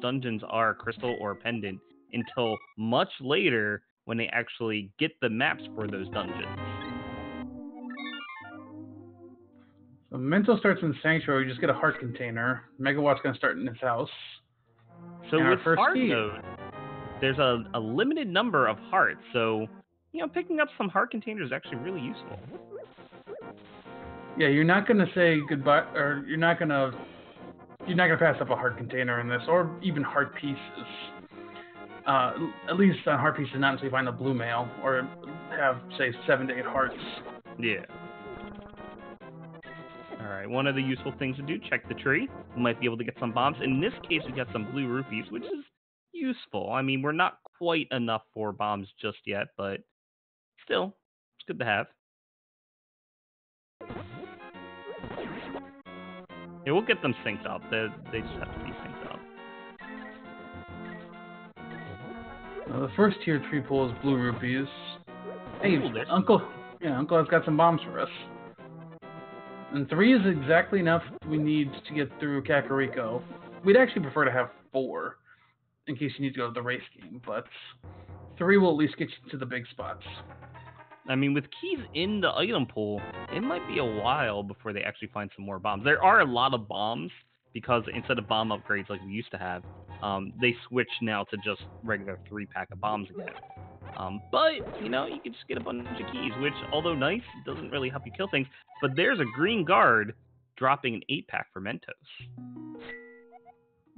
dungeons are crystal or pendant until much later when they actually get the maps for those dungeons. So Mentos starts in Sanctuary. You just get a heart container. Megawatt's going to start in his house. So and with our first heart key. mode, there's a limited number of hearts. So, you know, picking up some heart containers is actually really useful. Yeah, you're not going to say goodbye, or you're not going to pass up a heart container in this, or even heart pieces. At least on heart pieces, not until you find a blue mail, or have, say, 7 to 8 hearts. Yeah. Alright, one of the useful things to do, check the tree. We might be able to get some bombs. In this case, we got some blue rupees, which is useful. I mean, we're not quite enough for bombs just yet, but still, it's good to have. Yeah, we'll get them synced up. They just have to be synced up. The first tier tree pull is blue rupees. Hey, Ooh, Uncle has got some bombs for us. And 3 is exactly enough we need to get through Kakariko. We'd actually prefer to have 4, in case you need to go to the race game, but 3 will at least get you to the big spots. I mean, with keys in the item pool, it might be a while before they actually find some more bombs. There are a lot of bombs, because instead of bomb upgrades like we used to have, they switch now to just regular 3-pack of bombs again. But, you know, you can just get a bunch of keys, which, although nice, doesn't really help you kill things. But there's a green guard dropping an 8-pack for Mentos.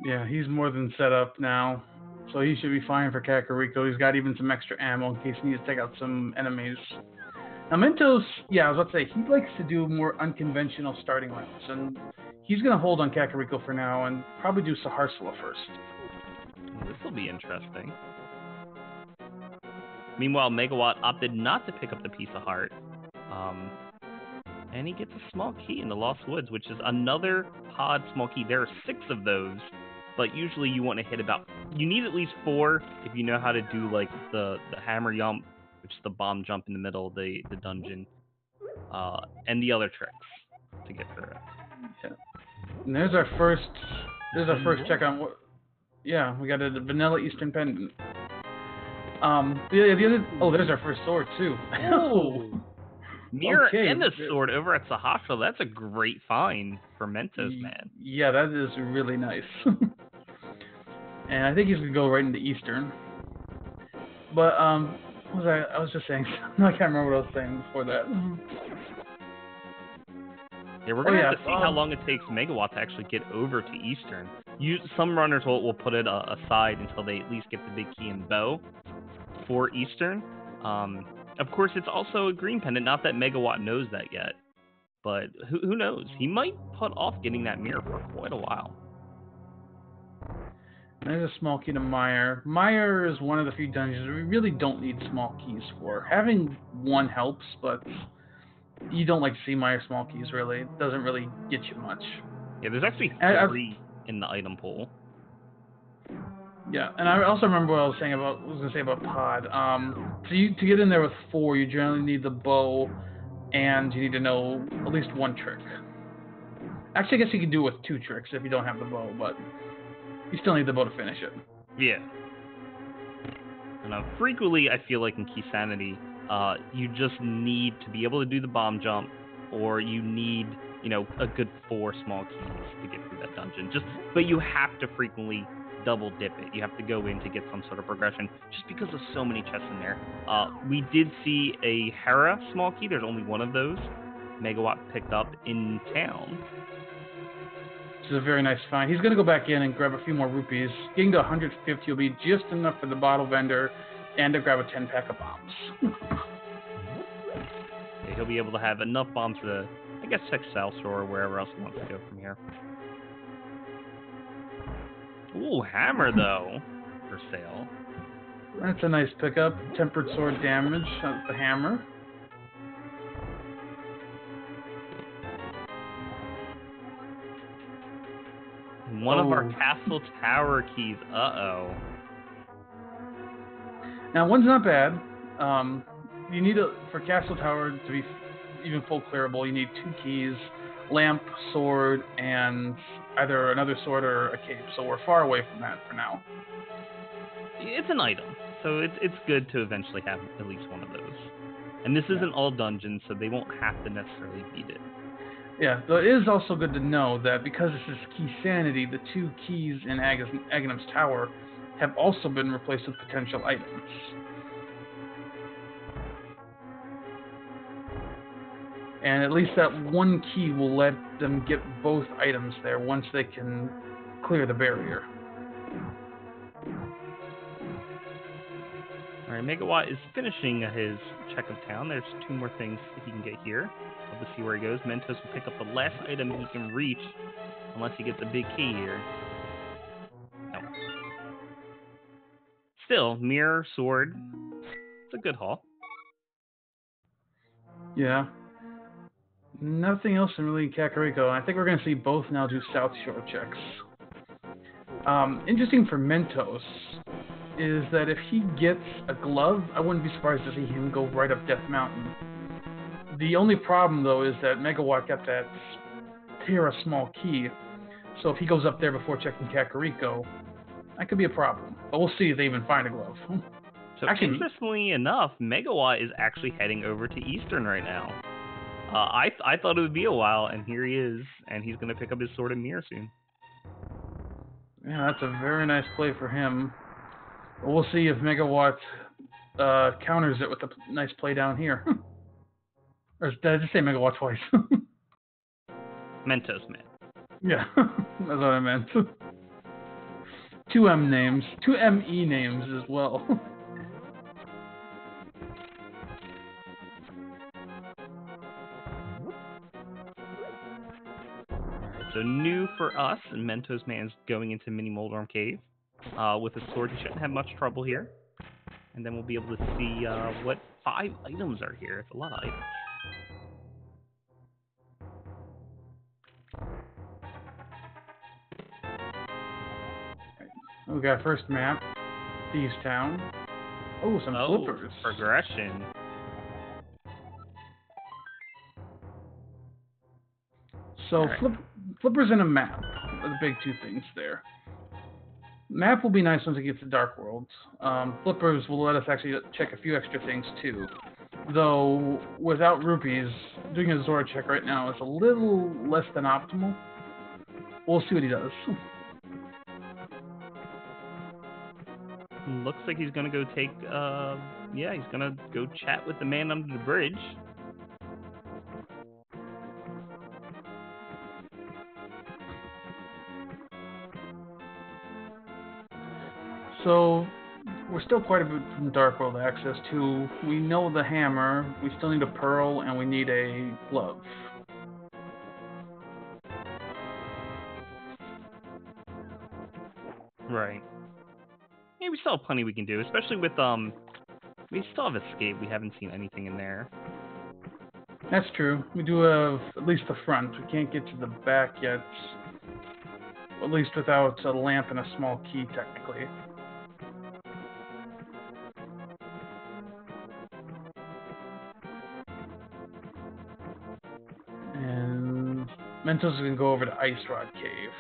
Yeah, he's more than set up now, so he should be fine for Kakariko. He's got even some extra ammo in case he needs to take out some enemies. Now, Mentos, yeah, I was about to say, he likes to do more unconventional starting rounds, and he's going to hold on Kakariko for now and probably do Saharsula first. This will be interesting. Meanwhile, Megawatt opted not to pick up the piece of heart. And he gets a small key in the Lost Woods, which is another pod small key. There are 6 of those, but usually you want to hit about... You need at least 4 if you know how to do, like, the hammer jump, which is the bomb jump in the middle of the dungeon, and the other tricks to get through it. Yeah. And there's our first check on what... Yeah, we got a vanilla Eastern pendant. There's our first sword, too. Oh! Mirror okay. And the sword over at Sahasra. That's a great find for Mentosman. Yeah, that is really nice. And I think he's going to go right into Eastern. But, what was I was just saying, I can't remember what I was saying before that. Yeah, we're going to have to see how long it takes Megawatt to actually get over to Eastern. Some runners will put it aside until they at least get the big key and bow for Eastern. Of course, it's also a green pendant, not that Megawatt knows that yet. But who knows? He might put off getting that mirror for quite a while. There's a small key to Meyer. Meyer is one of the few dungeons we really don't need small keys for. Having one helps, but you don't like to see Meyer small keys, really. It doesn't really get you much. Yeah, there's actually 3 in the item pool. Yeah, and I also remember what I was going to say about Pod. To get in there with 4, you generally need the bow, and you need to know at least 1 trick. Actually, I guess you can do it with 2 tricks if you don't have the bow, but you still need the bow to finish it. Yeah. And frequently, I feel like in Key Sanity, you just need to be able to do the bomb jump, or you need, a good 4 small keys to get through that dungeon. But you have to frequently double dip it. You have to go in to get some sort of progression, just because there's so many chests in there. We did see a Hera small key. There's only 1 of those. Megawatt picked up in town. This is a very nice find. He's going to go back in and grab a few more rupees. Getting to 150 will be just enough for the bottle vendor and to grab a 10-pack of bombs. Yeah, he'll be able to have enough bombs for the, I guess, Excelsior or wherever else he wants to go from here. Ooh, hammer, though, for sale. That's a nice pickup. Tempered sword damage. That's the hammer. One of our castle tower keys. Uh-oh. Now, one's not bad. You need for castle tower to be even full clearable, you need 2 keys. lamp, sword, and either another sword or a cape. So we're far away from that for now. It's an item, so it's good to eventually have at least one of those. And this isn't all dungeons, so they won't have to necessarily beat it. Yeah, though it is also good to know that because this is key sanity, the 2 keys in Aghanim's tower have also been replaced with potential items. And at least that 1 key will let them get both items there once they can clear the barrier. Alright, Megawott is finishing his check of town. There's 2 more things that he can get here. Love to see where he goes. Mentos will pick up the last item he can reach, unless he gets a big key here. No. Still, mirror, sword. It's a good haul. Yeah. Nothing else in really Kakariko. I think we're going to see both now do South Shore checks. Interesting for Mentos is that if he gets a glove, I wouldn't be surprised to see him go right up Death Mountain. The only problem, though, is that Megawatt got that Terra small key, so if he goes up there before checking Kakariko, that could be a problem. But we'll see if they even find a glove. So interestingly enough, Megawatt is actually heading over to Eastern right now. I thought it would be a while, and here he is, and he's going to pick up his sword and mirror soon. Yeah, that's a very nice play for him. We'll see if Megawatt counters it with a nice play down here. Or did I just say Megawatt twice? Mentosman. Yeah, that's what I meant. 2 M names. 2 ME names as well. So new for us, and Mentosman's going into Mini Moldorm Cave. With a sword, he shouldn't have much trouble here. And then we'll be able to see what 5 items are here. It's a lot of items. We got first map, Thieves Town. Oh, some flippers. Progression. So flippers and a map are the big 2 things there. Map will be nice once it gets to Dark World. Flippers will let us actually check a few extra things too. Though, without rupees, doing a Zora check right now is a little less than optimal. We'll see what he does. Looks like he's gonna go take, he's gonna go chat with the man under the bridge. So, we're still quite a bit from Dark World access to. We know the hammer, we still need a pearl, and we need a glove. Right. Yeah, we still have plenty we can do, especially with, we still have Escape. We haven't seen anything in there. That's true. We do have at least the front. We can't get to the back yet. At least without a lamp and a small key, technically. And Mentos can go over to Ice Rod Cave.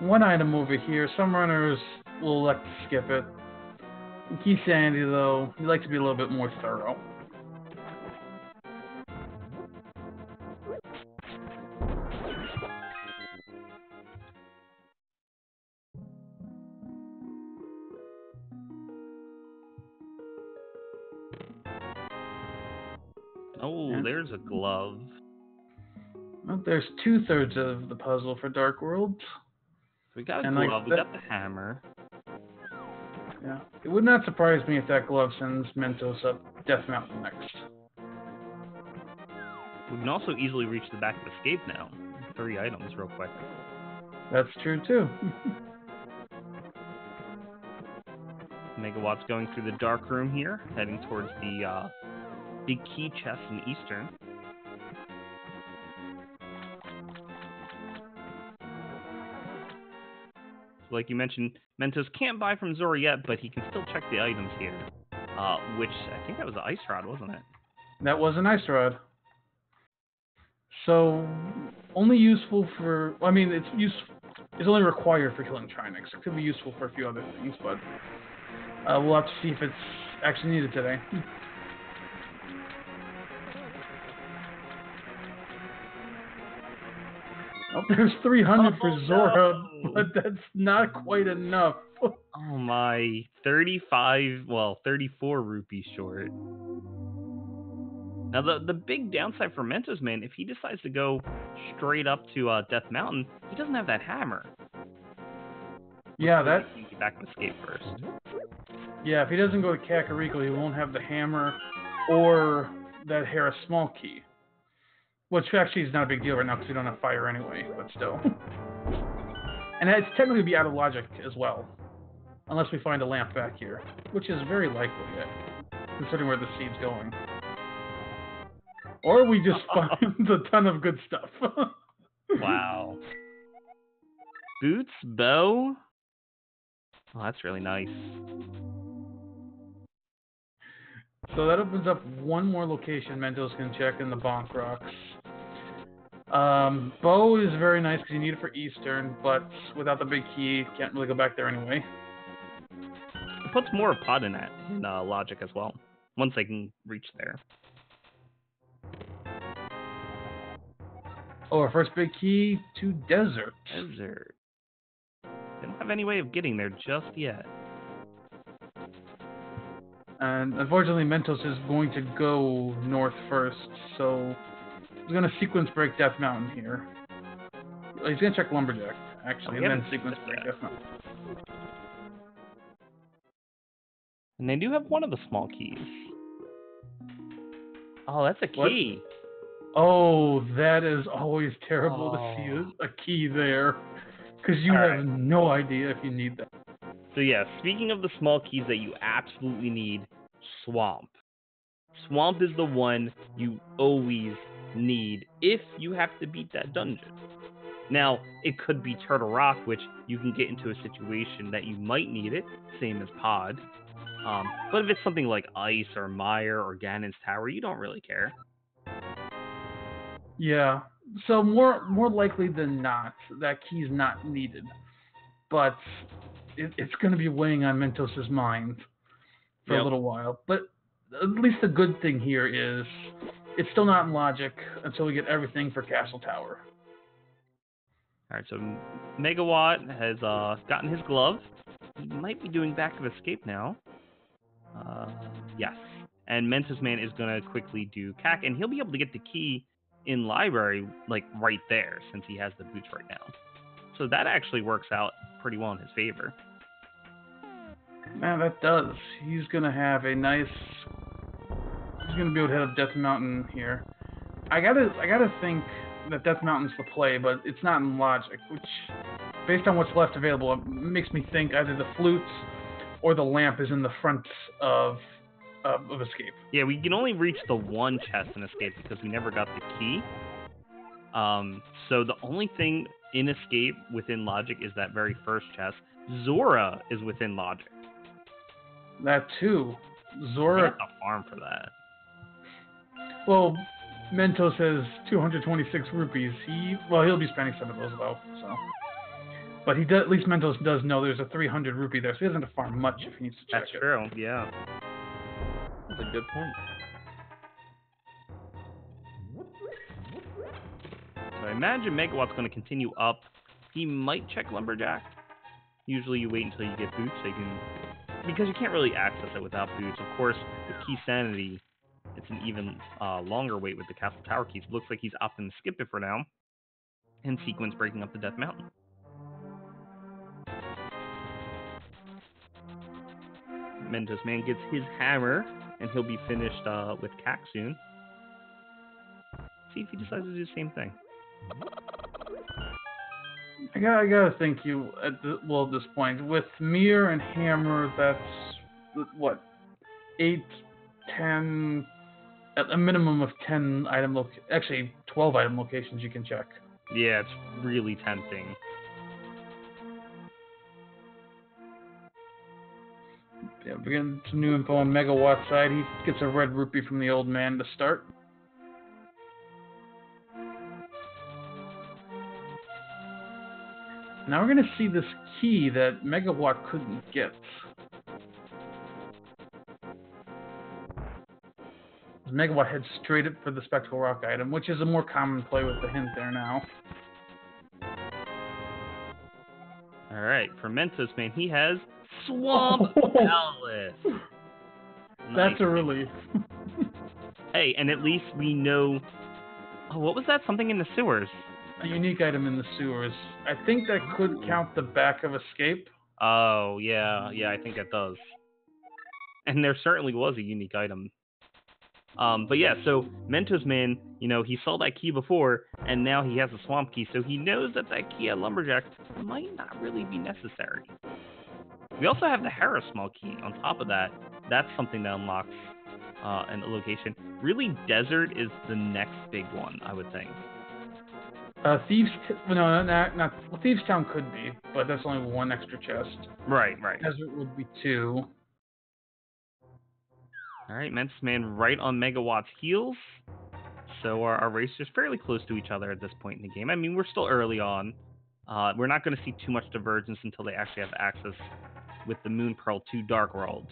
One item over here. Some runners will elect to skip it. In Key Sandy, though, you like to be a little bit more thorough. Oh, yeah. There's a glove. Well, there's 2/3 of the puzzle for Dark World. We got a glove, we got the hammer. Yeah. It would not surprise me if that glove sends Mentos up Death Mountain next. We can also easily reach the back of Escape now. 3 items real quick. That's true, too. Megawatt's going through the dark room here, heading towards the big key chest in Eastern. So like you mentioned, Mentos can't buy from Zora yet, but he can still check the items here. which I think that was the ice rod, wasn't it? That was an ice rod. So only useful for. I mean, it's only required for killing Trinix. It could be useful for a few other things, but we'll have to see if it's actually needed today. Oh, there's 300 for Zora, but that's not quite enough. Oh my, 34 rupees short. Now the big downside for Mentosman, if he decides to go straight up to Death Mountain, he doesn't have that hammer. Yeah, that. He can get back and escape first. Yeah, if he doesn't go to Kakariko, he won't have the hammer or that Hera small key. Which actually is not a big deal right now because we don't have fire anyway, but still. And it's technically be out of logic as well. Unless we find a lamp back here. Which is very likely, considering where the seed's going. Or we just find a ton of good stuff. Wow. Boots, bow. Oh, that's really nice. So that opens up one more location Mentos can check in the Bonk Rocks. Bow is very nice because you need it for Eastern, but without the big key, can't really go back there anyway. It puts more pod in that in logic as well, once they can reach there. Oh, our first big key to Desert. Desert. They don't have any way of getting there just yet. And unfortunately, Mentos is going to go north first, so he's going to sequence break Death Mountain here. He's going to check Lumberjack, actually, and then sequence break Death Mountain. And they do have one of the small keys. Oh, that's a key. What? Oh, that is always terrible to see a key there, because you have no idea if you need that. So yeah, speaking of the small keys that you absolutely need, Swamp. Swamp is the one you always need if you have to beat that dungeon. Now, it could be Turtle Rock, which you can get into a situation that you might need it, same as Pod. But if it's something like Ice or Mire or Ganon's Tower, you don't really care. Yeah, so more likely than not, that key's not needed. But it's going to be weighing on Mentos' mind for a little while. But at least the good thing here is it's still not in logic until we get everything for Castle Tower. Alright, so Megawatt has gotten his glove. He might be doing back of escape now. Yes. And Mentosman is going to quickly do CAC, and he'll be able to get the key in library, like, right there, since he has the boots right now. So that actually works out pretty well in his favor. Man, that does. He's going to have a nice... He's going to be able to head up Death Mountain here. I gotta think that Death Mountain's the play, but it's not in logic, which, based on what's left available, it makes me think either the flutes or the lamp is in the front of Escape. Yeah, we can only reach the one chest in Escape because we never got the key. So the only thing in Escape within logic is that very first chest. Zora is within logic. That too. Zora... I have to farm for that. Well, Mentos has 226 rupees. He'll be spending some of those though. So, but he does, at least Mentos does know there's a 300 rupee there, so he doesn't have to farm much if he needs to check it. That's true. Yeah. That's a good point. So I imagine Megawatt's going to continue up. He might check Lumberjack. Usually you wait until you get boots so you can... Because you can't really access it without boots. Of course, with Key Sanity, it's an even longer wait with the Castle Tower keys. Looks like he's opting to skip it for now. And sequence breaking up the Death Mountain. Mentosman gets his hammer, and he'll be finished with CAC soon. See if he decides to do the same thing. I gotta think at this point with Mir and Hammer, that's what 8, 10, at a minimum of 10 actually 12 item locations you can check. Yeah, it's really tempting. Yeah, we're getting some new info on Megawatt's side. He gets a red rupee from the old man to start. Now we're going to see this key that Megawatt couldn't get. Megawatt heads straight up for the Spectral Rock item, which is a more common play with the hint there now. Alright, for Mentosman, he has Swamp Palace. That's a relief. Hey, and at least we know... Oh, what was that? Something in the sewers. A unique item in the sewers. I think that could count the back of escape. Oh, yeah, I think that does. And there certainly was a unique item. But yeah, so Mentosman, you know, he saw that key before, and now he has a swamp key, so he knows that that key at Lumberjack might not really be necessary. We also have the Harrismall key on top of that. That's something that unlocks a location. Really, Desert is the next big one, I would think. Thieves Town could be, but that's only one extra chest. Right. Desert would be 2. Alright, Mentosman right on Megawatt's heels. So our racers fairly close to each other at this point in the game. I mean, we're still early on. We're not going to see too much divergence until they actually have access with the Moon Pearl to Dark World.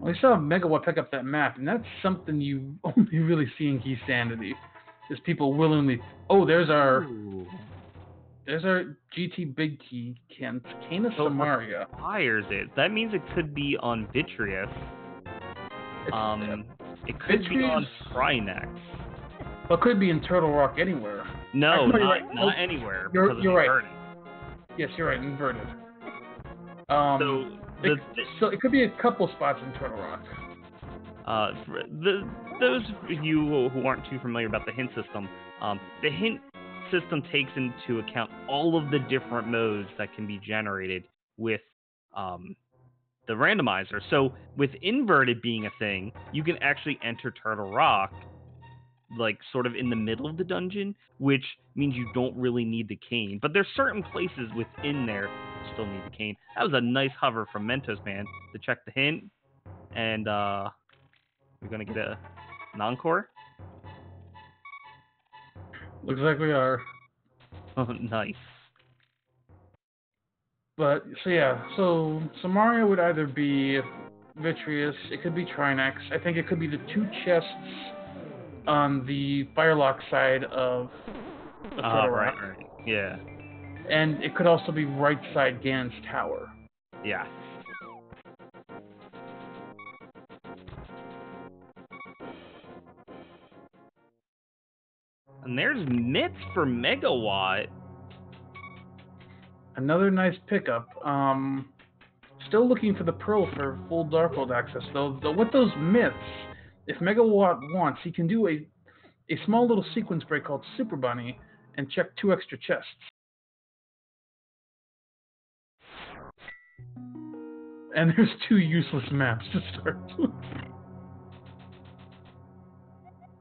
We saw Megawatt pick up that map, and that's something you only really see in Key Sanity. Is people willingly... Oh, there's our GT Big Key, Cana Samaria. Fires it. That means it could be on Vitreous. It could be on Trinex. Well, it could be in Turtle Rock anywhere. No, not anywhere. You're right. Yes, you're right. Inverted. So it could be a couple spots in Turtle Rock. Those of you who aren't too familiar about the hint system, the hint system takes into account all of the different modes that can be generated with the randomizer. So with inverted being a thing, you can actually enter Turtle Rock like sort of in the middle of the dungeon, which means you don't really need the cane. But there's certain places within there you still need the cane. That was a nice hover from Mentosman to check the hint. And we're gonna get an encore. Looks like we are. Oh, nice. But, so Samaria would either be Vitreous, it could be Trinex, I think it could be the 2 chests on the Firelock side of the Turtle Rock. Right. Yeah. And it could also be right side Gan's Tower. Yeah. And there's Mitts for Megawatt. Another nice pickup. Still looking for the Pearl for full Dark World access, though. With those myths, if Megawatt wants, he can do a small little sequence break called Super Bunny and check 2 extra chests. And there's 2 useless maps to start.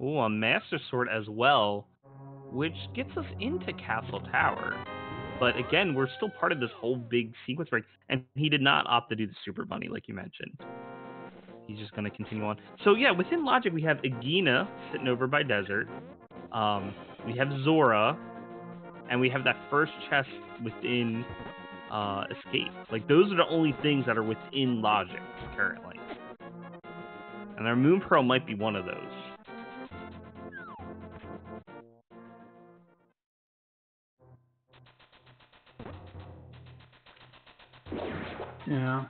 Ooh, a Master Sword as well, which gets us into Castle Tower. But again, we're still part of this whole big sequence break, and he did not opt to do the Super Bunny like you mentioned. He's just going to continue on. So yeah, within logic, we have Aegina sitting over by Desert. We have Zora, and we have that first chest within Escape. Like, those are the only things that are within logic currently. And our Moon Pearl might be one of those. Yeah.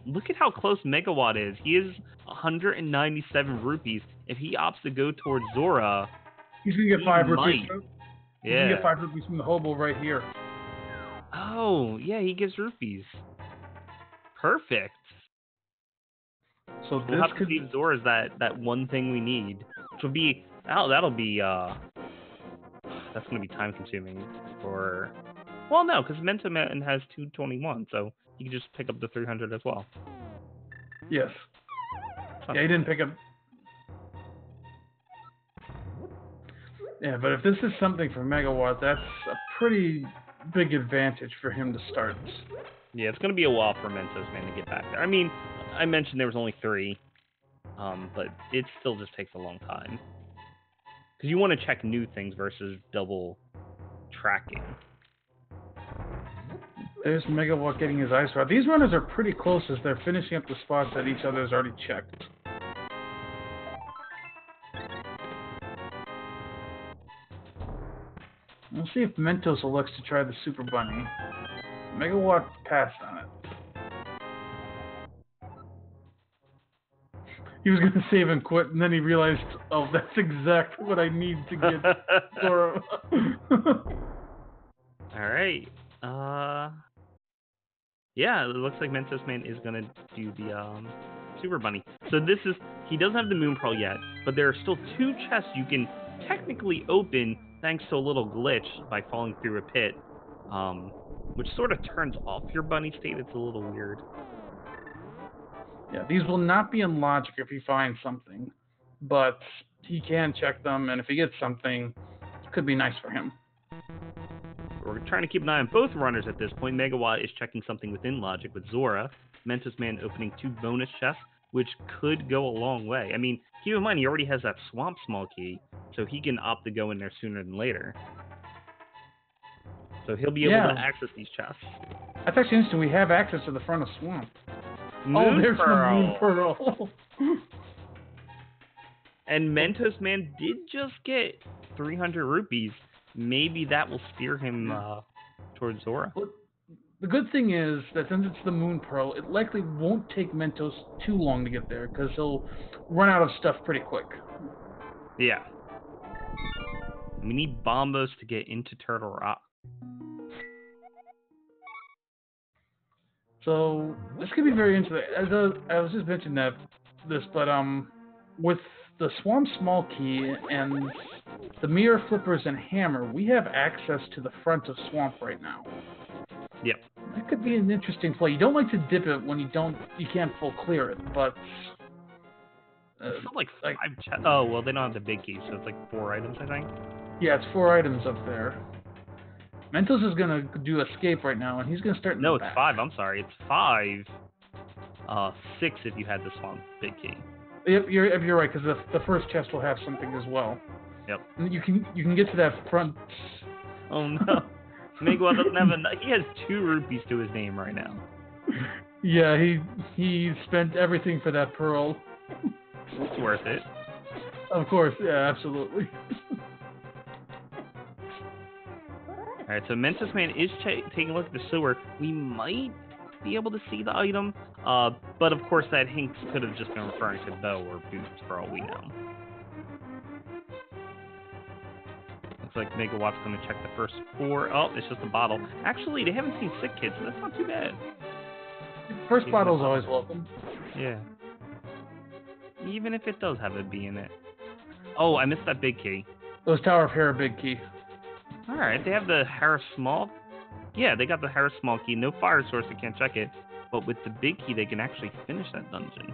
Look at how close Megawatt is. He is 197 rupees. If he opts to go towards Zora, he's gonna get 5 rupees. Yeah. He's gonna get 5 rupees from the hobo right here. Oh, yeah, he gives rupees. Perfect. So we'll this have to see if Zora's that one thing we need, which will be that'll be that's gonna be time consuming for. Well, no, because Mentosman has 221, so you can just pick up the 300 as well. Yes. Yeah, he didn't pick up. Yeah, but if this is something for Megawatt, that's a pretty big advantage for him to start. Yeah, it's going to be a while for Mentosman to get back there. I mean, I mentioned there was only 3, but it still just takes a long time. Because you want to check new things versus double tracking. There's Megawott getting his ice rod. These runners are pretty close as they're finishing up the spots that each other's already checked. We'll see if Mentos elects to try the Super Bunny. Megawatt passed on it. He was going to save and quit, and then he realized, oh, that's exactly what I need to get Zora. Alright. Yeah, it looks like Mentosman is going to do the Super Bunny. So this is, he doesn't have the Moon Pearl yet, but there are still 2 chests you can technically open thanks to a little glitch by falling through a pit, which sort of turns off your bunny state. It's a little weird. Yeah, these will not be in logic if he finds something, but he can check them, and if he gets something, it could be nice for him. We're trying to keep an eye on both runners at this point. Megawatt is checking something within logic with Zora. Mentosman opening 2 bonus chests, which could go a long way. I mean, keep in mind, he already has that Swamp Small Key, so he can opt to go in there sooner than later. So he'll be able to access these chests. That's actually interesting. We have access to the front of Swamp. Moon there's Pearl. the Moon Pearl. And Mentosman did just get 300 rupees. Maybe that will steer him towards Zora. Well, the good thing is that since it's the Moon Pearl, it likely won't take Mentos too long to get there, because he'll run out of stuff pretty quick. Yeah. We need Bombos to get into Turtle Rock. So this could be very interesting. I was just mentioning this, but with the Swamp Small Key and the Mirror Flippers and Hammer, we have access to the front of Swamp right now. Yep. That could be an interesting play. You don't like to dip it when you can't full clear it, but it's not like 5 chests. Oh, well, they don't have the big key, so it's like 4 items, I think. Yeah, it's 4 items up there. Mentos is gonna do escape right now, and he's gonna start. No, it's 5. I'm sorry, it's 5. 6 if you had the Swamp big key. Yep, you're right, because the first chest will have something as well. Yep. And you can get to that front. Oh no, Megawott doesn't have enough. He has 2 rupees to his name right now. Yeah, he spent everything for that pearl. It's worth it. Of course, yeah, absolutely. Alright, so Mentosman is taking a look at the sewer. We might be able to see the item, but of course that hint could have just been referring to bow or boots for all we know. Looks like Megawatt's going to check the first 4. Oh, it's just a bottle. Actually, they haven't seen Sick Kids, so that's not too bad. First bottle's always welcome. Yeah. Even if it does have a B in it. Oh, I missed that big key. Those Tower of Hera big key. Alright, they have the Harris Small. Yeah, they got the Harris Small key. No fire source, they can't check it. But with the big key, they can actually finish that dungeon.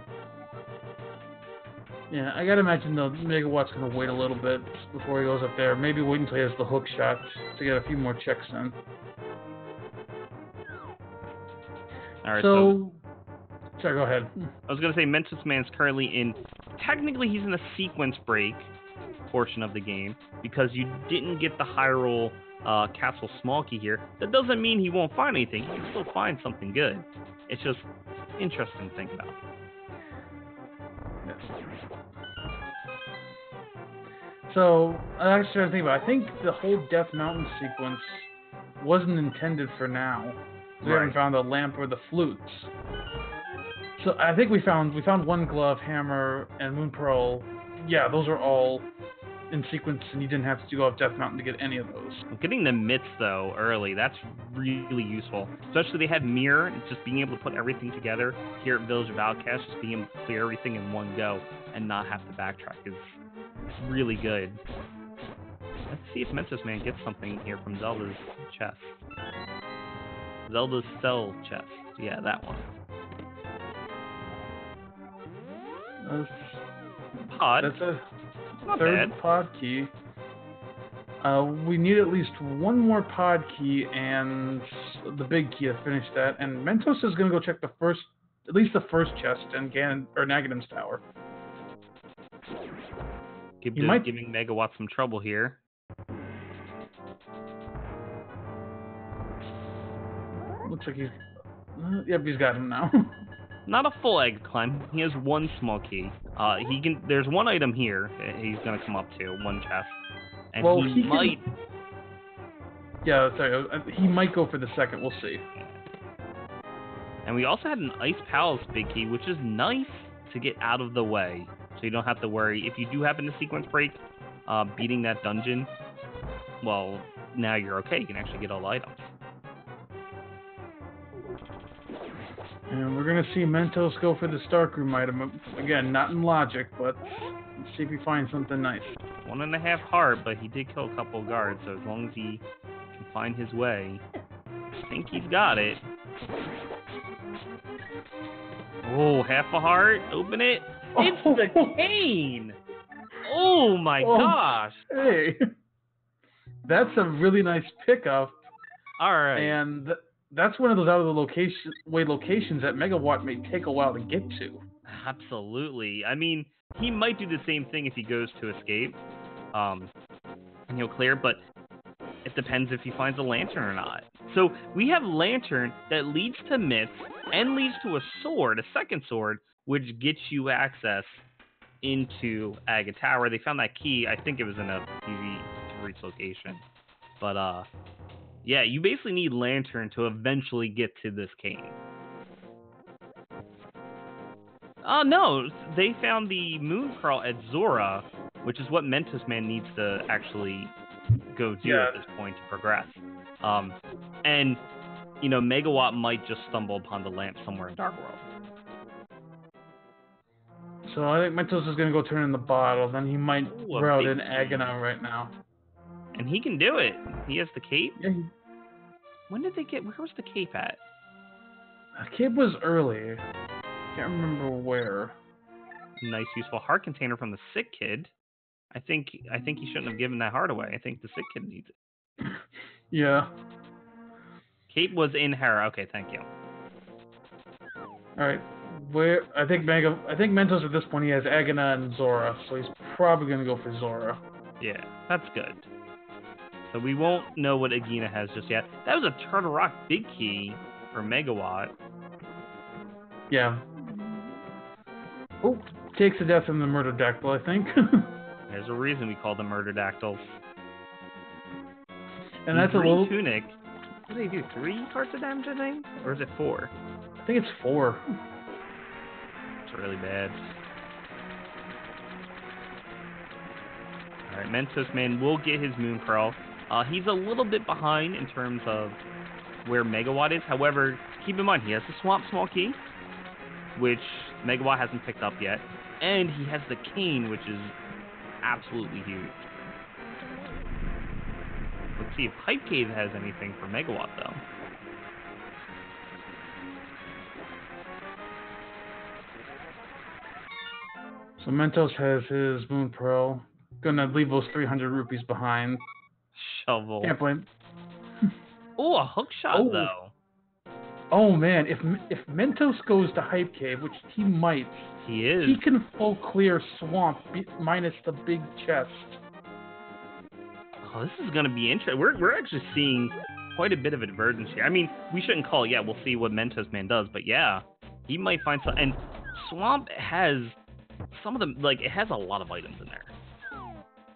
Yeah, I gotta imagine the Megawatt's gonna wait a little bit before he goes up there. Maybe wait until he has the hook shot to get a few more checks in. Alright, so... Sorry, go ahead. I was gonna say Mentosman's currently in... Technically, he's in the sequence break portion of the game, because you didn't get the Hyrule Castle Small Key here. That doesn't mean he won't find anything. He can still find something good. It's just interesting to think about. Yes. So, I was trying to think about it. I think the whole Death Mountain sequence wasn't intended for now. We haven't found the lamp or the flutes. So I think we found 1 glove, hammer, and Moon Pearl. Yeah, those are all in sequence, and you didn't have to go up Death Mountain to get any of those. Getting the mitts, though, early, that's really useful. Especially they had Mirror, and just being able to put everything together here at Village of Outcast, just being able to clear everything in one go and not have to backtrack is really good. Let's see if Mentosman gets something here from Zelda's chest. Zelda's cell chest. Yeah, that one. Pod. That's a third pod key. We need at least one more pod key and the big key to finish that. And Mentos is going to go check at least the first chest in Nagadam's tower. Giving Megawatt some trouble here. Looks like he's got him now. Not a full egg climb. He has one small key. There's one item here he's going to come up to, one chest. And he might... Yeah, sorry. He might go for the second. We'll see. And we also had an Ice Palace big key, which is nice to get out of the way. So you don't have to worry. If you do happen to sequence break beating that dungeon, well, now you're okay. You can actually get all the items. And we're going to see Mentos go for the Starkroom item. Again, not in logic, but let's see if he finds something nice. 1.5 heart, but he did kill a couple of guards, so as long as he can find his way, I think he's got it. Oh, half a heart. Open it. It's the cane! Oh my gosh! Hey! That's a really nice pickup. Alright. And that's one of those out of the way locations that Megawatt may take a while to get to. Absolutely. I mean, he might do the same thing if he goes to escape. And he'll clear, but it depends if he finds a lantern or not. So we have lantern that leads to myths and leads to a sword, a second sword, which gets you access into Aga Tower. They found that key. I think it was in a easy to reach location. But yeah, you basically need lantern to eventually get to this cane. No, they found the moon pearl at Zora, which is what Mentosman needs to actually go do at this point to progress. And, you know, Megawatt might just stumble upon the lamp somewhere in Dark World. So I think Mentos is going to go turn in the bottle, then he might route in Aghanim right now. And he can do it. He has the cape? Yeah. Where was the cape at? The cape was early. Can't remember where. Nice, useful heart container from the sick kid. I think he shouldn't have given that heart away. I think the sick kid needs it. Yeah. Cape was in Hera. Okay, thank you. All right. I think Mentos at this point he has Aghanim and Zora, so he's probably gonna go for Zora. Yeah, that's good. So we won't know what Agena has just yet. That was a Turtle Rock big key for Megawatt. Yeah. Oh, takes the death from the Murder Dactyl, I think. There's a reason we call them Murder Dactyls. And that's a little tunic. What do they do? 3 hearts of damage, I think? Or is it 4? I think it's 4. It's really bad. Alright, Mentosman will get his Moon Pearl. He's a little bit behind in terms of where Megawatt is. However, keep in mind, he has the Swamp Small Key, which Megawatt hasn't picked up yet. And he has the cane, which is absolutely huge. Let's see if Hype Cave has anything for Megawatt, though. So Mentos has his Moon Pearl. Gonna leave those 300 rupees behind. Shovel. Can't blame. Oh, a hook shot, though. Oh, man. If Mentos goes to Hype Cave, which he might, he can full clear Swamp minus the big chest. Oh, this is going to be interesting. We're actually seeing quite a bit of a divergence here. I mean, we shouldn't call it. Yeah, we'll see what Mentosman does. But yeah, he might find some. And Swamp has some of them, like, it has a lot of items in there.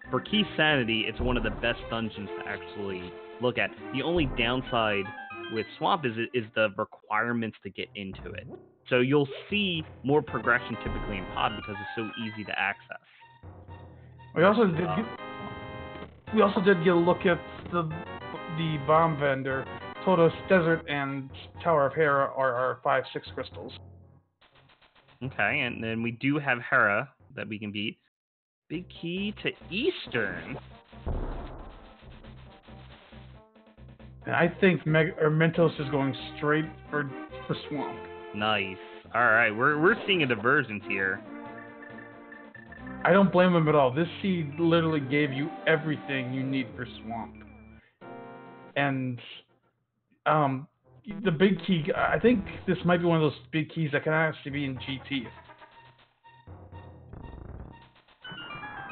For Key Sanity, it's one of the best dungeons to actually look at. The only downside with Swamp is the requirements to get into it. So you'll see more progression typically in Pod because it's so easy to access. We also did get a look at the bomb vendor. Told us Desert and Tower of Hera are our 5-6 crystals. Okay, and then we do have Hera that we can beat. Big key to Eastern. And I think Mentos is going straight for Swamp. Nice. All right, we're seeing a divergence here. I don't blame him at all. This seed literally gave you everything you need for Swamp. And the big key, I think this might be one of those big keys that can actually be in GT.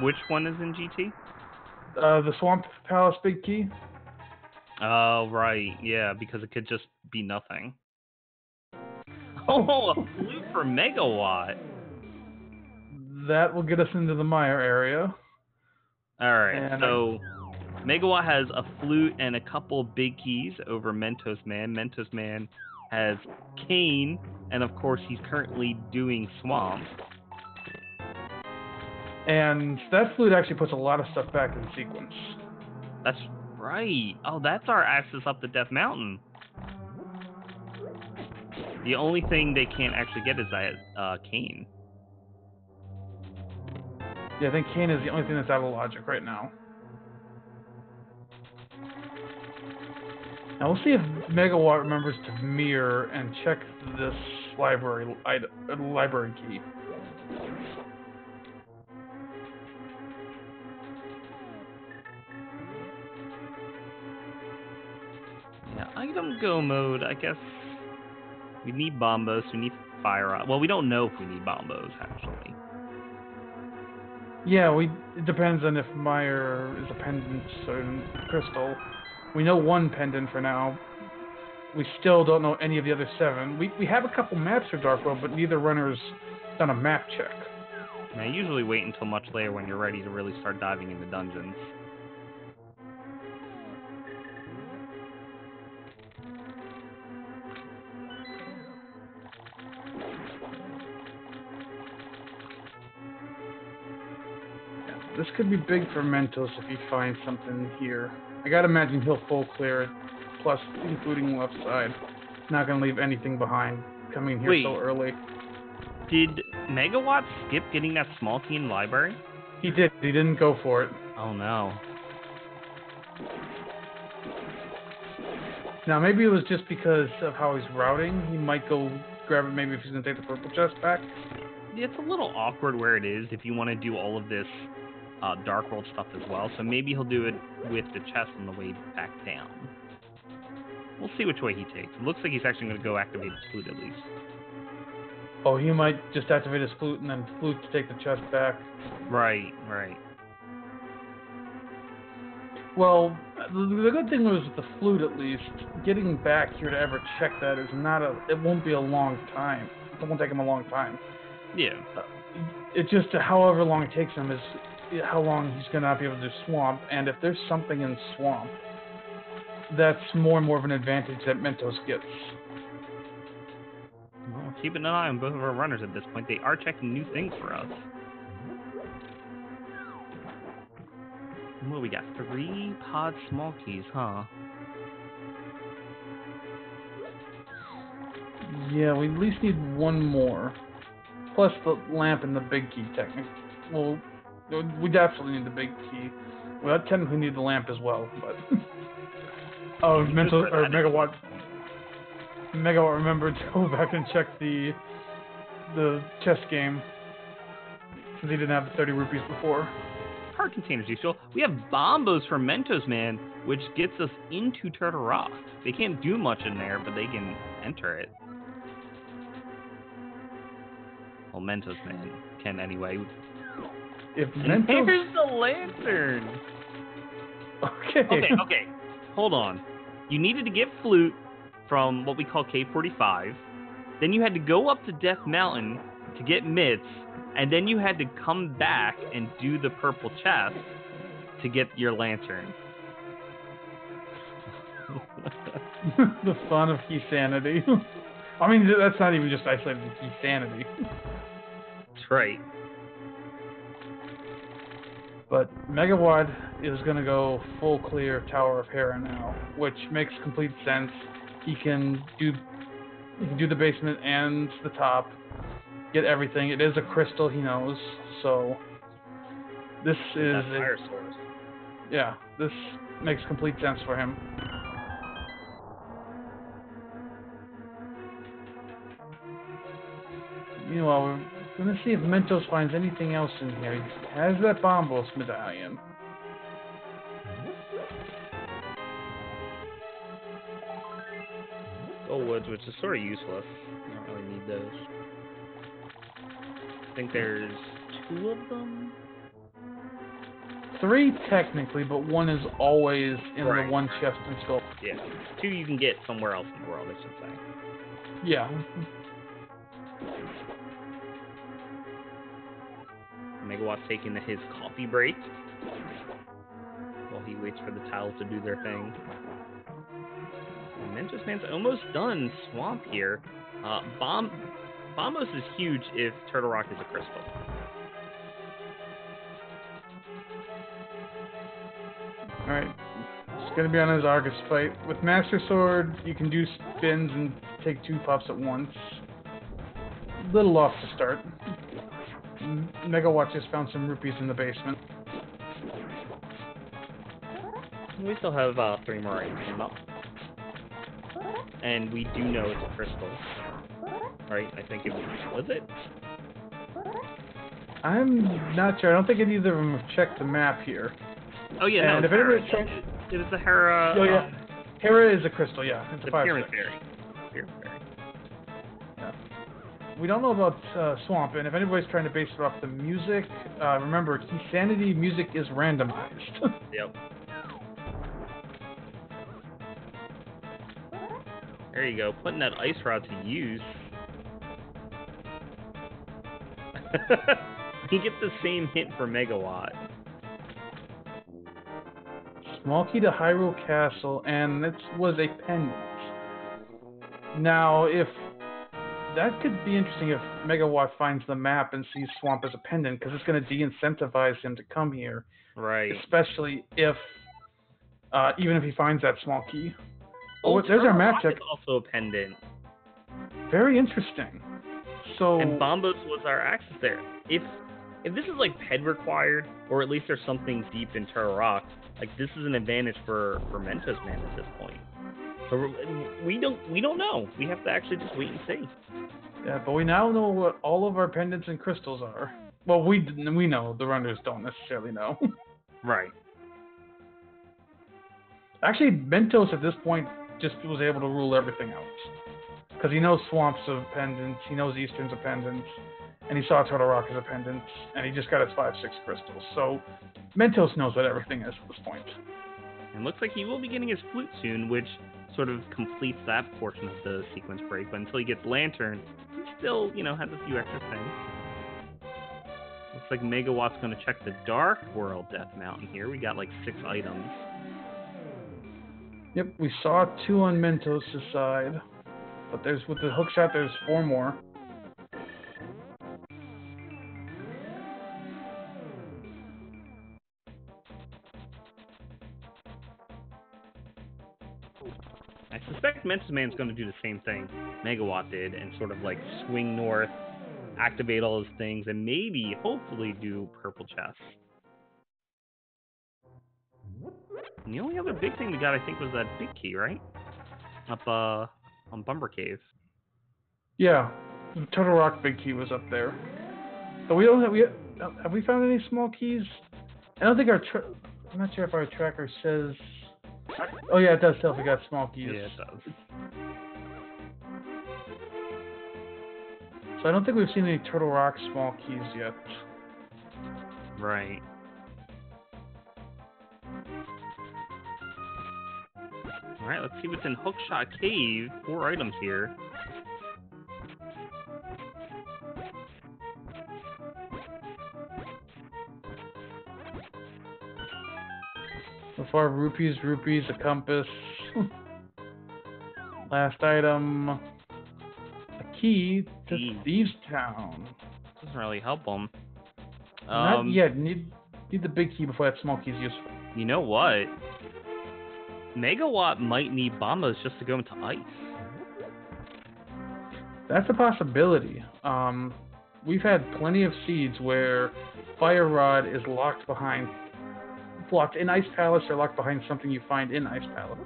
Which one is in GT? The Swamp Palace big key. Oh, right. Yeah, because it could just be nothing. Oh, a flute for Megawatt. That will get us into the Mire area. Alright, And so Megawatt has a flute and a couple big keys over Mentosman. Mentosman has Cane, and of course he's currently doing Swamp. And that flute actually puts a lot of stuff back in sequence. That's right. Oh, that's our access up the Death Mountain. The only thing they can't actually get is that Cane. Yeah, I think Kane is the only thing that's out of logic right now. Now we'll see if Megawatt remembers to mirror and check this library key. Yeah, item go mode, I guess we need bombos, we need fire rod. Well, we don't know if we need bombos, actually. Yeah, it depends on if Meyer is a pendant or crystal. We know one pendant for now. We still don't know any of the other 7. We have a couple maps for Dark World, but neither runner's done a map check. And I usually wait until much later when you're ready to really start diving into dungeons. This could be big for Mentos if he finds something here. I gotta imagine he'll full clear it, plus including left side. Not gonna leave anything behind coming here so early. Did Megawatt skip getting that small key in the library? He did. He didn't go for it. Oh no. Now maybe it was just because of how he's routing. He might go grab it maybe if he's gonna take the purple chest back. It's a little awkward where it is if you want to do all of this Dark World stuff as well, so maybe he'll do it with the chest on the way back down. We'll see which way he takes. It looks like he's actually going to go activate his flute at least. Oh, he might just activate his flute and then flute to take the chest back. Right, right. Well, the good thing was with the flute at least, getting back here to ever check that is not it won't be a long time. It won't take him a long time. Yeah. It's just however long it takes him is how long he's going to not be able to do Swamp, and if there's something in Swamp, that's more and more of an advantage that Mentos gets. Well, keeping an eye on both of our runners at this point. They are checking new things for us. What we got? 3 pod small keys, huh? Yeah, we at least need one more. Plus the lamp and the big key, technically. Well, we definitely need the big key. We technically need the lamp as well, but... Oh, Megawatt remembered to go back and check the chess game. Since he didn't have the 30 rupees before. Card containers usual. We have bombos from Mentosman, which gets us into Turtle Rock. They can't do much in there, but they can enter it. Well, Mentosman can anyway. If and here's the lantern. Okay. Hold on. You needed to get flute from what we call K45. Then you had to go up to Death Mountain to get mitts, and then you had to come back and do the purple chest to get your lantern. The fun of key sanity. I mean, that's not even just isolated to key sanity. That's right. But Megawatt is going to go full clear Tower of Hera now, which makes complete sense. He can do the basement and the top, get everything. It is a crystal, he knows, so this is a fire source. Yeah, this makes complete sense for him. Meanwhile, we're going to see if Mentos finds anything else in here. He has that Bombos medallion. Gold woods, which is sort of useless. I don't really need those. I think there's 2 of them. 3 technically, but 1 is always in Right. the one chest in Skull. Yeah. 2 you can get somewhere else in the world, I should say. Yeah. Megawatt's taking his coffee break while he waits for the tiles to do their thing. And Mentosman's almost done Swamp here. Bombos is huge if Turtle Rock is a crystal. Alright. It's gonna be on his Argus fight. With Master Sword, you can do spins and take 2 puffs at once. Little off to start. Megawatt just found some rupees in the basement. We still have 3 more items coming up. And we do know it's a crystal. Right? I think it was it? I'm not sure. I don't think either of them have checked the map here. Oh yeah, And no, if anybody's it trying... was the Hera. Oh yeah. Hera is a crystal, yeah. It's The a 5/6. Pyramid Fairy. Pyramid Fairy. Yeah. We don't know about Swamp, and if anybody's trying to base it off the music, remember, Key Sanity music is randomized. Yep. There you go, putting that ice rod to use. You get the same hint for Megawatt. Small key to Hyrule Castle, and this was a pendant. Now, if that could be interesting if Megawatt finds the map and sees Swamp as a pendant, because it's going to de-incentivize him to come here. Right. Especially if, even if he finds that small key. Oh, there's our map check. It's also a pendant. Very interesting. So. And Bombos was our access there. If this is like PED required, or at least there's something deep in Turtle Rock, like this is an advantage for Mentosman at this point. So we don't know. We have to actually just wait and see. Yeah, but we now know what all of our pendants and crystals are. Well, we know. The runners don't necessarily know. Right. Actually, Mentos at this point just was able to rule everything out. Because he knows Swamps of pendants, he knows Eastern's of pendants, and he saw Turtle Rock as a pendant, and he just got his 5/6 crystals. So Mentos knows what everything is at this point. And looks like he will be getting his flute soon, which sort of completes that portion of the sequence break. But until he gets Lantern, he still, has a few extra things. Looks like Megawatt's going to check the Dark World Death Mountain here. We got like 6 items. Yep, we saw 2 on Mentos' side. But with the hookshot, there's 4 more. I suspect Mentosman's going to do the same thing Megawatt did and sort of like swing north, activate all those things, and maybe, hopefully, do purple chests. And the only other big thing we got, I think, was that big key, right? Up on Bumper Cave. Yeah, the Turtle Rock big key was up there. But we don't have we found any small keys? I don't think I'm not sure if our tracker says. Oh yeah, it does tell if we got small keys. Yeah, it does. So I don't think we've seen any Turtle Rock small keys yet. Right. Alright, let's see what's in Hookshot Cave. 4 items here. So far, rupees, a compass. Last item, a key to Thieves Town. Doesn't really help them. Not yet. Need the big key before that small key is useful. You know what? Megawatt might need Bombos just to go into ice. That's a possibility. We've had plenty of seeds where Fire Rod is locked in Ice Palace or locked behind something you find in Ice Palace.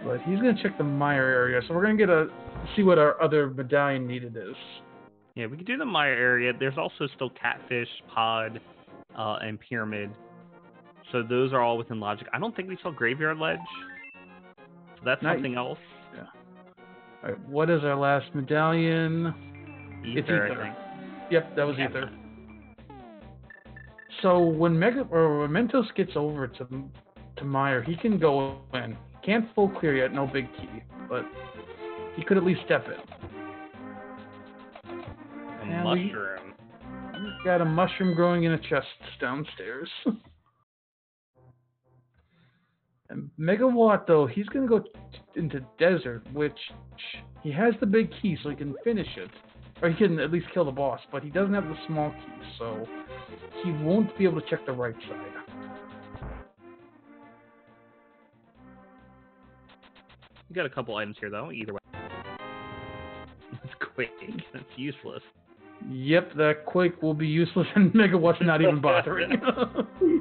But he's going to check the Mire area, so we're going to see what our other medallion needed is. Yeah, we can do the Mire area. There's also still Catfish, Pod, and Pyramid So those are all within logic. I don't think we saw Graveyard Ledge. So that's something else. Yeah. All right, what is our last medallion? Ether, It's Ether. I think. Yep, that was Ether. So when Mentos gets over to Meyer, he can go in. Can't full clear yet, no big key, but he could at least step in. A mushroom. We've got a mushroom growing in a chest downstairs. And Megawatt, though, he's going to go into Desert, which he has the big key, so he can finish it. Or he can at least kill the boss, but he doesn't have the small key, so he won't be able to check the right side. We got a couple items here, though, either way. It's quick. That's useless. Yep, that Quake will be useless, and Megawatt's not even bothering.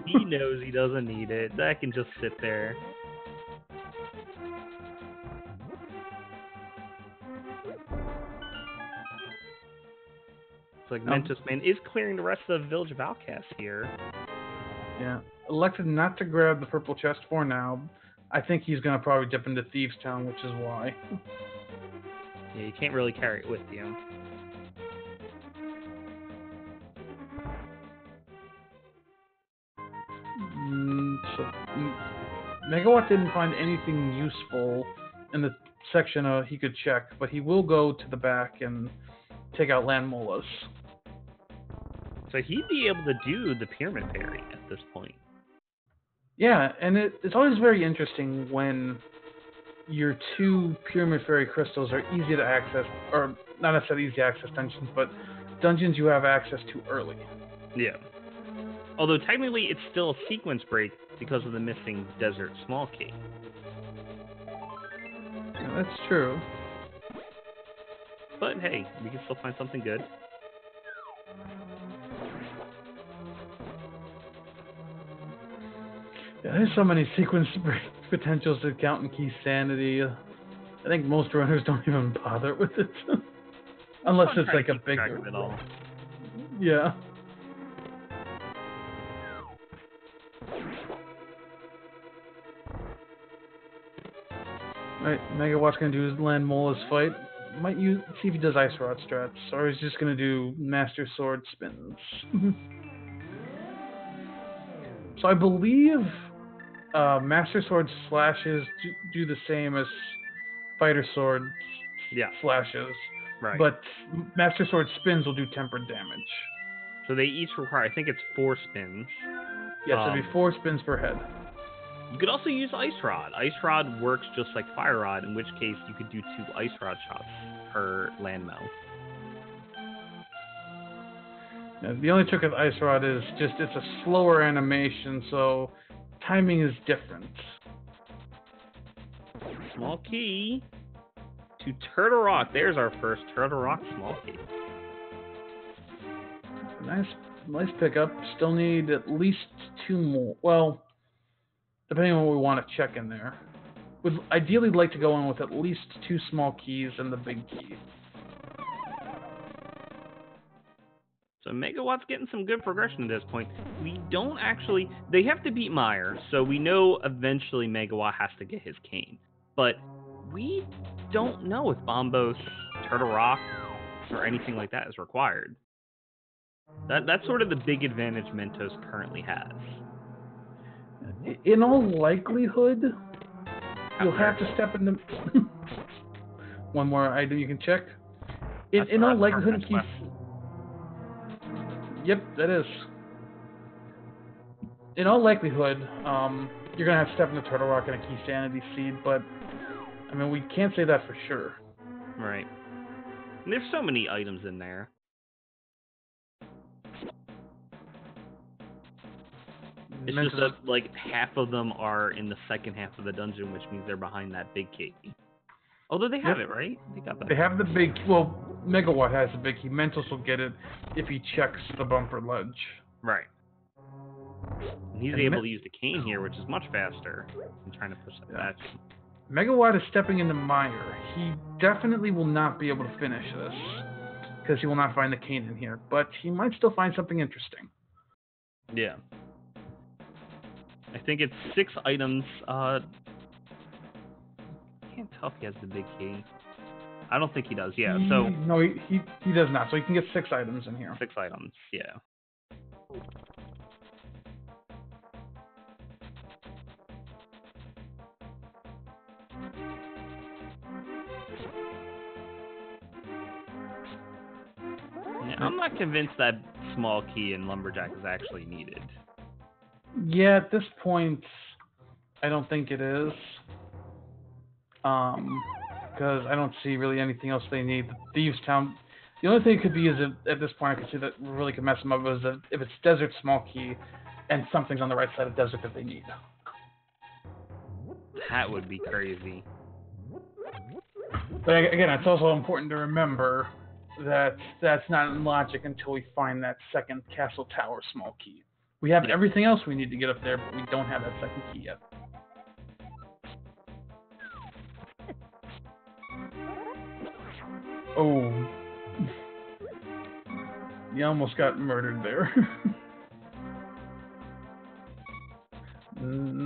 He knows he doesn't need it. That can just sit there. It's like Mentosman is clearing the rest of the Village of Outcasts here. Yeah. Elected not to grab the purple chest for now. I think he's going to probably dip into Thieves Town, which is why. Yeah, you can't really carry it with you. Megawatt didn't find anything useful in the section he could check, but he will go to the back and take out Land Molas. So he'd be able to do the Pyramid Fairy at this point. Yeah, and it's always very interesting when your two Pyramid Fairy crystals are easy to access, or not necessarily easy to access dungeons, but dungeons you have access to early. Yeah. Although technically it's still a sequence break because of the missing Desert Small Key. Yeah, that's true. But hey, we can still find something good. Yeah, there's so many sequence break potentials to count in Key Sanity. I think most runners don't even bother with it. Unless it's like a big... Yeah. Alright, Megawatt's gonna do his Land Mola's fight. Might see if he does Ice Rod strats, or he's just gonna do Master Sword spins. So I believe Master Sword slashes do the same as Fighter Sword slashes. Right. But Master Sword spins will do tempered damage. So they each require, I think it's 4 spins. Yes, it'll be 4 spins per head. You could also use Ice Rod. Ice Rod works just like Fire Rod, in which case you could do 2 Ice Rod shots per landmill. Yeah, the only trick with Ice Rod is just it's a slower animation, so timing is different. Small key to Turtle Rock. There's our first Turtle Rock small key. Nice pickup. Still need at least 2 more. Well, depending on what we want to check in there. Would ideally like to go in with at least 2 small keys and the big key. So Megawatt's getting some good progression at this point. We don't actually... They have to beat Meyer, so we know eventually Megawatt has to get his cane. But we don't know if Bombos, Turtle Rock, or anything like that is required. That's sort of the big advantage Mentos currently has. In all likelihood, you'll have to step in the... One more item you can check. In all likelihood, Yep, that is. In all likelihood, you're going to have to step in the Turtle Rock and a Key Sanity Seed, but, I mean, we can't say that for sure. Right. And there's so many items in there. It's just that, like, half of them are in the second half of the dungeon, which means they're behind that big key. Although they have it, right? They got that. They have the big... Well, Megawatt has the big key. Mentos will get it if he checks the bumper ledge. Right. And he's able to use the cane here, which is much faster than trying to push that batch. Megawatt is stepping into Meyer. He definitely will not be able to finish this, because he will not find the cane in here. But he might still find something interesting. Yeah. I think it's 6 items. Can't tell if he has the big key. I don't think he does. Yeah, so no, he does not. So he can get 6 items in here. 6 items. Yeah. I'm not convinced that small key in Lumberjack is actually needed. Yeah, at this point, I don't think it is. Because I don't see really anything else they need. The Thieves Town, the only thing it could be is at this point I could see that really could mess them up is if it's Desert Small Key and something's on the right side of Desert that they need. That would be crazy. But again, it's also important to remember that that's not in logic until we find that second Castle Tower Small Key. We have everything else we need to get up there, but we don't have that second key yet. Oh. You almost got murdered there.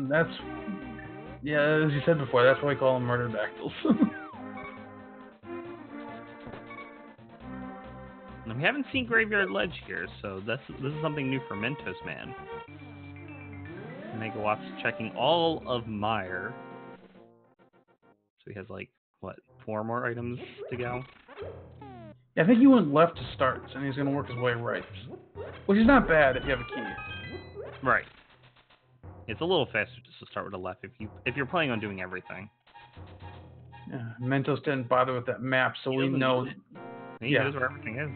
That's... Yeah, as you said before, that's why we call them murder dactyls. We haven't seen Graveyard Ledge here, so this is something new for Mentosman. Megawatt's checking all of Meyer. So he has, like, what, 4 more items to go? Yeah, I think he went left to start, and he's going to work his way right. Which is not bad if you have a key. Right. It's a little faster just to start with the left if you're planning on doing everything. Yeah, Mentos didn't bother with that map, so we know... He knows where everything is.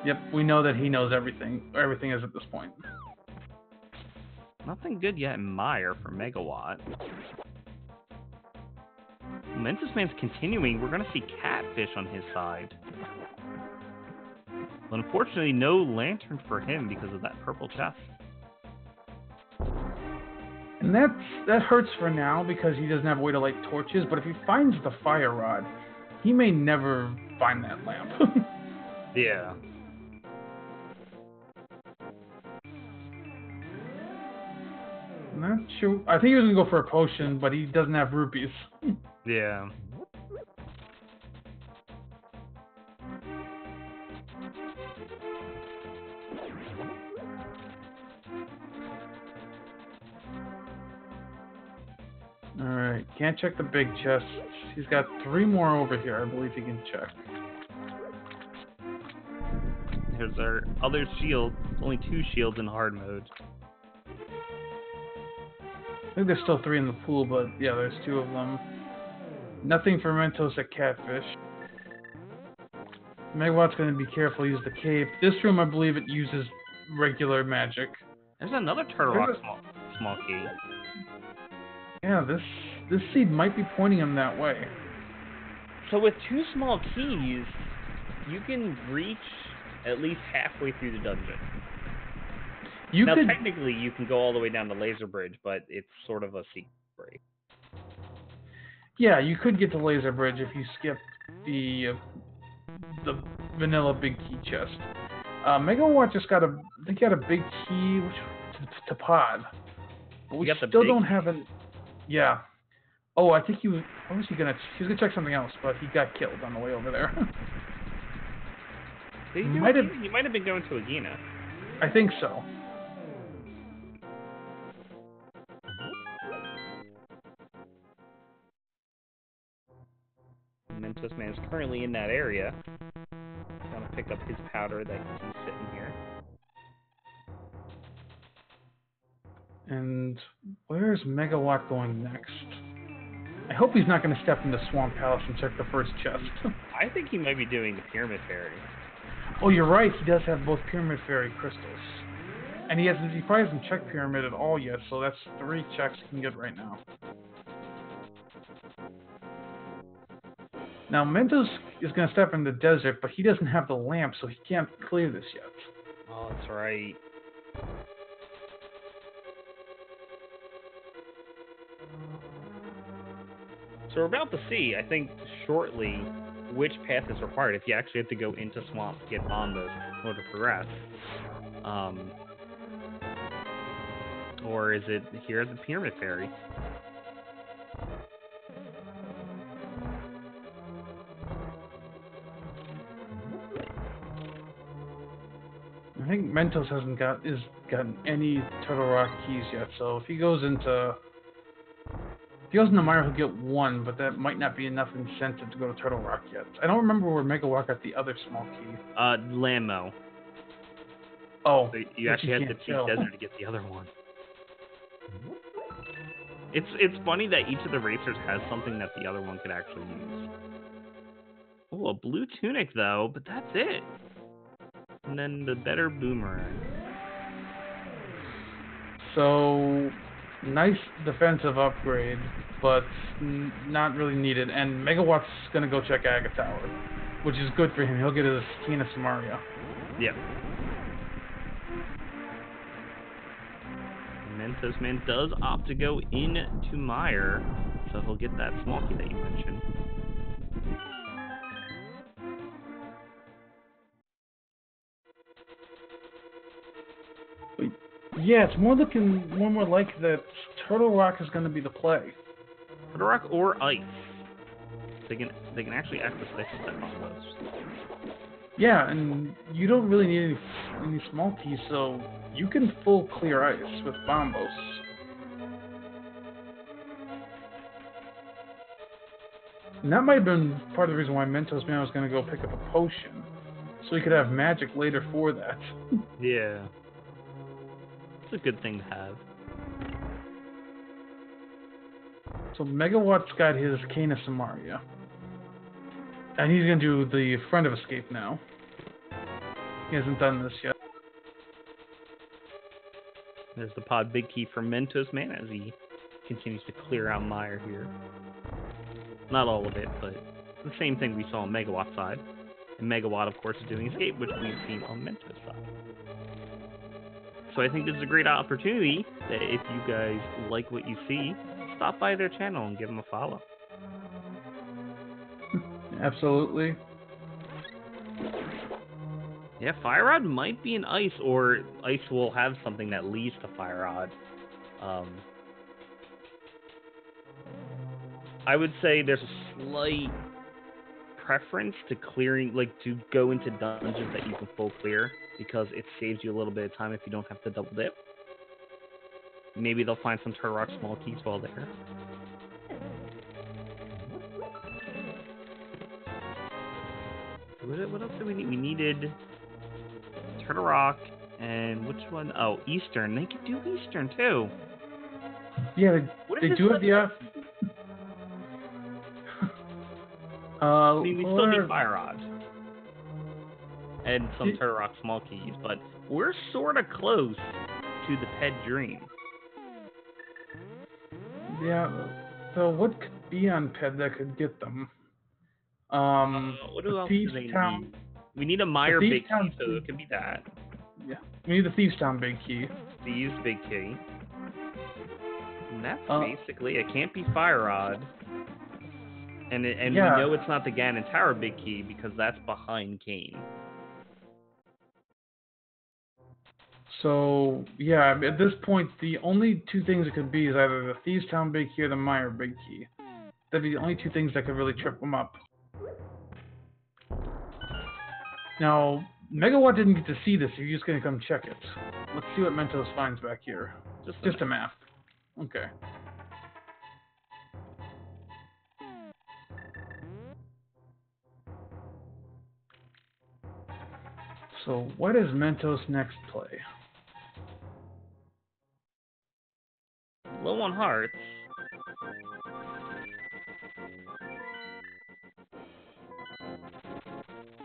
Yep, we know that he knows everything. Everything is at this point. Nothing good yet in Meyer for Megawatt. Mentosman's continuing. We're going to see Catfish on his side. But unfortunately, no lantern for him because of that purple chest. And that hurts for now because he doesn't have a way to light torches, but if he finds the fire rod, he may never find that lamp. Yeah. Not sure. I think he was going to go for a potion, but he doesn't have rupees. Yeah. Alright, can't check the big chest. He's got 3 more over here, I believe he can check. Here's our other shield. Only 2 shields in hard mode. I think there's still 3 in the pool, but yeah, there's 2 of them. Nothing for Mentos at Catfish. Megawatt's going to be careful, use the cape. This room, I believe it uses regular magic. There's another Turtle Rock small key. Yeah, this seed might be pointing him that way. So with 2 small keys, you can reach at least halfway through the dungeon. Technically, you can go all the way down to Laser Bridge, but it's sort of a secret break. Yeah, you could get to Laser Bridge if you skip the vanilla big key chest. Megawatt just got I think he got a big key to Pod. But we still don't have an... Yeah. Oh, I think he was... What was he gonna... He was gonna check something else, but he got killed on the way over there. He might have been going to Agena. I think so. Mentosman is currently in that area. Gonna pick up his powder that he's sitting here. And where's Megawatt going next? I hope he's not going to step into Swamp Palace and check the first chest. I think he might be doing the Pyramid Fairy. Oh, you're right. He does have both Pyramid Fairy crystals. And he probably hasn't checked Pyramid at all yet, so that's 3 checks he can get right now. Now, Mentos is going to step in the desert, but he doesn't have the lamp, so he can't clear this yet. Oh, that's right. So we're about to see, I think, shortly, which path is required. If you actually have to go into Swamp to get on those in order to progress. Or is it here at the Pyramid Fairy? I think Mentos hasn't gotten any Turtle Rock keys yet, so if he goes into Mire, he'll get one, but that might not be enough incentive to go to Turtle Rock yet. I don't remember where Megawott got the other small key. Lammo. Oh, So you actually had to cheat Desert to get the other one. It's funny that each of the racers has something that the other one could actually use. Oh, a blue tunic though, but that's it. And then the better boomerang. So, nice defensive upgrade, but not really needed. And Megawatt's gonna go check Aga Tower, which is good for him. He'll get his Tina Samaria. Yep. Mentosman does opt to go into Mire, so he'll get that small key that you mentioned. Yeah, it's more looking more like that Turtle Rock is going to be the play. Turtle Rock or Ice. They can actually access Ice with that bombos. Yeah, and you don't really need any small keys, so you can full clear Ice with Bombos. And that might have been part of the reason why Mentosman was going to go pick up a potion, so he could have magic later for that. Yeah. It's a good thing to have. So Megawatt's got his Kana Samaria. And he's going to do the Friend of Escape now. He hasn't done this yet. There's the pod big key for Mentosman as he continues to clear out Mire here. Not all of it, but the same thing we saw on Megawatt's side. And Megawatt, of course, is doing Escape, which we've seen on Mentos' side. So I think this is a great opportunity that if you guys like what you see, stop by their channel and give them a follow. Absolutely. Yeah, Fire Rod might be an Ice, or Ice will have something that leads to Fire Rod. I would say there's a slight preference to clearing, like to go into dungeons that you can full clear, because it saves you a little bit of time if you don't have to double dip. Maybe they'll find some Turtle Rock small keys while there. What else did we need? We needed Turtle Rock, and which one? Oh, Eastern. They could do Eastern too. Yeah, they do have the... I mean, we still need Fire Rod. And some Turtle Rock small keys, but we're sort of close to the Pet Dream. Yeah, so what could be on Ped that could get them? What else do they need? We need a Mire big key, so it could be that. Yeah, we need the Thieves Town big key. Thieves big key. And that's basically, it can't be Fire Rod. And we know it's not the Ganon Tower big key because that's behind Kane. So, yeah, at this point, the only two things it could be is either the Thieves Town big key or the Mire big key. That'd be the only two things that could really trip them up. Now, Megawatt didn't get to see this, so you're just going to come check it. Let's see what Mentos finds back here. Just a map. Okay. So, what is Mentos' next play? Low on hearts.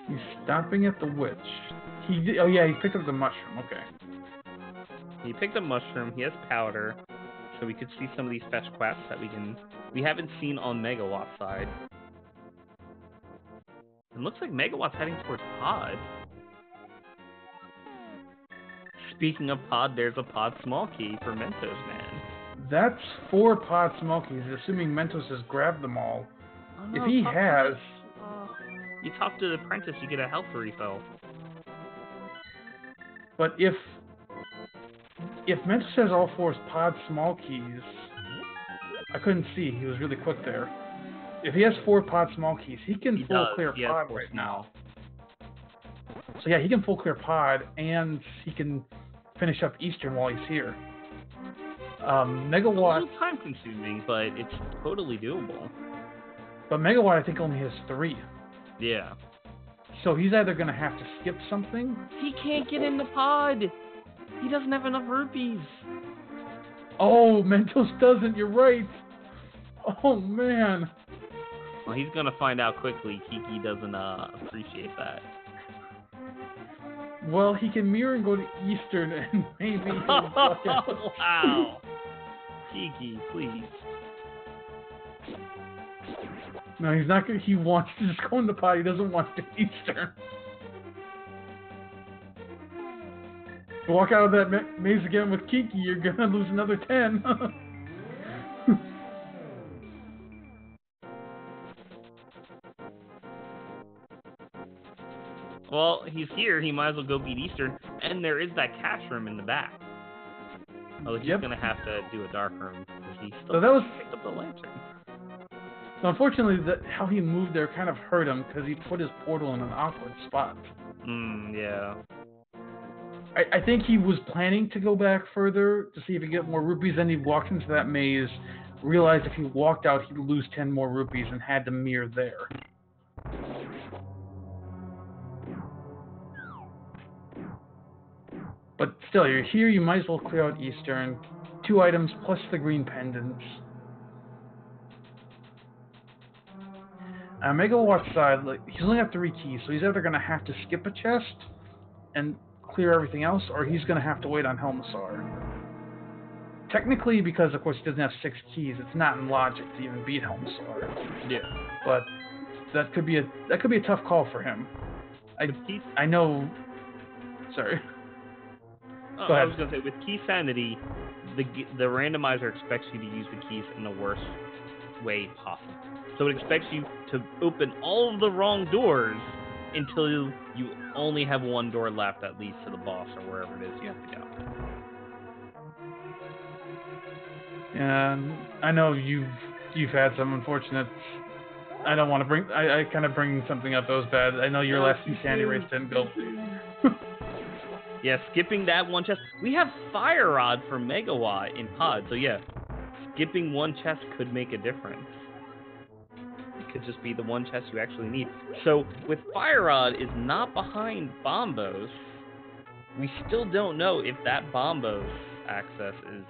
He's stopping at the witch. Oh yeah, he picked up the mushroom. Okay. He picked up mushroom. He has powder, so we could see some of these fetch quests that we haven't seen on Megawatt's side. It looks like Megawatt's heading towards Pod. Speaking of Pod, there's a Pod small key for Mentosman. That's 4 Pod small keys, assuming Mentos has grabbed them all. Oh, no, if he has... You talk to the apprentice, you get a health refill. But if if Mentos has all 4 pod small keys, I couldn't see. He was really quick there. If he has 4 pod small keys, he can full clear pod right now. So yeah, he can full clear pod, and he can finish up Eastern while he's here. Megawatt. It's a little time consuming, but it's totally doable. But Megawatt, I think, only has 3. Yeah. So he's either going to have to skip something. He can't get in the pod. He doesn't have enough rupees. Oh, Mentos doesn't. You're right. Oh, man. Well, he's going to find out quickly. Kiki doesn't appreciate that. Well, he can mirror and go to Eastern and maybe... Wow. Kiki, please. No, he's not going to... He wants to just go in the pod. He doesn't want to do Eastern. Walk out of that maze again with Kiki, you're going to lose another 10. Well, he's here. He might as well go beat Eastern. And there is that cash room in the back. Oh, he's going to have to do a dark room. He still picked up the lantern. So unfortunately, how he moved there kind of hurt him because he put his portal in an awkward spot. Yeah. I think he was planning to go back further to see if he could get more rupees. Then he walked into that maze, realized if he walked out, he'd lose 10 more rupees and had to mirror there. But still, you're here, you might as well clear out Eastern. 2 items plus the green pendants. Megawatt's side, he's only got 3 keys, so he's either going to have to skip a chest and clear everything else, or he's going to have to wait on Helmasaur. Technically, because of course he doesn't have 6 keys, it's not in logic to even beat Helmasaur. Yeah. But that could be a tough call for him. I know. Sorry. Oh, I was going to say, with key sanity, the randomizer expects you to use the keys in the worst way possible. So it expects you to open all of the wrong doors until you only have 1 door left, at least to the boss or wherever it is you have to go. Yeah, I know you've had some unfortunate. I don't want to bring. I kind of bring something up that was bad. I know your last key sanity race didn't go. Yeah, skipping that 1 chest. We have Fire Rod for Megawatt in pod, so yeah, skipping 1 chest could make a difference. It could just be the 1 chest you actually need. So, with Fire Rod is not behind Bombos, we still don't know if that Bombos access is,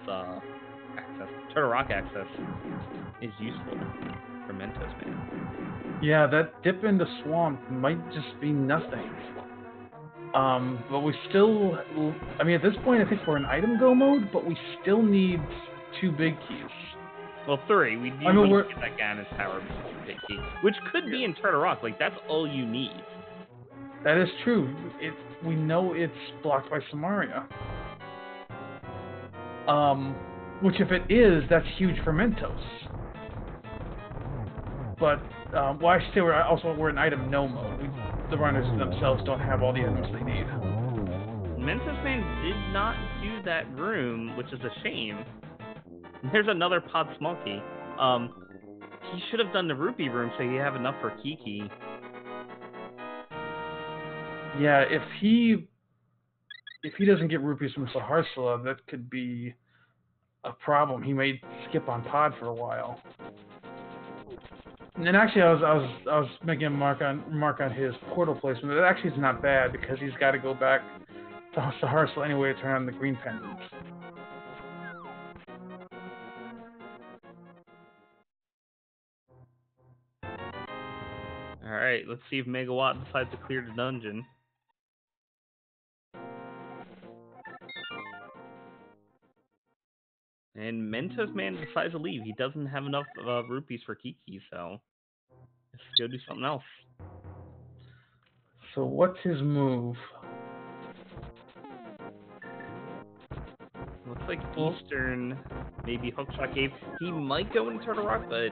Turtle Rock access is useful for Mentosman. Yeah, that dip into Swamp might just be nothing. But we still, I mean, at this point, I think we're in item go mode, but we still need 2 big keys. Well, 3. We need to get that Ganon's Tower big key, which could be in Turtle Rock. Like, that's all you need. That is true. We know it's blocked by Samaria. Which, if it is, that's huge for Mentos. But, well, I should say we're in item no mode. The runners themselves don't have all the items they need. Mentosman did not do that room, which is a shame. There's another pod small key. He should have done the rupee room so you have enough for Kiki. Yeah, if he doesn't get rupees from Saharsala, that could be a problem. He may skip on pod for a while. And actually, I was making a remark on his portal placement. It actually is not bad because he's got to go back to Saharsala anyway to turn on the green pendant. All right, let's see if Megawatt decides to clear the dungeon. And Mentosman decides to leave. He doesn't have enough rupees for Kiki, so let's go do something else. So what's his move? Looks like Eastern, maybe Hookshot Cave. He might go into Turtle Rock, but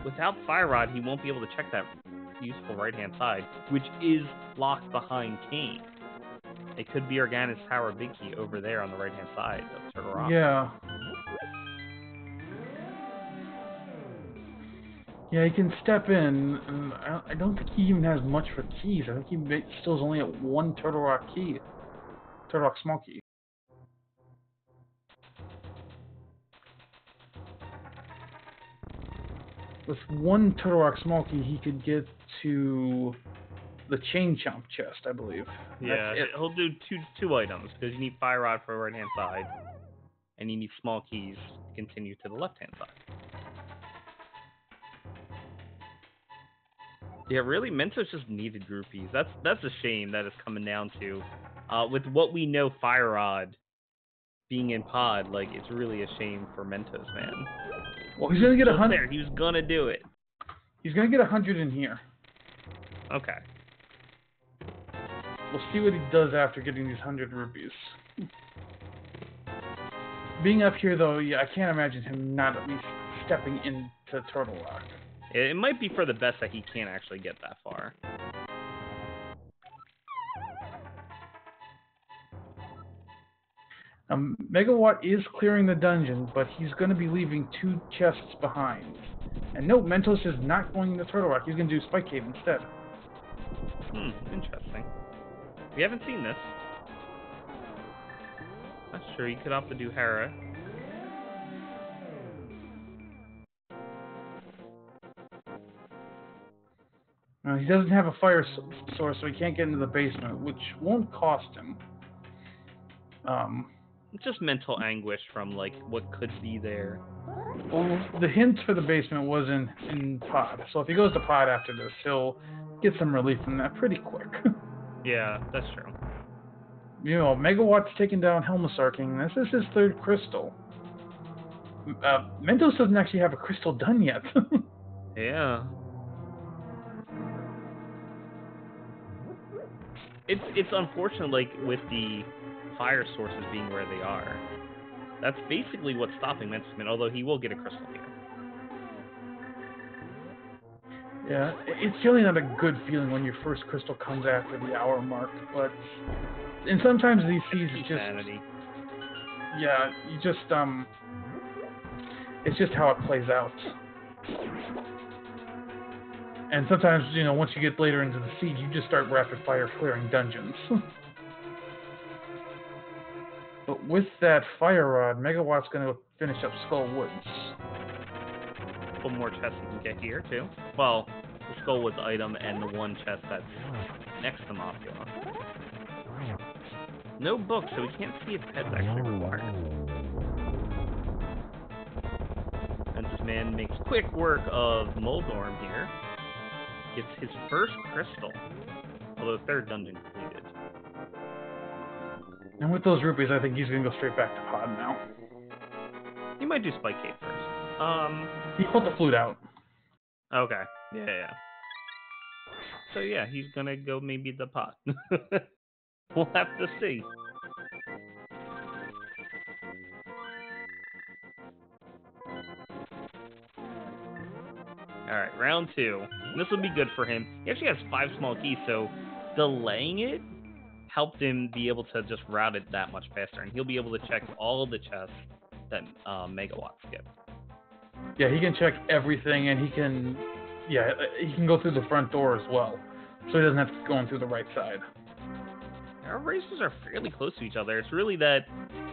without Fire Rod, he won't be able to check that useful right-hand side, which is locked behind Kane. It could be Organis Tower Big Key over there on the right-hand side of Turtle Rock. Yeah. Yeah, he can step in, and I don't think he even has much for keys. I think he still is only at one Turtle Rock key. Turtle Rock small key. With one Turtle Rock small key, he could get to the Chain Chomp chest, I believe. Yeah, he'll do two items, because you need Fire Rod for the right-hand side, and you need small keys to continue to the left-hand side. Yeah, really, Mentos just needed groupies. That's a shame that it's coming down to. With what we know Fire Rod being in pod, like, it's really a shame for Mentos, man. Well, he's gonna get 100. He was gonna do it. He's gonna get 100 in here. Okay. We'll see what he does after getting these 100 rupees. Being up here, though, yeah, I can't imagine him not at least stepping into Turtle Rock. It might be for the best that he can't actually get that far. Megawatt is clearing the dungeon, but he's going to be leaving 2 chests behind. And no, Mentos is not going into Turtle Rock. He's going to do Spike Cave instead. Interesting. We haven't seen this. Not sure. You could opt to do Hera. He doesn't have a fire source, so he can't get into the basement, which won't cost him. Just mental anguish from, like, what could be there. Well, the hint for the basement was in pod, so if he goes to pod after this, he'll get some relief from that pretty quick. Yeah, that's true. You know, Megawatt's taking down Helmasaur King. This is his 3rd crystal. Mentos doesn't actually have a crystal done yet. Yeah. It's unfortunate, like, with the fire sources being where they are. That's basically what's stopping Mentosman, although he will get a crystal here. Yeah, it's really not a good feeling when your first crystal comes after the hour mark, but... And sometimes these seeds just... Insanity. Yeah, you just, it's just how it plays out. And sometimes, you know, once you get later into the siege, you just start rapid-fire clearing dungeons. But with that Fire Rod, Megawatt's going to finish up Skull Woods. A couple more chests you can get here, too. Well, the Skull Woods item and the one chest that's next to Mafia. No book, so we can't see if pet's actually required. And this man makes quick work of Moldorm here. Gets his first crystal, although 3rd dungeon completed. And with those rupees, I think he's going to go straight back to pod now. He might do Spike Cave first. He pulled the flute out. Okay. Yeah. So yeah, he's gonna go maybe the pot. We'll have to see. Alright, round 2. And this will be good for him. He actually has 5 small keys, so delaying it helped him be able to just route it that much faster. And he'll be able to check all the chests that Megawatt skipped. Yeah, he can check everything, and he can go through the front door as well. So he doesn't have to go in through the right side. Our races are fairly close to each other. It's really that,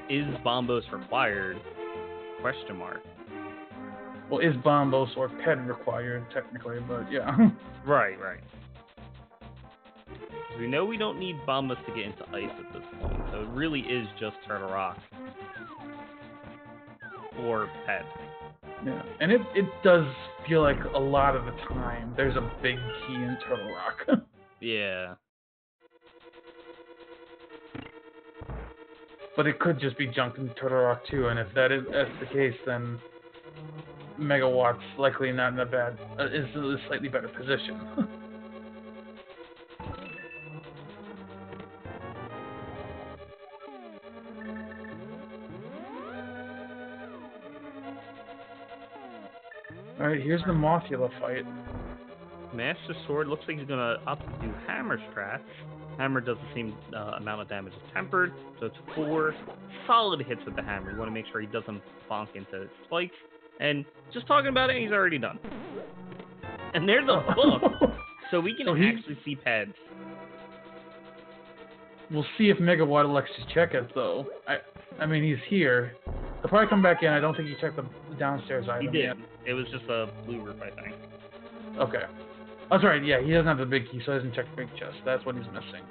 is Bombos required? Question mark. Well, is Bombos or Ped required, technically, but yeah. Right. We know we don't need Bombos to get into ice at this point, so it really is just Turtle Rock. Or Ped. Yeah, and it does feel like a lot of the time there's a big key in Turtle Rock. Yeah. But it could just be junk in Turtle Rock too, and if that's the case, then Megawatt's likely not in is in a slightly better position. Alright, here's the Mothula fight. Master Sword looks like he's gonna up to do Hammer Strat. Hammer does the same amount of damage as Tempered, so it's 4 solid hits with the hammer. You want to make sure he doesn't bonk into spikes. And just talking about it, he's already done. And there's a book, so we can actually see pads. We'll see if Megawatt elects to check it, though. I mean, he's here. He'll probably come back in. I don't think he checked the downstairs item He did. yet. It was just a blue roof, I think. Okay. That's right, yeah, he doesn't have the big key, so he doesn't check the big chest. That's what he's missing.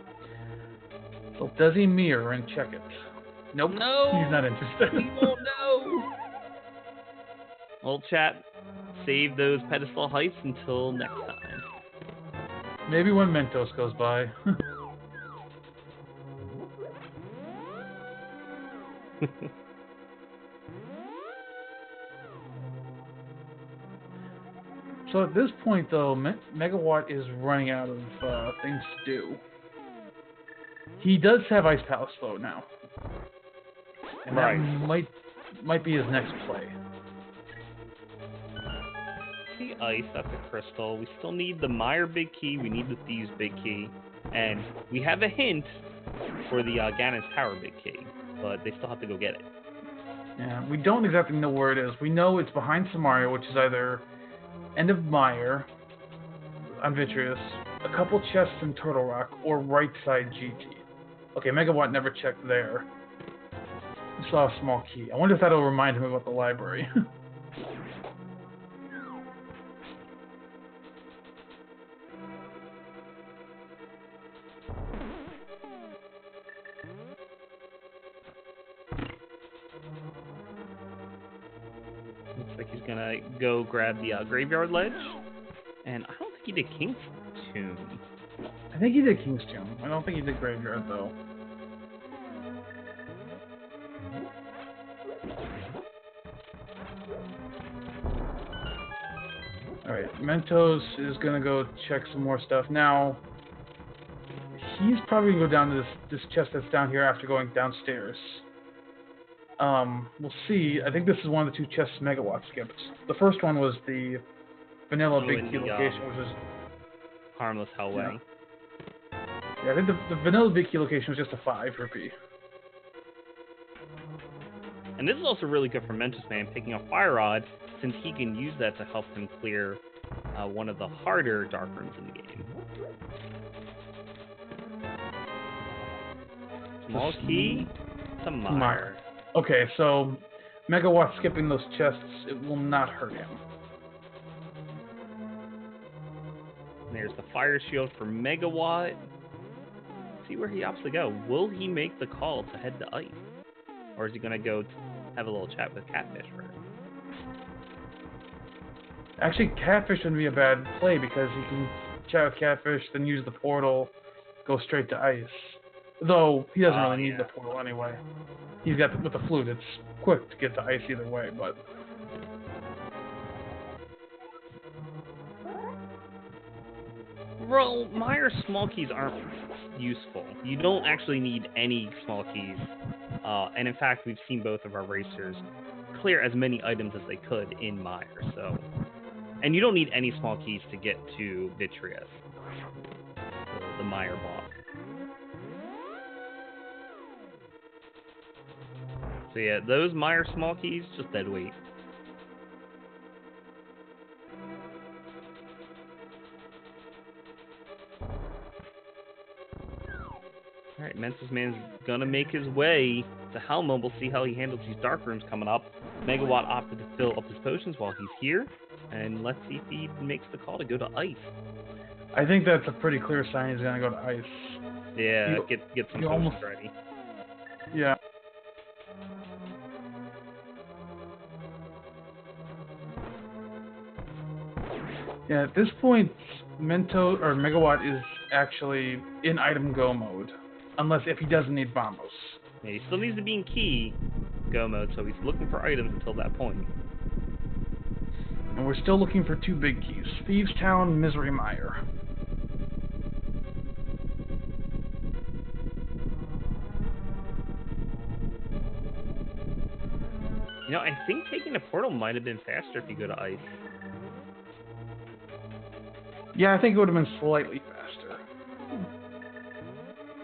So does he mirror and check it? Nope. No! He's not interested. He won't know! Well, chat, save those pedestal heights until next time. Maybe when Mentos goes by. So at this point, though, Megawatt is running out of things to do. He does have Ice Palace, though, now. And right. That might be his next play. The ice, that's a crystal. We still need the Meyer big key, we need the Thieves big key, and we have a hint for the Ganon's Tower big key, but they still have to go get it. Yeah, we don't exactly know where it is. We know it's behind Samaria, which is either end of Meyer on Vitreous, a couple chests in Turtle Rock, or right side GT. Okay, Megawatt never checked there. We saw a small key. I wonder if that'll remind him about the library. Looks like he's gonna go grab the Graveyard Ledge, and I don't think he did King's Tomb. I think he did King's Tomb. I don't think he did Graveyard, though. Alright, Mentos is gonna go check some more stuff. Now, he's probably gonna go down to this chest that's down here after going downstairs. We'll see. I think this is one of the 2 chests Megawatt skipped. The first one was the vanilla big key location, which is Harmless Hellway. Yeah, I think the vanilla big key location was just a 5 rupee. And this is also really good for Mentosman picking up Fire Rod, since he can use that to help him clear one of the harder dark rooms in the game. Small key to Meyer. Okay, so Megawatt skipping those chests, it will not hurt him. There's the fire shield for Megawatt. See where he opts to go. Will he make the call to head to ice? Or is he going to go have a little chat with Catfish first? Actually, Catfish wouldn't be a bad play because he can chat with Catfish, then use the portal, go straight to ice. Though, he doesn't really need the portal anyway. He's got, with the flute, it's quick to get to ice either way, but... Well, Meyer's small keys aren't useful. You don't actually need any small keys. And in fact, we've seen both of our racers clear as many items as they could in Meyer, so... And you don't need any small keys to get to Vitreous, the Meyer boss. So yeah, those Meyer small keys, just dead weight. Alright, Mentosman's gonna make his way to Helma. We'll see how he handles these dark rooms coming up. Megawatt opted to fill up his potions while he's here. And let's see if he makes the call to go to ice. I think that's a pretty clear sign he's gonna go to ice. Yeah, get some potions ready. Yeah. Yeah, at this point, Megawatt is actually in item go mode. Unless if he doesn't need bombos. Yeah, he still needs to be in key go mode, so he's looking for items until that point. And we're still looking for 2 big keys. Thieves Town, Misery Mire. You know, I think taking a portal might have been faster if you go to ice. Yeah, I think it would have been slightly faster.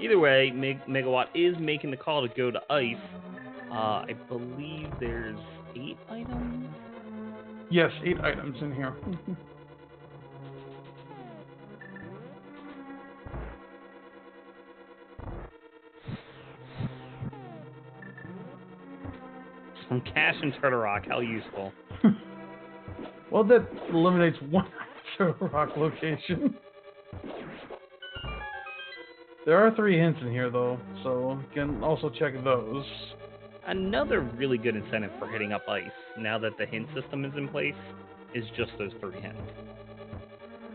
Either way, Megawatt is making the call to go to ice. I believe there's 8 items. Yes, 8 items in here. Some cash and Turtle Rock, how useful. Well, that eliminates one Turtle Rock location. There are 3 hints in here, though, so you can also check those. Another really good incentive for hitting up ice, now that the hint system is in place, is just those 3 hints.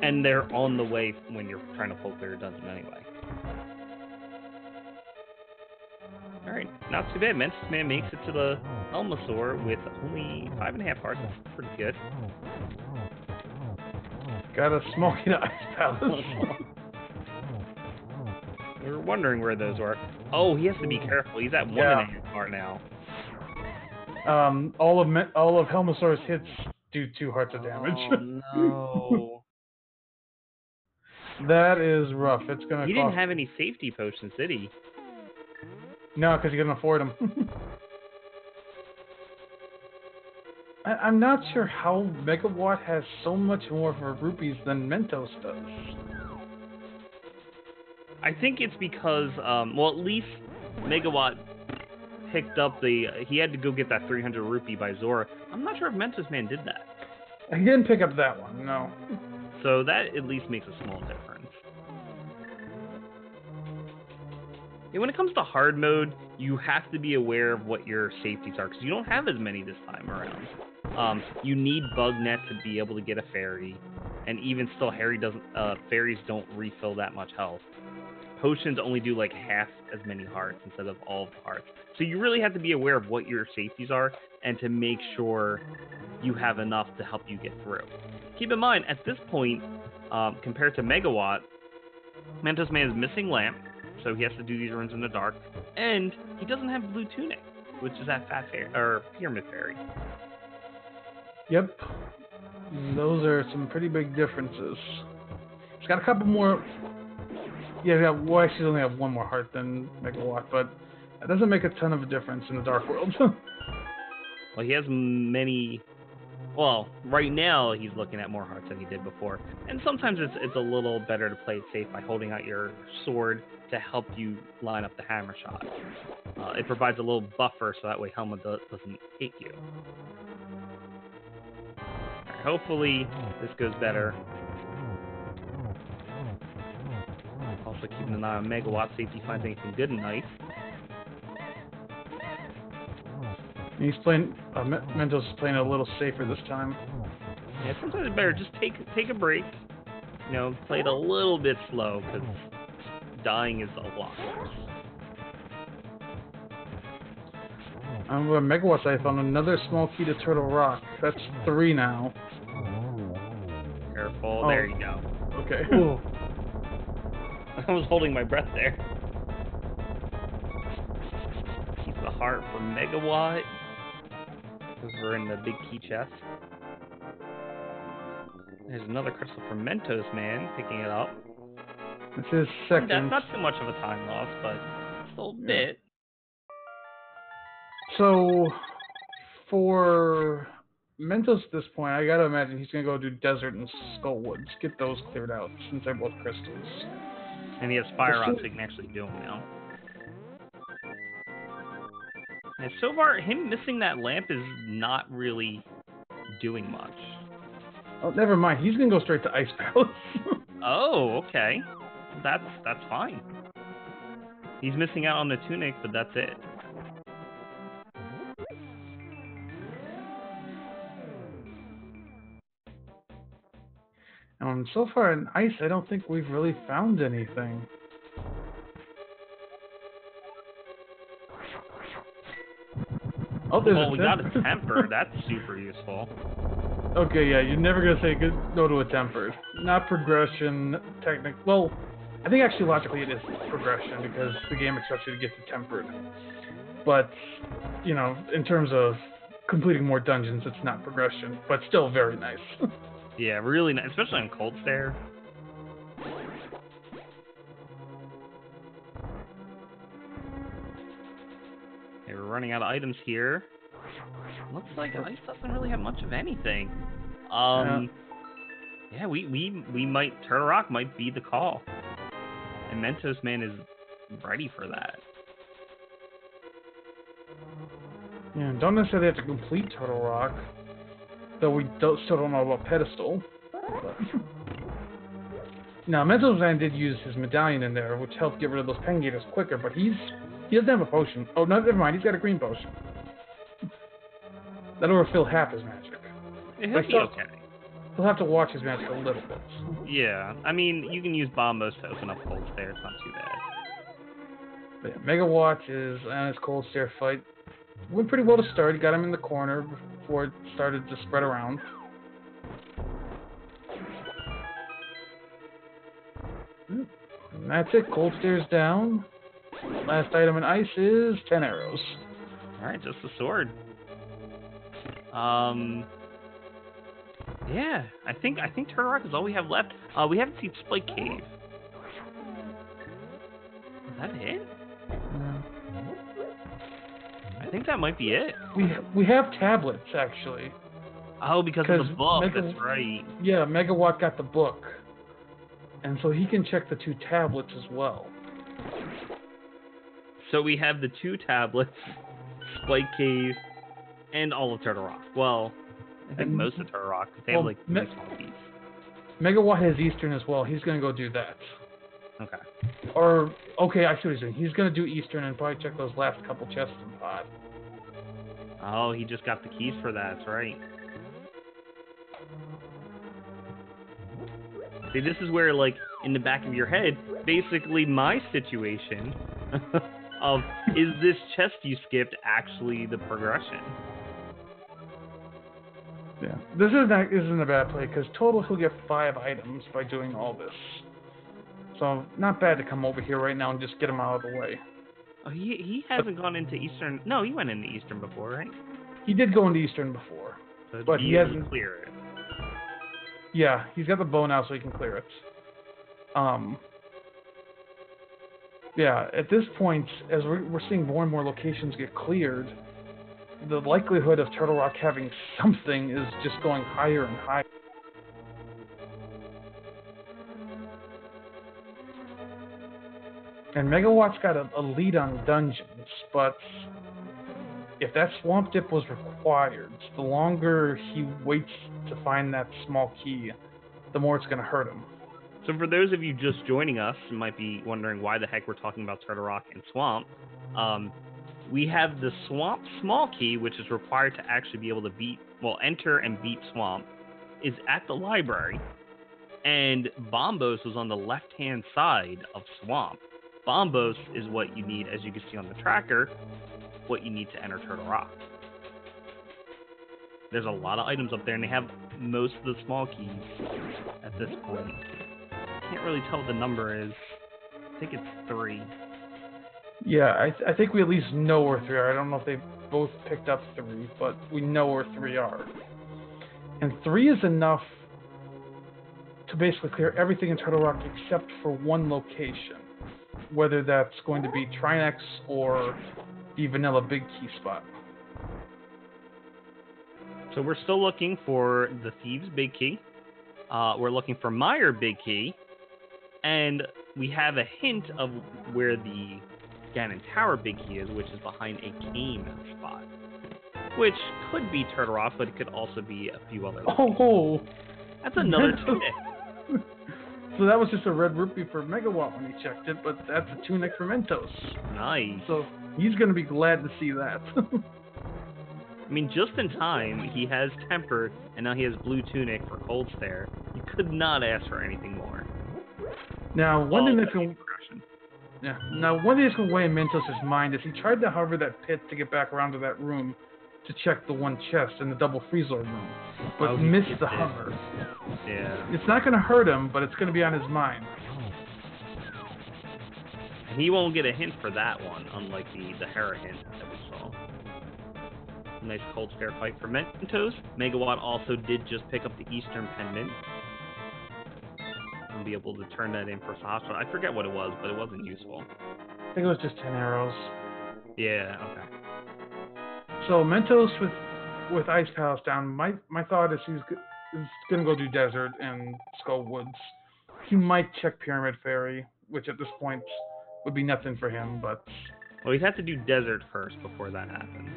And they're on the way when you're trying to pull clear a dungeon anyway. Alright, not too bad. Mentosman makes it to the Elmosaur with only 5.5 hearts. That's pretty good. Got a Smoky Ice Palace. We were wondering where those were. Oh, he has to be careful. He's at 1.5 heart now. All of Helmosaur's hits do 2 hearts of damage. Oh, no. That is rough. It's gonna. He didn't have any safety potions, did he? No, because he couldn't afford them. I'm not sure how Megawatt has so much more for rupees than Mentos does. I think it's because, well, at least Megawatt picked up he had to go get that 300 rupee by Zora. I'm not sure if Mentosman did that. He didn't pick up that one, no. So that at least makes a small difference. And when it comes to hard mode, you have to be aware of what your safeties are, because you don't have as many this time around. You need bug net to be able to get a fairy, and even still, fairies don't refill that much health. Potions only do like half as many hearts instead of all of the hearts. So you really have to be aware of what your safeties are, and to make sure you have enough to help you get through. Keep in mind, at this point, compared to Megawatt, Mentosman is missing Lamp, so he has to do these runs in the dark, and he doesn't have Blue Tunic, which is that Pyramid Fairy. Yep. Those are some pretty big differences. He's got a couple more. Yeah, well, actually, he's only have 1 more heart than Megawatt, but that doesn't make a ton of a difference in the Dark World. Well, he has many. Well, right now he's looking at more hearts than he did before, and sometimes it's a little better to play it safe by holding out your sword to help you line up the hammer shot. It provides a little buffer so that way Helma doesn't hit you. Right, hopefully this goes better. Also keeping an eye on Megawatt, see if he finds anything good and nice. He's playing. Mentos is playing a little safer this time. Yeah, sometimes it's better just take a break. You know, play it a little bit slow, because dying is a lot worse. On Megawatt side, I found another small key to Turtle Rock. That's 3 now. Careful, there you go. Okay. I was holding my breath there. Keep the heart for Megawatt. Over in the big key chest. There's another crystal for Mentosman, picking it up. This is second. That's not too much of a time loss, but still a bit. So, for Mentos at this point, I gotta imagine he's gonna go do Desert and Skullwoods. Get those cleared out, since they're both crystals. And he has Fire Rocks, so he can actually do them now. And so far, him missing that lamp is not really doing much. Oh, never mind. He's gonna go straight to Ice Palace. Oh, okay. That's fine. He's missing out on the tunic, but that's it. So far in Ice, I don't think we've really found anything. Oh, we got a temper. That's super useful. Okay, yeah, you're never gonna say no to a tempered. Not progression, well, I think actually logically it is progression because the game expects you to get to tempered. But, you know, in terms of completing more dungeons, it's not progression, but still very nice. Yeah, really nice, especially on Cold Stare. Okay, we're running out of items here. Looks like ice doesn't really have much of anything. Yeah, we might, Turtle Rock might be the call. And Mentosman is ready for that. Yeah, don't necessarily have to complete Turtle Rock, though we still don't know about Pedestal. But... Now, Mentosman did use his medallion in there, which helped get rid of those pen gators quicker, but he doesn't have a potion. Oh, no, never mind, he's got a green potion. That'll refill half his magic. He'll be okay. He'll have to watch his magic a little bit. Yeah, I mean, you can use Bombos to open up Cold Stare, it's not too bad. But yeah, Megawott is on his Cold Stare fight. Went pretty well to start. He got him in the corner before it started to spread around. And that's it. Cold Stare's down. Last item in ice is 10 arrows. Alright, just the sword. Yeah, I think Turtle Rock is all we have left. We haven't seen Spike Cave. Is that it? I think that might be it. We have tablets, actually. Oh, because of the book, that's right. Yeah, Megawatt got the book. And so he can check the 2 tablets as well. So we have the 2 tablets, Spike Cave, and all of Turtle Rock. Well, I think most of Turtle Rock, because they have like 3 small pieces. Megawatt has Eastern as well. He's going to go do that. Okay. Or, okay, I see what he's doing. He's going to do Eastern and probably check those last couple chests in the pod. Oh, he just got the keys for that, that's right. See, this is where, like, in the back of your head, basically my situation of, is this chest you skipped actually the progression? Yeah. This isn't a bad play, because total he'll get 5 items by doing all this. So, not bad to come over here right now and just get him out of the way. Oh, he hasn't gone into Eastern. No, he went into Eastern before, right? He did go into Eastern before. So but he hasn't cleared it. Yeah, he's got the bow now so he can clear it. Yeah, at this point, as we're seeing more and more locations get cleared, the likelihood of Turtle Rock having something is just going higher and higher. And Megawatt's got a lead on dungeons, but if that swamp dip was required, the longer he waits to find that small key, the more it's going to hurt him. So for those of you just joining us, you might be wondering why the heck we're talking about Turtle Rock and Swamp. We have the Swamp small key, which is required to actually be able to enter and beat Swamp, is at the library, and Bombos was on the left-hand side of Swamp. Bombos is what you need, as you can see on the tracker, what you need to enter Turtle Rock. There's a lot of items up there, and they have most of the small keys at this point. Can't really tell what the number is. I think it's 3. Yeah, I think we at least know where 3 are. I don't know if they've both picked up 3, but we know where 3 are. And 3 is enough to basically clear everything in Turtle Rock except for one location. Whether that's going to be Trinex or the vanilla big key spot. So we're still looking for the Thieves big key. We're looking for Meyer big key. And we have a hint of where the Ganon Tower big key is, which is behind a cane spot. Which could be Turtle Rock, but it could also be a few other locations. Oh! That's another tunic. So that was just a red rupee for Megawatt when he checked it, but that's a tunic for Mentos. Nice. So he's going to be glad to see that. I mean, just in time, he has Temper, and now he has Blue Tunic for Cold Stare. You could not ask for anything more. Now, one thing that's going to weigh in Mentos' mind is he tried to hover that pit to get back around to that room to check the one chest in the double freeze lord room, but missed the hover. Yeah. It's not going to hurt him, but it's going to be on his mind. And he won't get a hint for that one, unlike the Hera hint that we saw. Nice Cold Stare fight for Mentos. Megawatt also did just pick up the Eastern Pendant. And be able to turn that in for Sahasra. I forget what it was, but it wasn't useful. I think it was just 10 arrows. Yeah, okay. So Mentos with Ice Palace down. My thought is he's gonna go do Desert and Skull Woods. He might check Pyramid Fairy, which at this point would be nothing for him, but. Well, he'd have to do Desert first before that happens.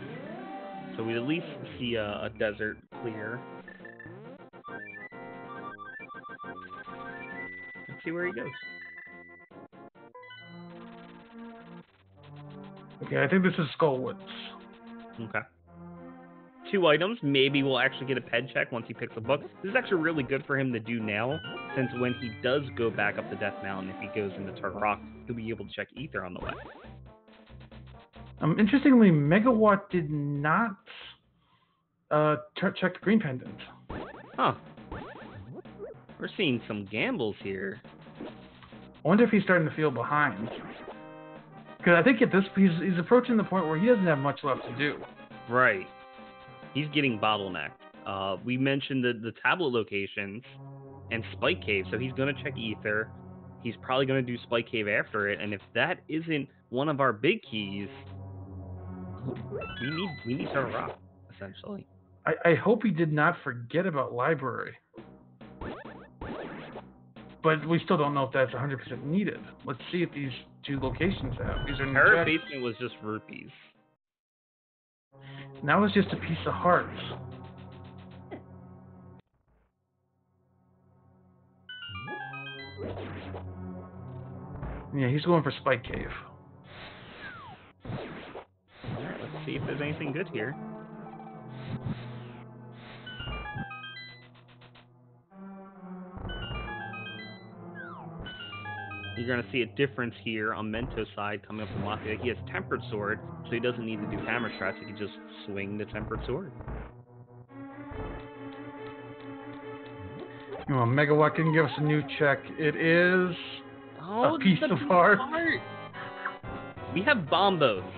So we'd at least see a Desert clear. Let's see where he goes. Okay, I think this is Skull Woods. Okay. 2 items. Maybe we'll actually get a ped check once he picks a book. This is actually really good for him to do now, since when he does go back up the Death Mountain, if he goes into Turtle Rock, he'll be able to check Ether on the way. Interestingly, Megawatt did not check the Green Pendant. Huh. We're seeing some gambles here. I wonder if he's starting to feel behind. Because I think at this he's approaching the point where he doesn't have much left to do. Right. He's getting bottlenecked. We mentioned the tablet locations and Spike Cave, so he's going to check Ether. He's probably going to do Spike Cave after it, and if that isn't one of our big keys, we need Turtle Rock, essentially. I hope he did not forget about Library. But we still don't know if that's 100% needed. Let's see if these 2 locations have. These are Her basement was just rupees. Now it's just a piece of hearts. Yeah, he's going for Spike Cave. Let's see if there's anything good here. You're going to see a difference here on Mento's side coming up from Mafia. He has Tempered Sword, so he doesn't need to do Hammer Strats. He can just swing the Tempered Sword. Well, Megawatt can give us a new check. It is a piece of heart. We have Bombos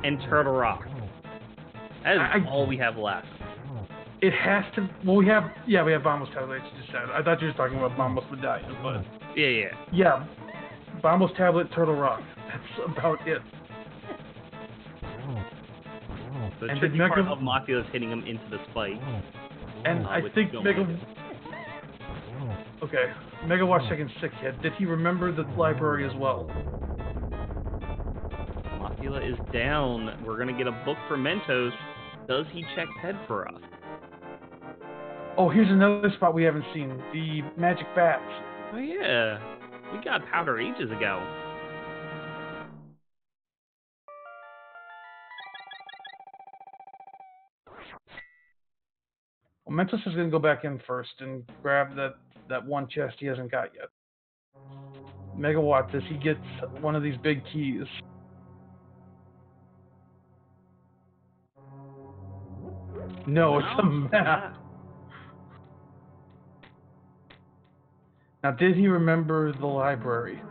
and Turtle Rock. That is all we have left. It has to. Well, we have Bombos Tablet. You just said. I thought you were talking about Bombos Medallion, but yeah. Bombos Tablet, Turtle Rock. That's about it. The tricky part of Mafia is hitting him into the spike. And I think Megawatt's checking Sick Head. Did he remember the library as well? Mafia is down. We're gonna get a book for Mentos. Does he check Ped for us? Oh, here's another spot we haven't seen. The Magic Bats. Oh yeah. We got Powder ages ago. Well, Mentos is going to go back in first and grab that one chest he hasn't got yet. Megawatt, does he get one of these big keys? No, it's a map. Now, did he remember the library?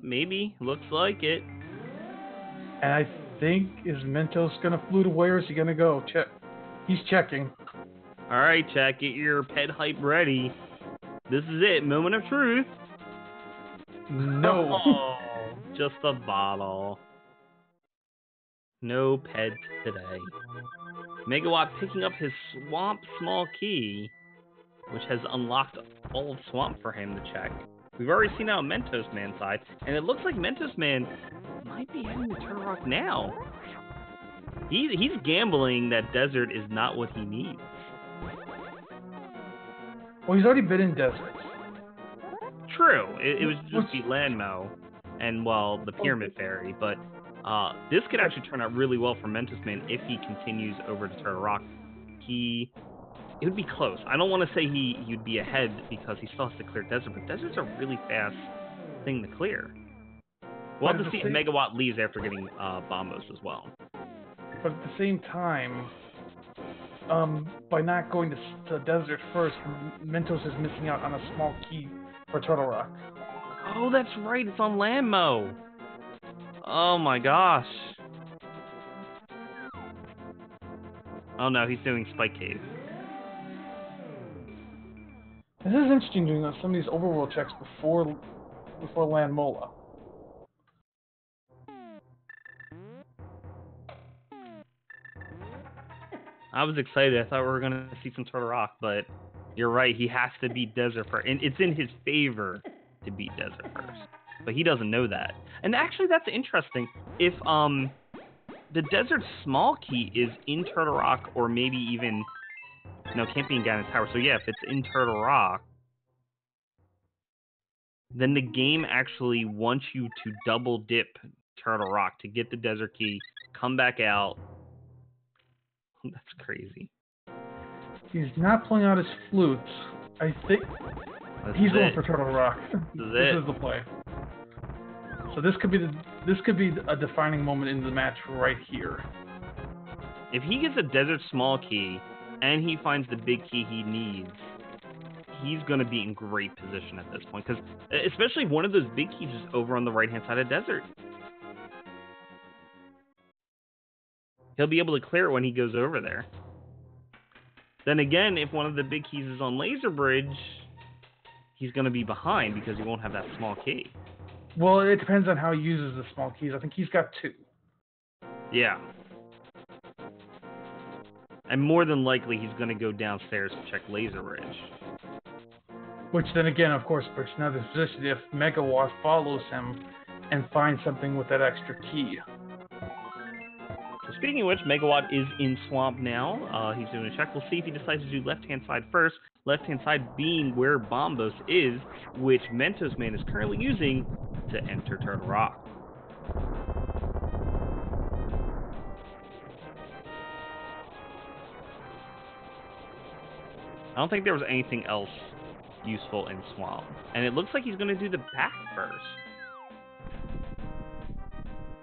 Maybe. Looks like it. And I think, is Mentos gonna flute away or is he gonna go? Check. He's checking. Alright, chat, get your Ped hype ready. This is it, moment of truth. No. Oh, just a bottle. No Peds today. Megawatt picking up his Swamp Small Key, which has unlocked all of Swamp for him to check. We've already seen out Mentosman side, and it looks like Mentosman might be heading to Turtle Rock now. He's gambling that Desert is not what he needs. Well, he's already been in Desert. True. It was just the Landmo and, well, the Pyramid Fairy, but this could actually turn out really well for Mentosman if he continues over to Turtle Rock. It would be close. I don't want to say he'd be ahead because he still has to clear Desert, but Desert's a really fast thing to clear. We'll have to see if Megawatt leaves after getting Bombos as well. But at the same time, by not going to Desert first, Mentos is missing out on a small key for Turtle Rock. Oh, that's right. It's on Landmo. Oh my gosh. Oh no, he's doing Spike Cave. This is interesting doing some of these overworld checks before Land Mola. I was excited. I thought we were going to see some Turtle Rock, but you're right. He has to beat Desert first. And it's in his favor to beat Desert first. But he doesn't know that. And actually, that's interesting. If the Desert small key is in Turtle Rock, or maybe even... No, it can't be in Ganon's Tower. So yeah, if it's in Turtle Rock, then the game actually wants you to double dip Turtle Rock to get the Desert key, come back out. That's crazy. He's not pulling out his flute. I think he's going for Turtle Rock. This is the play. So this could be a defining moment in the match right here. If he gets a Desert small key and he finds the big key he needs, he's going to be in great position at this point, because especially one of those big keys is over on the right-hand side of Desert. He'll be able to clear it when he goes over there. Then again, if one of the big keys is on Laser Bridge, he's going to be behind because he won't have that small key. Well, it depends on how he uses the small keys. I think he's got 2. Yeah. And more than likely, he's going to go downstairs to check Laser Bridge. Which then again, of course, puts another position if Megawott follows him and finds something with that extra key. So speaking of which, Megawott is in Swamp now. He's doing a check. We'll see if he decides to do left-hand side first. Left-hand side being where Bombos is, which Mentosman is currently using to enter Turtle Rock. I don't think there was anything else useful in Swamp. And it looks like he's going to do the back first.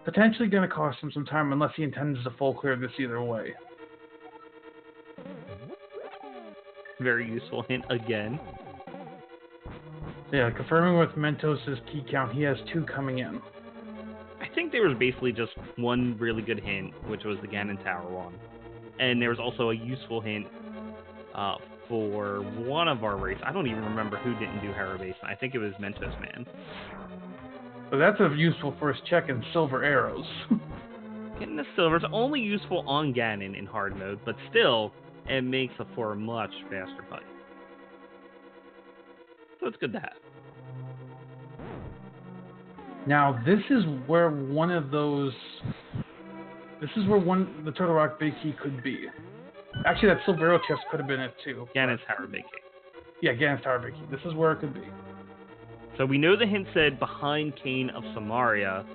Potentially going to cost him some time unless he intends to full clear this either way. Very useful hint again. Yeah, confirming with Mentos' key count, he has 2 coming in. I think there was basically just one really good hint, which was the Ganon Tower one. And there was also a useful hint for one of our races. I don't even remember who didn't do Harrow Basin. I think it was Mentosman. So that's a useful first check in Silver Arrows. Getting the silver's only useful on Ganon in hard mode, but still, it makes for a much faster fight. So it's good to have. Now, this is where one of those... This is where the Turtle Rock Big Key could be. Actually, that Silver Arrow chest could have been it, too. Ganon's Tower Big Key. Yeah, Ganon's Tower Big Key. This is where it could be. So we know the hint said behind Kane of Samaria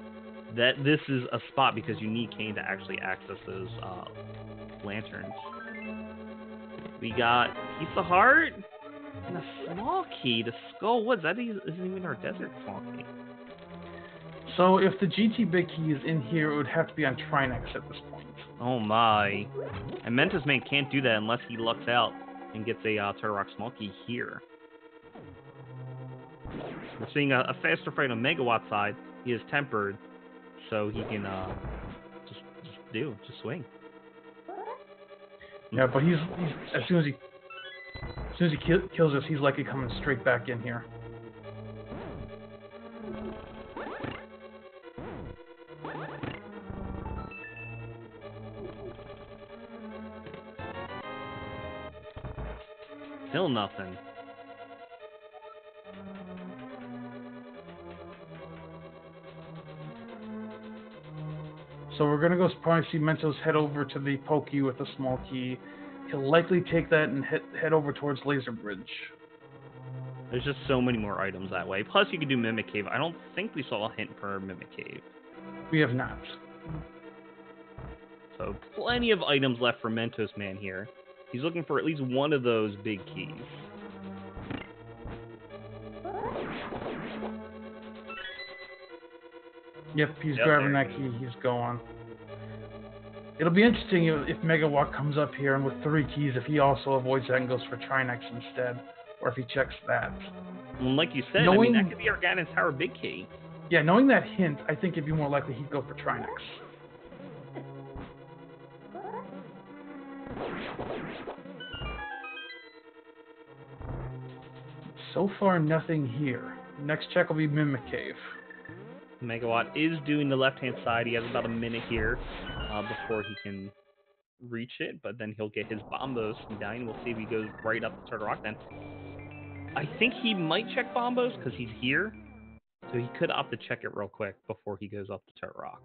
that this is a spot because you need Kane to actually access those lanterns. We got Piece of Heart and a small key to Skull Woods. That isn't even our desert small key. So if the GT Big Key is in here, it would have to be on Trinex at this point. Oh my. And Mentosman can't do that unless he lucks out and gets a Turtle Rock small key here. We're seeing a faster fight on Megawatt's side. He is tempered, so he can just swing. Yeah, but he's as soon as he kills us, he's likely coming straight back in here. Still nothing. So we're going to go probably see Mentos head over to the Pokey with a small key. He'll likely take that and head over towards Laser Bridge. There's just so many more items that way. Plus, you can do Mimic Cave. I don't think we saw a hint for Mimic Cave. We have not. So plenty of items left for Mentosman here. He's looking for at least one of those big keys. Yep, he's grabbing that key. He's going. It'll be interesting if Megawatt comes up here and with 3 keys, if he also avoids that and goes for Trinex instead, or if he checks that. Well, like you said, I mean, that could be our Ganon's Tower big key. Yeah, knowing that hint, I think it'd be more likely he'd go for Trinex. So far, nothing here. Next check will be Mimic Cave. Megawatt is doing the left-hand side. He has about a minute here before he can reach it, but then he'll get his Bombos medallion. We'll see if he goes right up to Turtle Rock then. I think he might check Bombos because he's here, so he could opt to check it real quick before he goes up to Turtle Rock.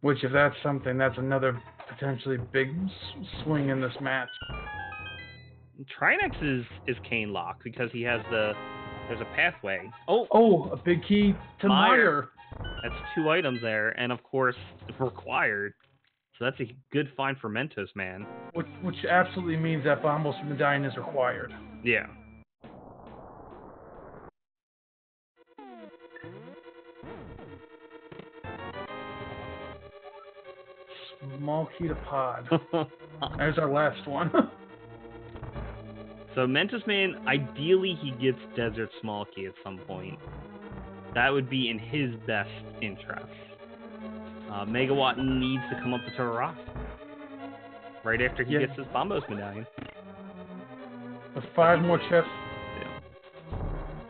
Which, if that's something, that's another potentially big swing in this match. Trinex is cane locked because he has there's a pathway. Oh, a big key to Meyer. That's 2 items there, and of course, required. So that's a good find for Mentosman. Which absolutely means that Bombos medallion is required. Yeah. Small key to pod. There's our last one. So Mentosman, ideally he gets Desert Small Key at some point. That would be in his best interest. Megawatt needs to come up to Turtle Rock right after he gets his Bombos medallion. With 5 more chests.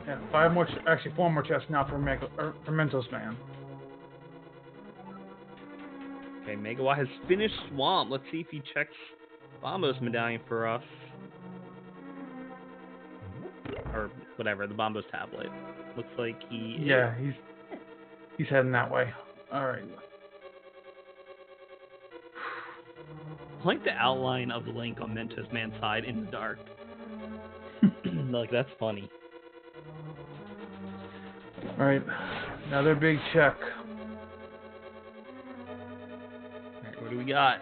Yeah, 5 more. Actually, 4 more chests now for Mentosman. Okay, Megawatt has finished Swamp. Let's see if he checks Bombos medallion for us. Or whatever, the Bombos tablet. Looks like he... Yeah, he's heading that way. Alright. I like the outline of the link on Mentosman's side in the dark. Like, that's funny. Alright, another big check. Alright, what do we got?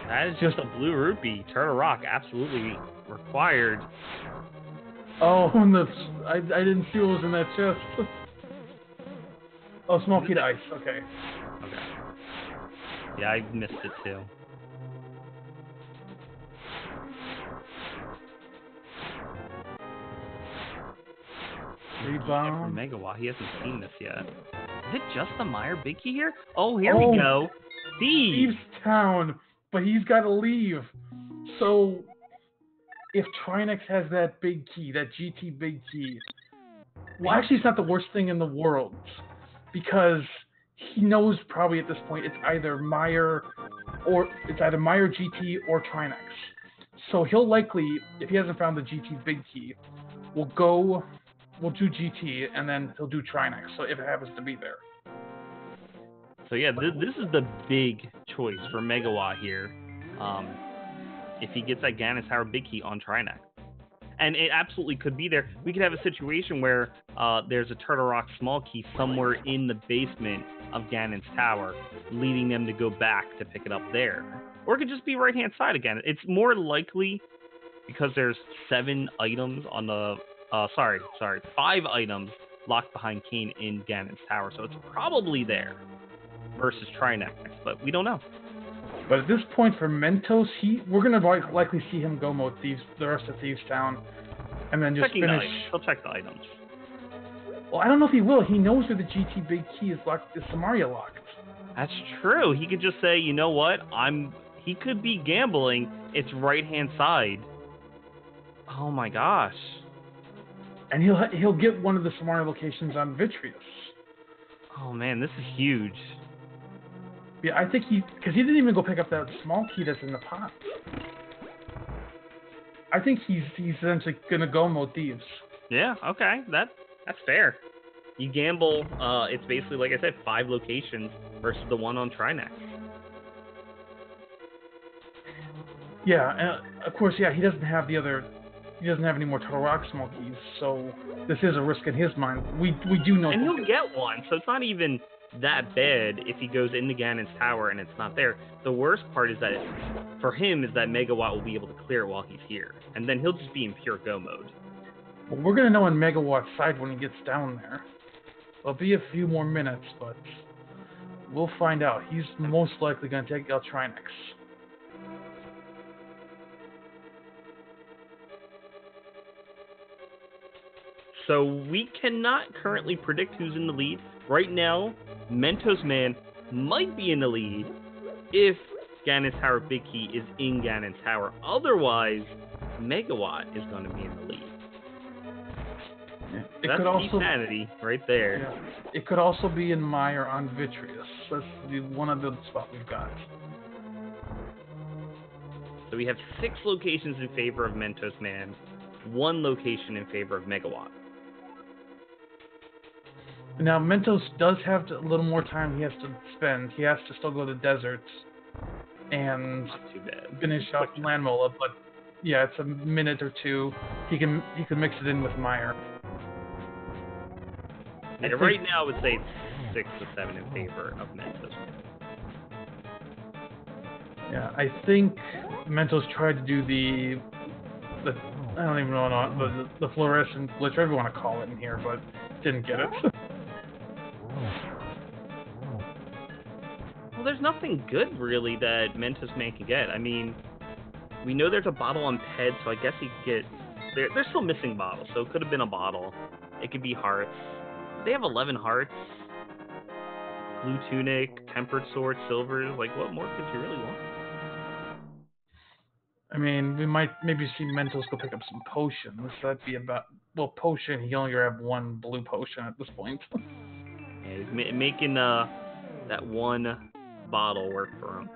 That is just a blue rupee. Turtle Rock, absolutely required. Oh, I didn't see what was in that chest. Oh, small key to ice. Okay. Okay. Yeah, I missed it too. Rebound. For Megawatt, he hasn't seen this yet. Is it just the Meyer Big Key here? Oh, here we go. Thieves Town, but he's got to leave. So, if Trinex has that big key, that GT big key, well, actually, it's not the worst thing in the world, because he knows probably at this point it's either Meyer GT or Trinex. So he'll likely, if he hasn't found the GT big key, we'll do GT and then he'll do Trinex. So if it happens to be there. So yeah, this is the big choice for Megawatt here. If he gets that Ganon's Tower big key on Trinex. And it absolutely could be there. We could have a situation where there's a Turtle Rock small key somewhere in the basement of Ganon's Tower, leading them to go back to pick it up there. Or it could just be right-hand side again. It's more likely, because there's 7 items on the... 5 items locked behind Kane in Ganon's Tower. So it's probably there versus Trinex, but we don't know. But at this point for Mentos, we're going to likely see him go mode the rest of Thieves Town, and then just finish. He'll check the items. Well, I don't know if he will. He knows where the GT big key is locked. Is Samaria locked? That's true. He could just say, you know what? He could be gambling. It's right-hand side. Oh my gosh. And he'll get one of the Samaria locations on Vitreous. Oh man, this is huge. Yeah, I think because he didn't even go pick up that small key that's in the pot. I think he's essentially gonna go mode Thieves. Yeah, okay, that's fair. You gamble. It's basically, like I said, 5 locations versus the one on Trinex. Yeah, and of course, yeah, he doesn't have any more Turtle Rock small keys, so this is a risk in his mind. We do know. And he'll get one, so it's not even that bad if he goes into Ganon's Tower and it's not there. The worst part is that for him is that Megawatt will be able to clear it while he's here, and then he'll just be in pure go mode. Well, we're gonna know on Megawatt's side when he gets down there. It'll be a few more minutes, but we'll find out. He's most likely gonna take out Trinex. So we cannot currently predict who's in the lead. Right now, Mentosman might be in the lead if Ganon's Tower Big Key is in Ganon's Tower. Otherwise, Megawatt is going to be in the lead. Yeah. It That's could also sanity right there. yeah. It could also be in Meyer on Vitreous. That's one of the spots we've got. So we have 6 locations in favor of Mentosman, 1 location in favor of Megawatt. Now Mentos does have a little more time he has to spend. He has to still go to deserts and Not too bad. finish off Landmola, but yeah, it's a minute or two. He can mix it in with Meyer. Yeah, right now I would say 6 to 7 in favor of Mentos. Yeah, I think Mentos tried to do the I don't even know the fluorescent glitch, whatever you want to call it in here, but didn't get it. Well, there's nothing good really that Mentosman can get. I mean, we know there's a bottle on Ped, so I guess he could get. They're still missing bottles, so it could have been a bottle. It could be hearts. They have 11 hearts. Blue tunic, tempered sword, silver. Like, what more could you really want? I mean, we might maybe see Mentos go pick up some potions. That'd be about potion. He only have 1 blue potion at this point. Yeah, he's making that 1 bottle work for him.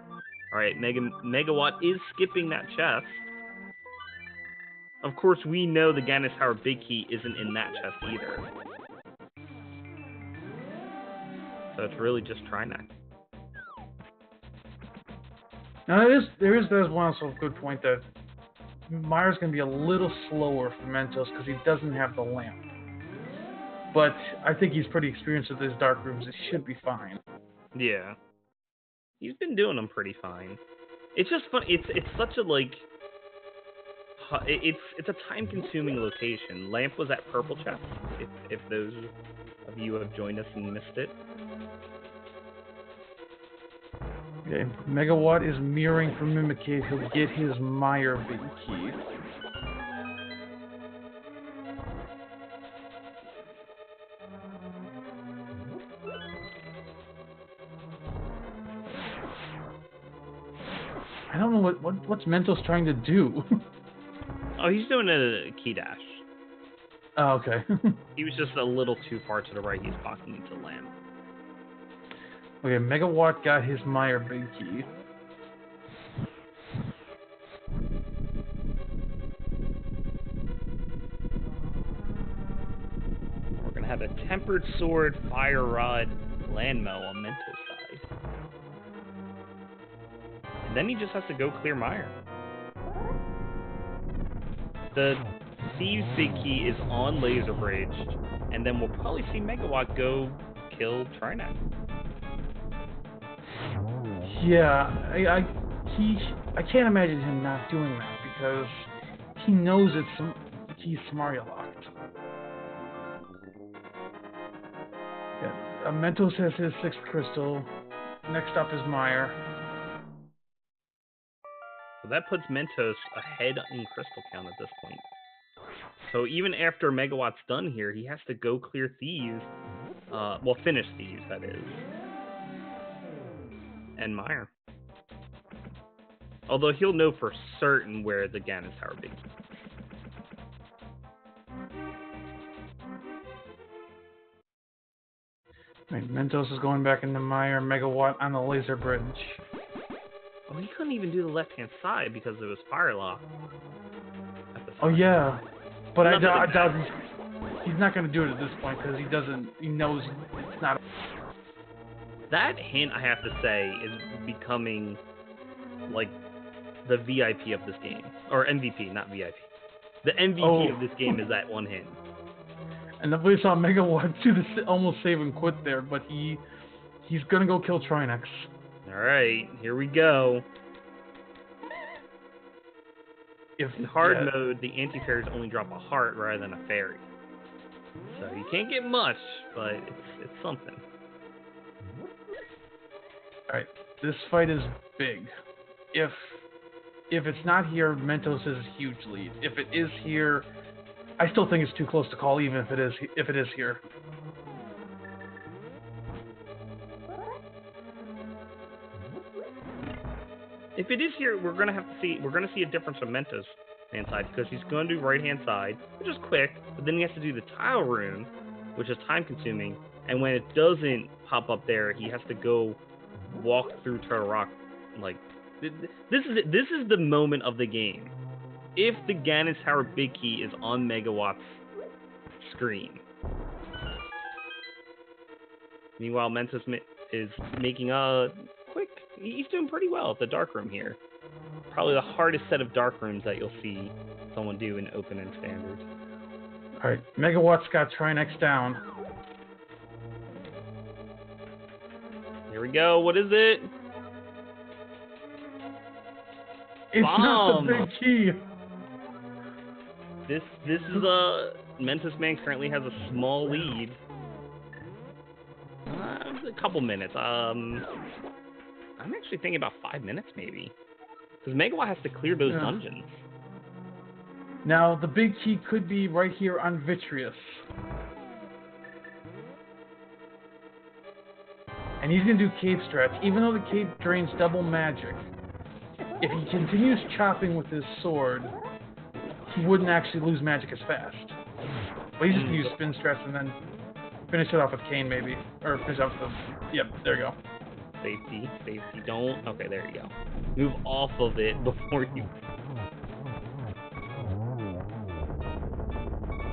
All right, Megawatt is skipping that chest. Of course, we know the Ganis Tower Big Key isn't in that chest either. So it's really just Trinex. Now there's one also good point that Meyer's going to be a little slower for Mentos because he doesn't have the lamp. But I think he's pretty experienced with his dark rooms. It should be fine. Yeah, he's been doing them pretty fine. It's just fun. It's such a like. It's a time-consuming location. Lamp was at Purple Chest. If those of you have joined us and missed it. Okay, Megawatt is mirroring from Mimikate. He'll get his Meyer Big Key. I don't know what's Mentos trying to do. Oh, he's doing a key dash. Oh, okay. He was just a little too far to the right. He's blocking into Lamp. Okay, Megawatt got his Meyer Big Key. We're gonna have a tempered sword, fire rod, landmill on Mentos' side, and then he just has to go clear Meyer. The Thieves' Big Key is on Laser Bridged, and then we'll probably see Megawatt go kill Trinex. Yeah, I can't imagine him not doing that because he knows he's Samaria locked. Yeah, Mentos has his 6th crystal. Next up is Meyer. So that puts Mentos ahead in crystal count at this point. So even after Megawatt's done here, he has to go clear Thieves. Well, finish Thieves, that is. And Meyer. Although he'll know for certain where the Ganis Tower Big Key is. Right, Mentos is going back into Meyer. Megawatt on the Laser Bridge. Oh, he couldn't even do the left-hand side because it was fire lock. Oh yeah, but I doubt he's not going to do it at this point because he knows it's not. That hint, I have to say, is becoming like the VIP of this game, or MVP, not VIP. The MVP of this game is that one hint. And then we saw Megawatt do the almost save and quit there, but he's gonna go kill Trinex. All right, here we go. In hard mode, the anti-fairies only drop a heart rather than a fairy. So you can't get much, but it's something. Alright, this fight is big. If it's not here, Mentos is a huge lead. If it is here, I still think it's too close to call, even if it is here. If it is here, we're gonna see a difference from Mentos. hand side because he's going to do right-hand side, which is quick, but then he has to do the tile room, which is time-consuming, and when it doesn't pop up there, he has to go walk through Turtle Rock. Like, this is the moment of the game. If the Ganon's Tower Big Key is on Megawatt's screen. Meanwhile, Mentosman is making a quick... He's doing pretty well at the dark room here. Probably the hardest set of dark rooms that you'll see someone do in open and standard. Alright, Megawatt's got Trinex down. Here we go. What is it? It's Bomb. not the big key. This is Mentosman currently has a small lead. A couple minutes. I'm actually thinking about 5 minutes maybe. Because Megawatt has to clear those dungeons. Now, the big key could be right here on Vitreous. And he's going to do cave strats, even though the cave drains double magic. If he continues chopping with his sword, he wouldn't actually lose magic as fast. But he's just going to use spin strats and then finish it off with Cane, maybe. Or finish off with the... Yep, there you go. Safety, don't... Okay, there you go. Move off of it before you...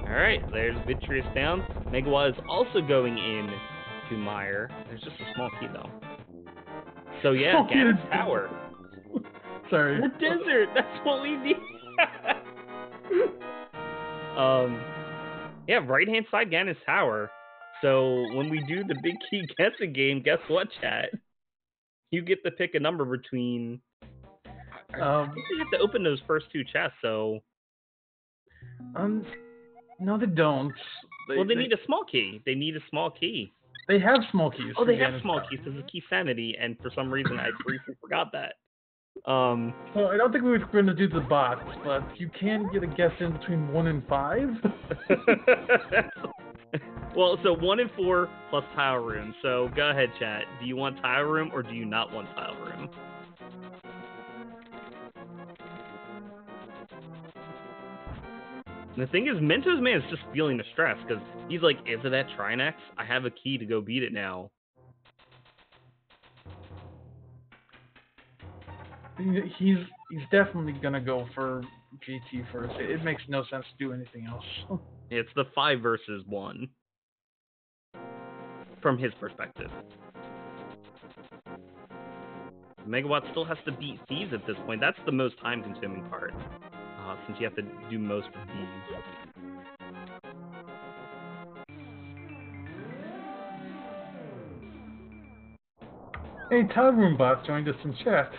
Alright, there's Vitreous down. Megawatt is also going in to Mire. There's just a small key, though. So, yeah, Ganon's Tower. Sorry. The desert! That's what we need! Yeah, right-hand side Ganon's Tower. So, when we do the big key guessing game, guess what, chat? You get to pick a number between... I think you have to open those first two chests, so... No, they don't. They need a small key. They need a small key. They have small keys. Oh, they have small keys. This is key sanity, and for some reason I briefly forgot that. Well, I don't think we were going to do the bots, but you can get a guess in between 1 and 5. Well, so 1 and 4 plus tile room. So go ahead, chat. Do you want tile room or do you not want tile room? And the thing is, Mentosman is just feeling the stress because he's like, is it at Trinex? I have a key to go beat it now. He's definitely gonna go for GT first. It makes no sense to do anything else. It's the 5 versus 1. From his perspective. Megawatt still has to beat Thieves at this point. That's the most time-consuming part. Since you have to do most of Thieves. Hey, Tile Room Bot joined us in chat.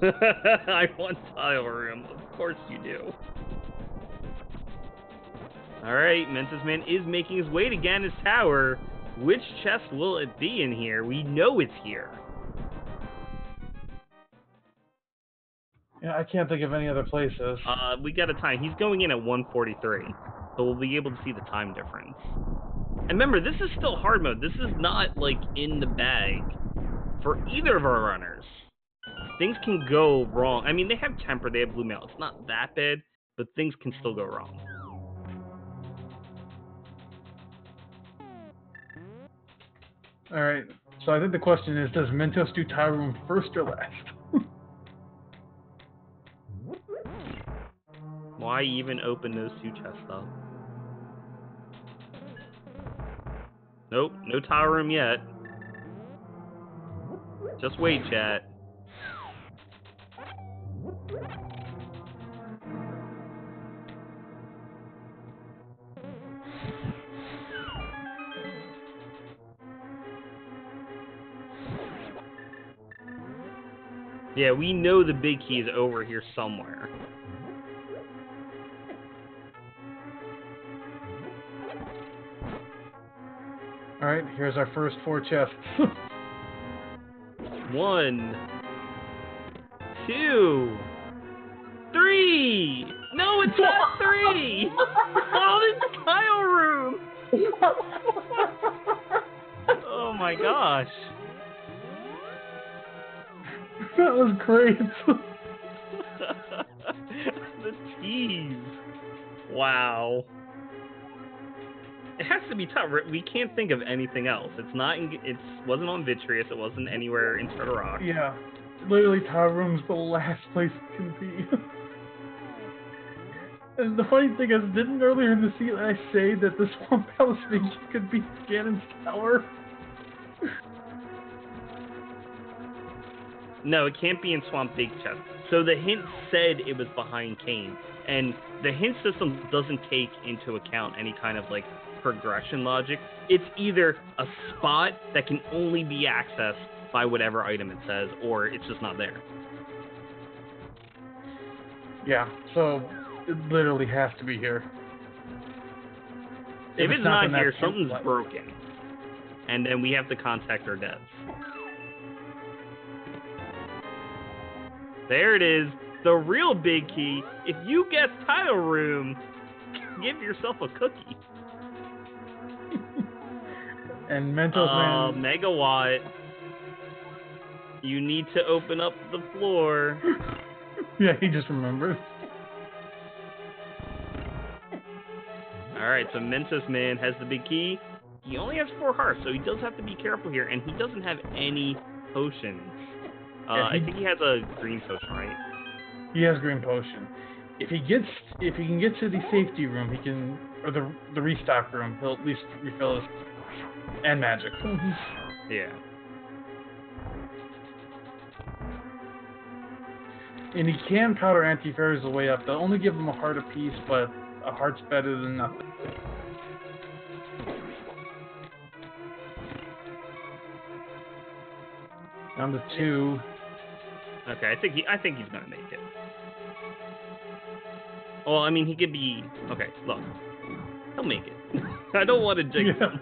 I want tile room. Of course you do. Alright, Mentosman is making his way to Ganon's Tower. Which chest will it be in here? We know it's here. Yeah, I can't think of any other places. We got a time. He's going in at 1:43. So we'll be able to see the time difference. And remember, this is still hard mode. This is not, like, in the bag for either of our runners. Things can go wrong. I mean, they have temper, they have blue mail. It's not that bad, but things can still go wrong. Alright, so I think the question is, does Mentos do Tile Room first or last? Why even open those two chests, though? Nope, no tile room yet. Just wait, chat. Yeah, we know the big key is over here somewhere. Alright, here's our first 4 chests. 1, 2, 3! No, it's not 3! Oh, it's tile room! Oh my gosh. That was great. keys. Wow. It has to be tough. We can't think of anything else. It's not. It wasn't on Vitreous. It wasn't anywhere in Turtle Rock. Yeah. Literally, Tower Room's the last place it can be. And the funny thing is, didn't earlier in the season I say that the Swamp Palace thing could be Ganon's tower? No, it can't be in Swamp Big Chest. So the hint said it was behind Kane, and the hint system doesn't take into account any kind of like progression logic. It's either a spot that can only be accessed by whatever item it says, or it's just not there. Yeah, so it literally has to be here. If it's not here, then something's that's broken. And then we have to contact our devs. There it is. The real big key. If you guess Title Room, give yourself a cookie. And Mentosman... Megawatt. You need to open up the floor. Yeah, he just remembered. Alright, so Mentosman has the big key. He only has 4 hearts, so he does have to be careful here, and he doesn't have any potions. I think he has a green potion, right? He has green potion. If he can get to the safety room, he can, or the restock room, he'll at least refill his and magic. Yeah. And he can powder anti-fairies the way up. They'll only give him a heart apiece, but a heart's better than nothing. Down to 2. Okay, I think he's gonna make it. Well, I mean, he could be. Okay, look, he'll make it. I don't want to jinx him.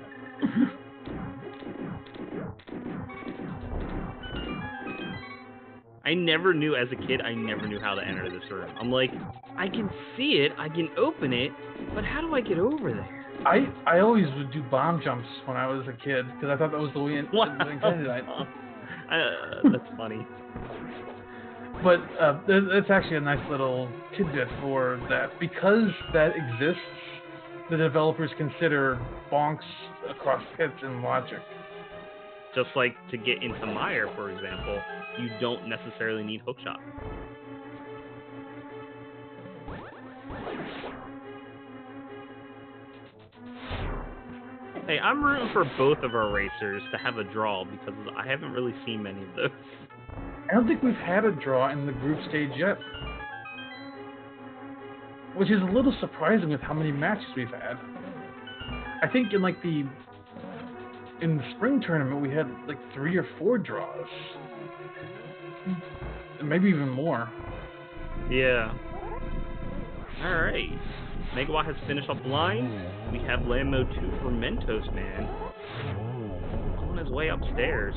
I never knew, as a kid, I never knew how to enter this room. I'm like, I can see it, I can open it, but how do I get over there? I always would do bomb jumps when I was a kid, because I thought that was the way it was intended. That's funny. But that's actually a nice little tidbit for that. Because that exists, the developers consider bonks across pits in logic. Just like to get into Mire, for example, you don't necessarily need hookshot. Hey, I'm rooting for both of our racers to have a draw because I haven't really seen many of those. I don't think we've had a draw in the group stage yet. Which is a little surprising with how many matches we've had. I think in the spring tournament we had like 3 or 4 draws. Maybe even more. Yeah. Alright. Megawott has finished off the line. We have land mode 2 for Mentosman. On his way upstairs.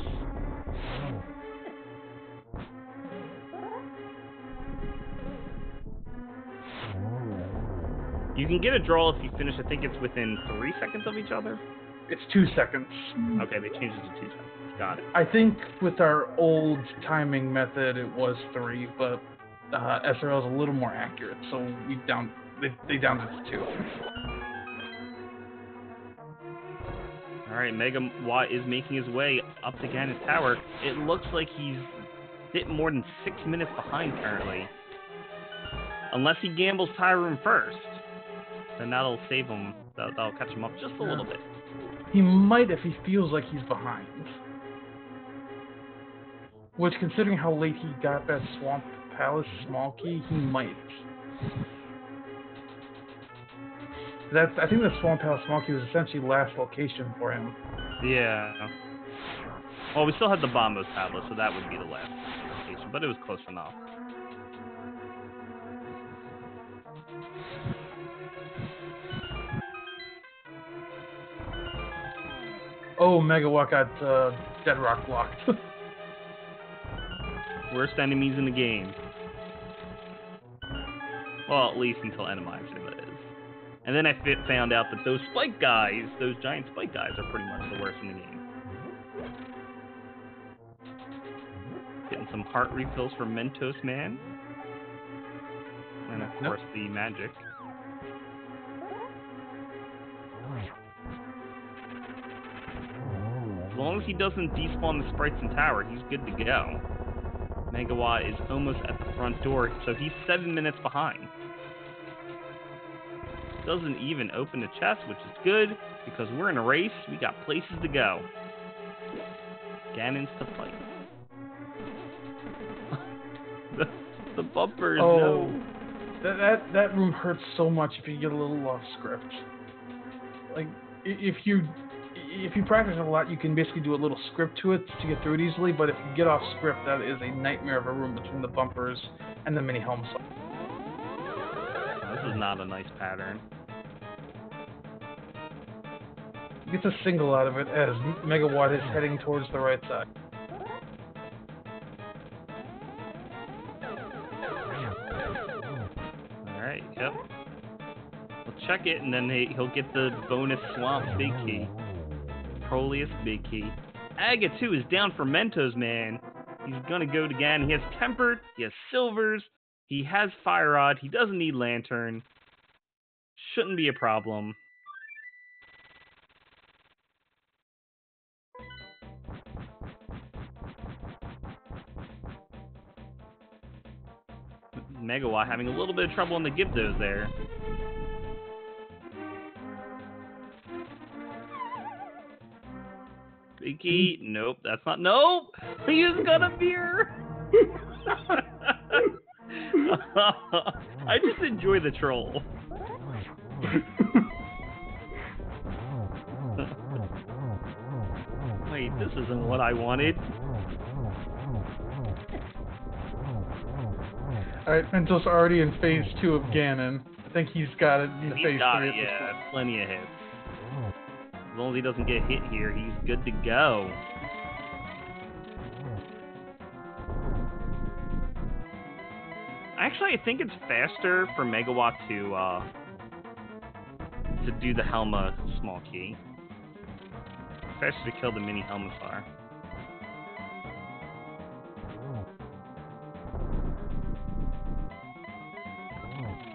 You can get a draw if you finish, I think it's within 3 seconds of each other. It's 2 seconds. Okay, they changed it to 2 seconds. Got it. I think with our old timing method it was 3, but SRL is a little more accurate, so they downed it to 2. Alright, Megawatt is making his way up to Ganon's tower. It looks like he's a bit more than 6 minutes behind currently. Unless he gambles Tire Room first. Then that'll save him. That'll catch him up just a little bit. He might if he feels like he's behind. Which, considering how late he got that Swamp Palace small key, he might. I think the Swamp Palace small key was essentially last location for him. Yeah. Well, we still had the Bombos tablet, so that would be the last location, but it was close enough. Oh, Megawatt got Deadrock blocked. Worst enemies in the game. Well, at least until Randomizer, that is. And then I found out that those spike guys, those giant spike guys, are pretty much the worst in the game. Getting some heart refills for Mentosman. And of course the magic. As long as he doesn't despawn the sprites in tower, he's good to go. Megawatt is almost at the front door, so he's 7 minutes behind. Doesn't even open the chest, which is good, because we're in a race, we got places to go. Ganon's to fight. the bumpers, oh, no. That room hurts so much if you get a little off script. Like, if you practice a lot, you can basically do a little script to it to get through it easily, but if you get off script, that is a nightmare of a room between the bumpers and the mini helm. This is not a nice pattern. Gets a single out of it as Megawatt is heading towards the right side. Alright, yep. We'll check it, and then he'll get the bonus swamp big key. Proleus big key. Aga, too, is down for Mentosman. He's gonna go to Ganon. He has Tempered, he has Silvers, he has Fire Rod, he doesn't need Lantern. Shouldn't be a problem. Megawatt having a little bit of trouble in the Gyptos there. Big key. Nope, that's not. Nope! He has got a beer! I just enjoy the troll. Wait, this isn't what I wanted. Alright, Mentos already in phase 2 of Ganon. I think he's got it in phase 3. Yeah, plenty of hits. As long as he doesn't get hit here, he's good to go. Actually, I think it's faster for Megawatt to do the Helma small key. Faster to kill the mini Helmasaur.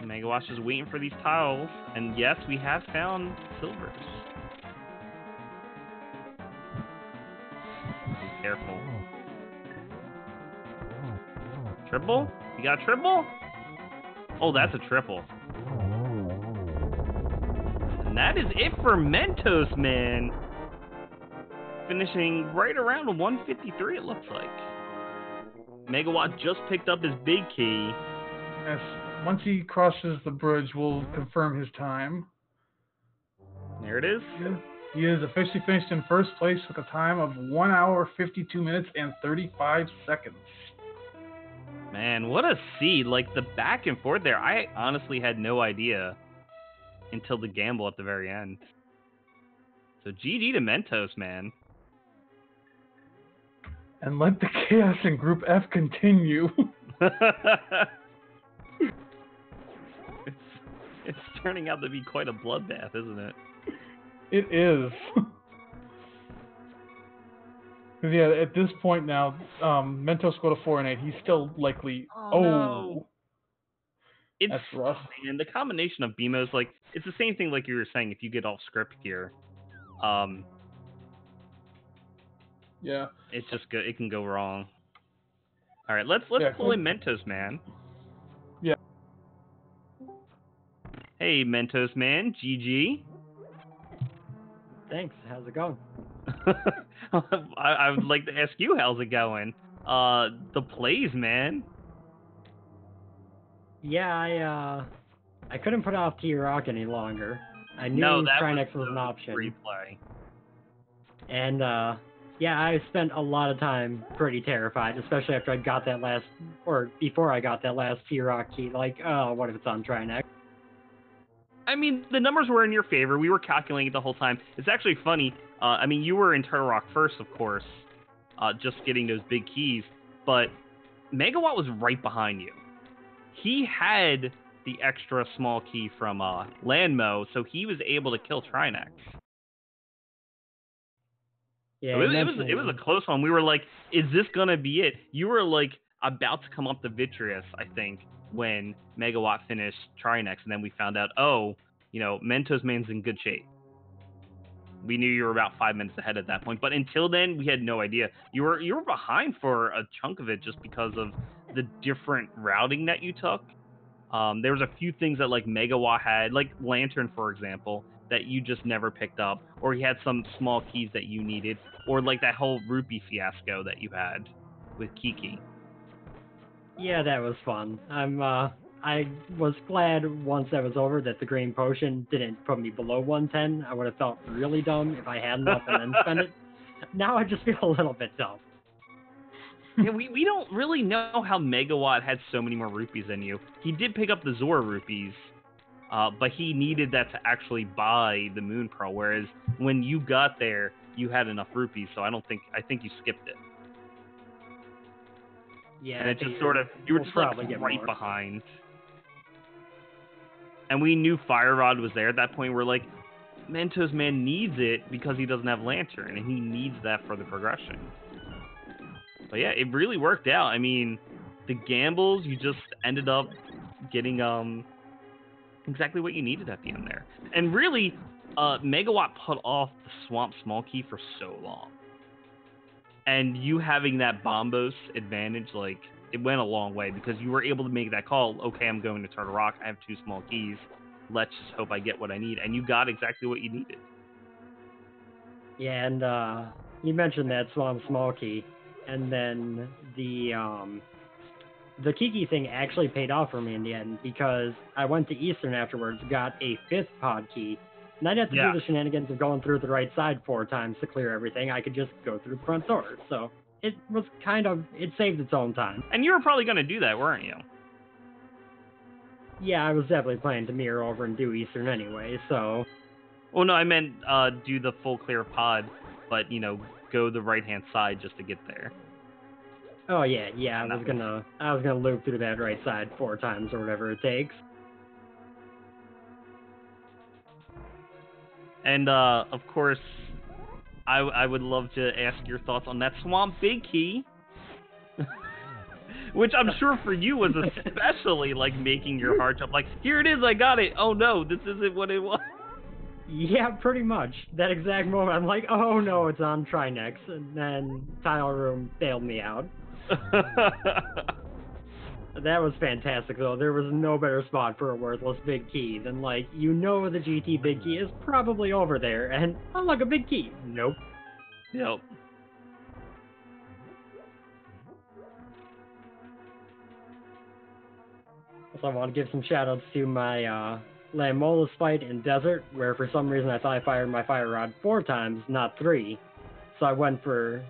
Megawatt's just waiting for these tiles, and yes, we have found Silvers. Be careful. Triple? You got a triple? Oh, that's a triple. And that is it for Mentosman. Finishing right around 153, it looks like. Megawatt just picked up his big key. Yes. Once he crosses the bridge, we'll confirm his time. There it is. He is officially finished in first place with a time of 1 hour, 52 minutes, and 35 seconds. Man, what a seed. Like, the back and forth there, I honestly had no idea until the gamble at the very end. So GG to Mentos, man. And let the chaos in Group F continue. It's turning out to be quite a bloodbath, isn't it? It is. Because, yeah, at this point now, Mentos go to 4 and 8. He's still likely... Oh, no. That's rough. And the combination of BMOs, like, it's the same thing like you were saying if you get off script here. Yeah. It's just good. It can go wrong. All right, let's pull in Mentos, man. Yeah. Hey, Mentos, man. GG. Thanks. How's it going? I would like to ask you, how's it going? The plays, man. Yeah, I couldn't put off T-Rock any longer. I knew Trinex was an option. Free play. And, yeah, I spent a lot of time pretty terrified, especially after I got that last, or before I got that last T-Rock key. Like, oh, what if it's on Trinex? I mean, the numbers were in your favor. We were calculating it the whole time. It's actually funny. I mean, you were in Turtle Rock first, of course, just getting those big keys. But Megawatt was right behind you. He had the extra small key from Landmo, so he was able to kill Trinex. Yeah, so it was a close one. We were like, is this going to be it? You were like, about to come up the Vitreous, I think, when Megawatt finished Trinex, and then we found out, oh, Mentosman's in good shape. We knew you were about 5 minutes ahead at that point, but until then, we had no idea. You were behind for a chunk of it just because of the different routing that you took. There was a few things that like Megawatt had, like Lantern, for example, that you just never picked up, or he had some small keys that you needed, or like that whole rupee fiasco that you had with Kiki. Yeah, that was fun. I was glad once that was over that the green potion didn't put me below 110. I would have felt really dumb if I had enough and then spent it. Now I just feel a little bit dumb. Yeah, we don't really know how Megawatt had so many more rupees than you. He did pick up the Zora rupees, but he needed that to actually buy the Moon Pearl, whereas when you got there, you had enough rupees, so I think you skipped it. Yeah, and it just sort of, you were just like right behind. And we knew Fire Rod was there at that point. We're like, Mentosman needs it because he doesn't have Lantern, and he needs that for the progression. But yeah, it really worked out. I mean, the gambles, you just ended up getting exactly what you needed at the end there. And really, Megawatt put off the Swamp Small Key for so long. And you having that Bombos advantage, like, it went a long way because you were able to make that call. Okay, I'm going to Turtle Rock. I have 2 small keys. Let's just hope I get what I need. And you got exactly what you needed. Yeah, and you mentioned that Swamp Small Key, and then the Kiki thing actually paid off for me in the end because I went to Eastern afterwards, got a 5th pod key, and I didn't have to do the shenanigans of going through the right side 4 times to clear everything. I could just go through the front door. So it was it saved its own time. And you were probably going to do that, weren't you? Yeah, I was definitely planning to mirror over and do Eastern anyway, so... Well, no, I meant do the full clear pod, but, go the right-hand side just to get there. Oh, yeah, I was gonna loop through that right side 4 times or whatever it takes. And, of course, I would love to ask your thoughts on that Swamp Big Key. Which I'm sure for you was especially, like, making your heart jump. Like, here it is, I got it. Oh, no, this isn't what it was. Yeah, pretty much. That exact moment, I'm like, oh, no, it's on Trinex. And then Tile Room bailed me out. That was fantastic, though. There was no better spot for a worthless big key than, like, the GT big key is probably over there, and, oh, look, a big key. Nope. Yep. So I want to give some shoutouts to my Lamola's fight in Desert, where for some reason I thought I fired my Fire Rod 4 times, not 3. So I went for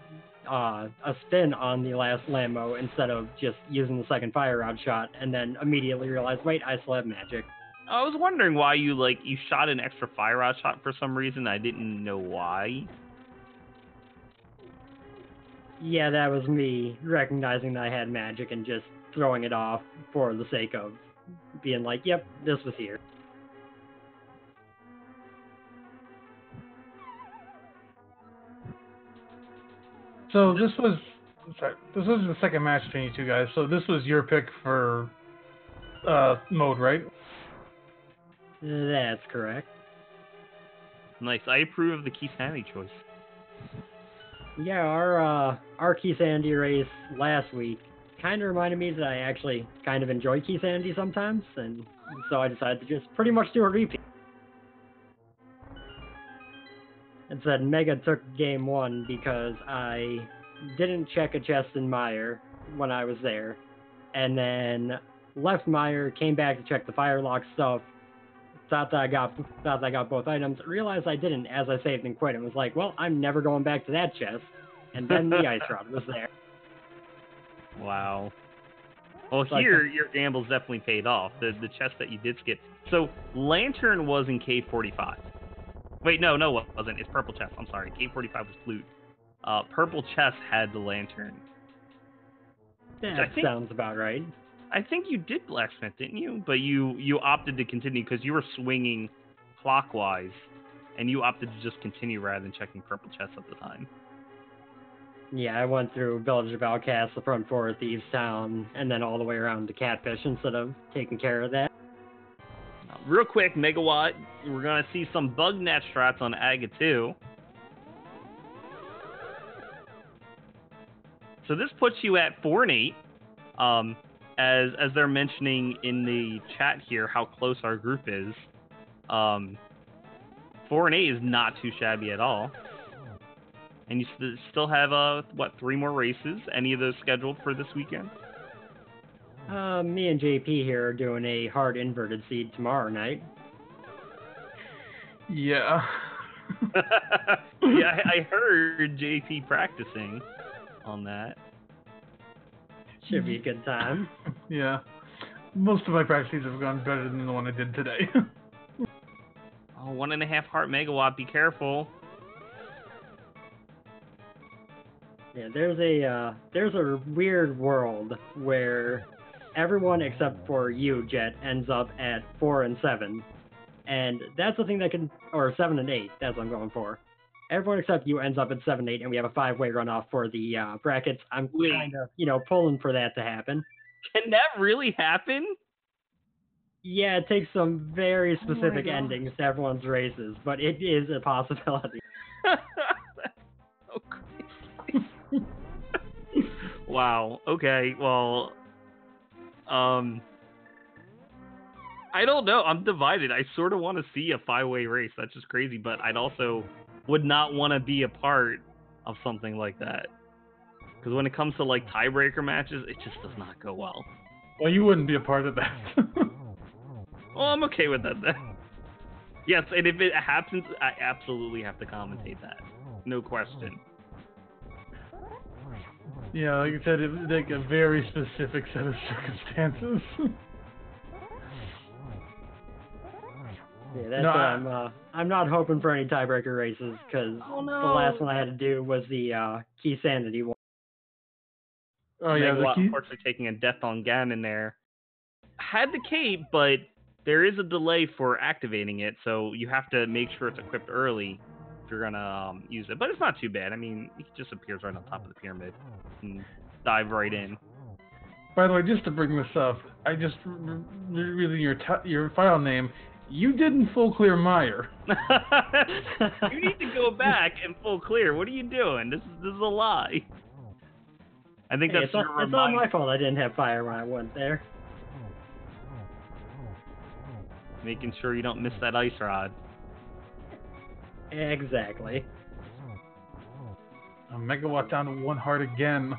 a spin on the last Lamo instead of just using the second Fire Rod shot, and then immediately realized, wait, I still have magic. I was wondering why you shot an extra Fire Rod shot for some reason. I didn't know why. Yeah, that was me recognizing that I had magic and just throwing it off for the sake of being like, yep, this was here. So this was the second match between you two guys. So this was your pick for mode, right? That's correct. Nice. I approve of the Key Sandy choice. Yeah, our Key Sandy race last week kind of reminded me that I actually kind of enjoy Key Sandy sometimes, and so I decided to just pretty much do a repeat. And said Mega took game 1 because I didn't check a chest in Meyer when I was there, and then left Meyer, came back to check the Firelock stuff, thought that I got both items, realized I didn't as I saved and quit, and was like, well, I'm never going back to that chest. And then the Ice Rod was there. Wow. Well, so here, your gambles definitely paid off. The chest that you did skip. So, Lantern was in K45. Wait, no, it wasn't. It's Purple Chest. I'm sorry. K45 was Flute. Purple Chest had the Lantern. That sounds about right. I think you did Blacksmith, didn't you? But you opted to continue because you were swinging clockwise, and you opted to just continue rather than checking Purple Chest at the time. Yeah, I went through Village of Outcasts, the front four of Thieves Town, and then all the way around to Catfish instead of taking care of that. Real quick, Megawatt, we're going to see some bug net strats on Aga 2. So this puts you at 4 and 8. As they're mentioning in the chat here how close our group is. 4 and 8 is not too shabby at all. And you still have, 3 more races? Any of those scheduled for this weekend? Me and JP here are doing a hard inverted seed tomorrow night. Yeah. Yeah, I heard JP practicing on that. Should be a good time. Yeah. Most of my practices have gone better than the one I did today. Oh, 1.5 heart Megawatt, be careful. Yeah, there's a weird world where everyone except for you, Jet, ends up at 4 and 7. And that's the thing that can, or 7 and 8, that's what I'm going for. Everyone except you ends up at 7 8, and we have a 5-way runoff for the brackets. I'm kind of, pulling for that to happen. Can that really happen? Yeah, it takes some very specific endings to everyone's races, but it is a possibility. That's so crazy. Wow. Okay. Well, I don't know. I'm divided. I sort of want to see a 5-way race. That's just crazy, but I'd also would not want to be a part of something like that. Because when it comes to like tiebreaker matches, it just does not go well. Well, you wouldn't be a part of that. Well, I'm okay with that then. Yes, and if it happens, I absolutely have to commentate that. No question. Yeah, like I said, it was like a very specific set of circumstances. Yeah, that's I'm not hoping for any tiebreaker races because the last one I had to do was the Key Sanity one. Oh yeah, unfortunately taking a death on Ganon there. Had the cape, but there is a delay for activating it, so you have to make sure it's equipped early if you're gonna use it. But it's not too bad. I mean, it just appears right on top of the pyramid and dive right in. By the way, just to bring this up, I just reading your file name. You didn't full clear Meyer. You need to go back and full clear. What are you doing? This is a lie. I think that's your it's not my fault I didn't have fire when I went there. Making sure you don't miss that ice rod. Exactly. A Megawatt down to 1 heart again.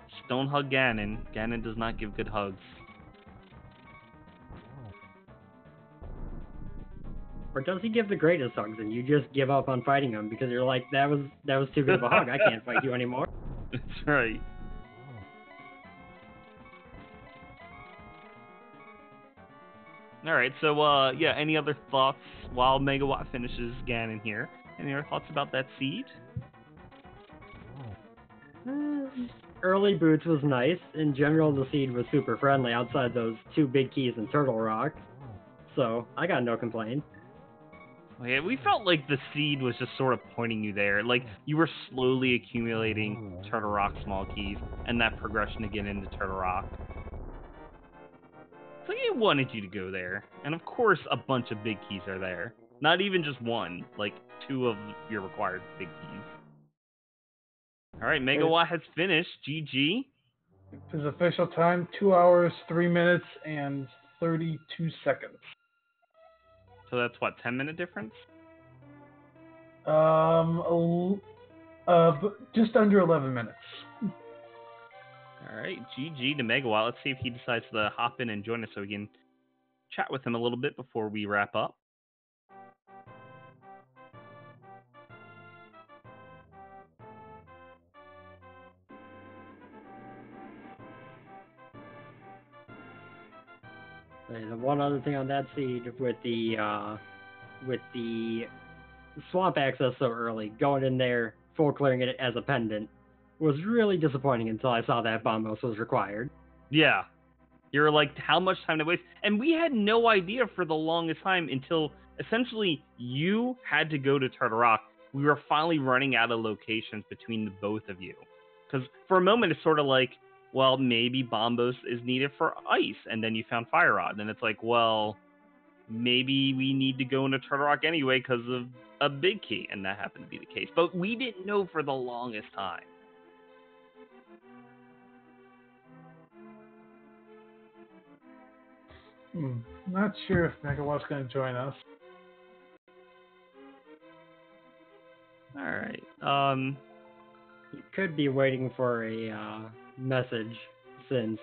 Just don't hug Ganon. Ganon does not give good hugs. Or does he give the greatest hugs and you just give up on fighting him because you're like, that was too good of a hug. I can't fight you anymore. That's right. Alright, so, yeah, any other thoughts while Megawatt finishes Ganon here? Any other thoughts about that seed? Early boots was nice. In general, the seed was super friendly outside those 2 big keys in Turtle Rock. So, I got no complaints. Yeah, we felt like the seed was just sort of pointing you there. Like, you were slowly accumulating Turtle Rock small keys, and that progression to get into Turtle Rock. So it wanted you to go there. And of course, a bunch of big keys are there. Not even just one, like 2 of your required big keys. Alright, Megawatt has finished. GG. His official time, 2 hours, 3 minutes, and 32 seconds. So that's what, 10-minute difference? Just under 11 minutes. Alright, GG to Megawatt. Let's see if he decides to hop in and join us so we can chat with him a little bit before we wrap up. And one other thing on that seed with the swamp access so early, going in there, full clearing it as a pendant, was really disappointing until I saw that Bombos was required. Yeah. You're like, how much time to waste? And we had no idea for the longest time until essentially you had to go to Turtle Rock we were finally running out of locations between the both of you. Because for a moment, it's sort of like, well, maybe Bombos is needed for ice, and then you found Fire Rod. And it's like, well, maybe we need to go into Turtle Rock anyway because of a big key, and that happened to be the case. But we didn't know for the longest time. Not sure if Megawatt's going to join us. All right. You could be waiting for a message, since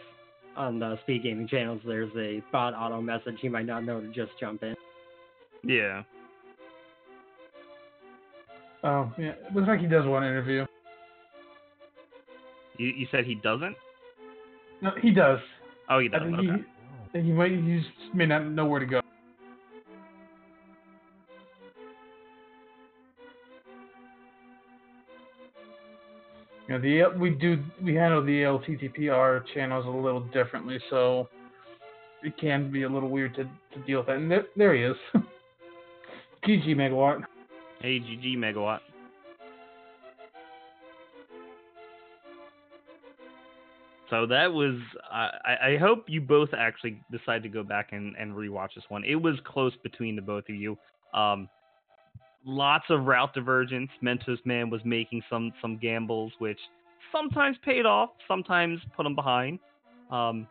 on the Speed Gaming channels there's a bot auto message. He might not know to just jump in. Yeah. Oh, yeah. Looks like he does want to interview. You said he doesn't? No, he does. Oh, he does. I think Okay. he just may not know where to go. You know, we handle the ALTTPR channels a little differently, so it can be a little weird to deal with that. And there he is. GG Megawatt. Hey, GG Megawatt. So that was, I hope you both actually decide to go back and rewatch this one. It was close between the both of you. Lots of route divergence. Mentosman was making some gambles, which sometimes paid off, sometimes put him behind. But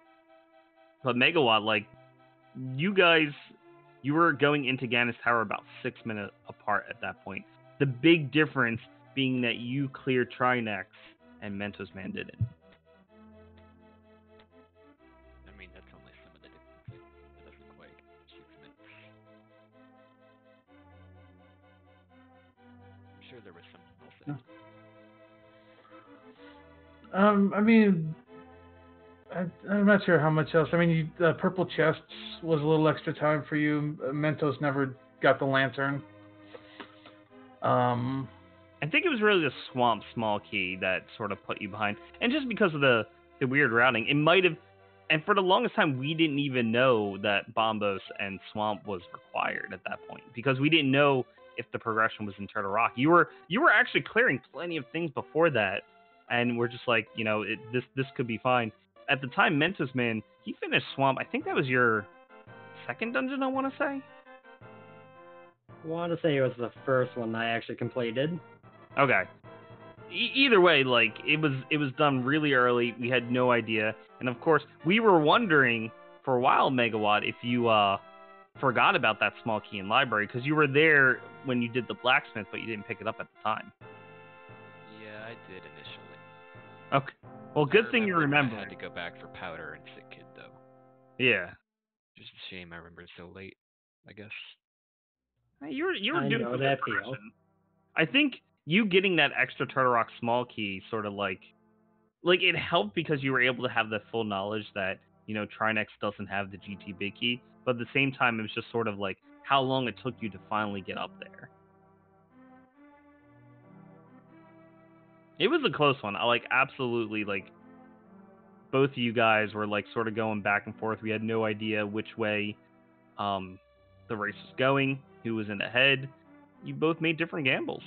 Megawatt, like, you guys, you were going into Ganon's Tower about 6 minutes apart at that point. The big difference being that you cleared Trinex and Mentosman didn't. I mean, that's only some of the differences. It doesn't quite 6 minutes. I'm sure there was something else. I mean, I'm not sure how much else. I mean, Purple Chests was a little extra time for you. Mentos never got the lantern. I think it was really the Swamp small key that sort of put you behind. And just because of the weird routing, it might have... And for the longest time, we didn't even know that Bombos and Swamp was required at that point. Because we didn't know if the progression was in Turtle Rock. You were actually clearing plenty of things before that. And we're just like, you know, this could be fine. At the time, Mentosman, he finished Swamp. I think that was your second dungeon, I want to say. I want to say it was the first one I actually completed. Okay. Either way, like, it was done really early. We had no idea. And of course, we were wondering for a while, Megawatt, if you forgot about that small key in library, because you were there when you did the blacksmith, but you didn't pick it up at the time. Yeah, I did initially. Okay. Well, good thing you remember. I had to go back for Powder and Sick Kid, though. Yeah. Just a shame I remember so late, I guess. You were doing know that feel. I think you getting that extra Turtle Rock small key sort of like it helped because you were able to have the full knowledge that, you know, Trinex doesn't have the GT big key, but at the same time it was just sort of like how long it took you to finally get up there. It was a close one. I absolutely both of you guys were sort of going back and forth. We had no idea which way the race was going, who was in the head. You both made different gambles.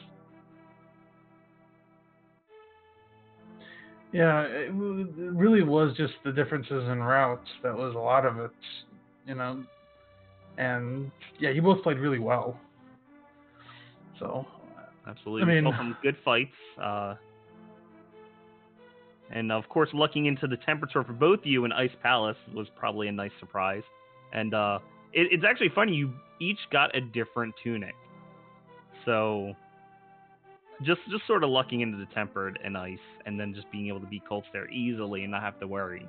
Yeah, it really was just the differences in routes. That was a lot of it, you know. And yeah, you both played really well. So absolutely, I mean, we saw some good fights. And of course, looking into the temperature for both of you in Ice Palace was probably a nice surprise. And it's actually funny, you each got a different tunic. So just sort of lucking into the tempered and ice, and then just being able to beat Colts there easily and not have to worry.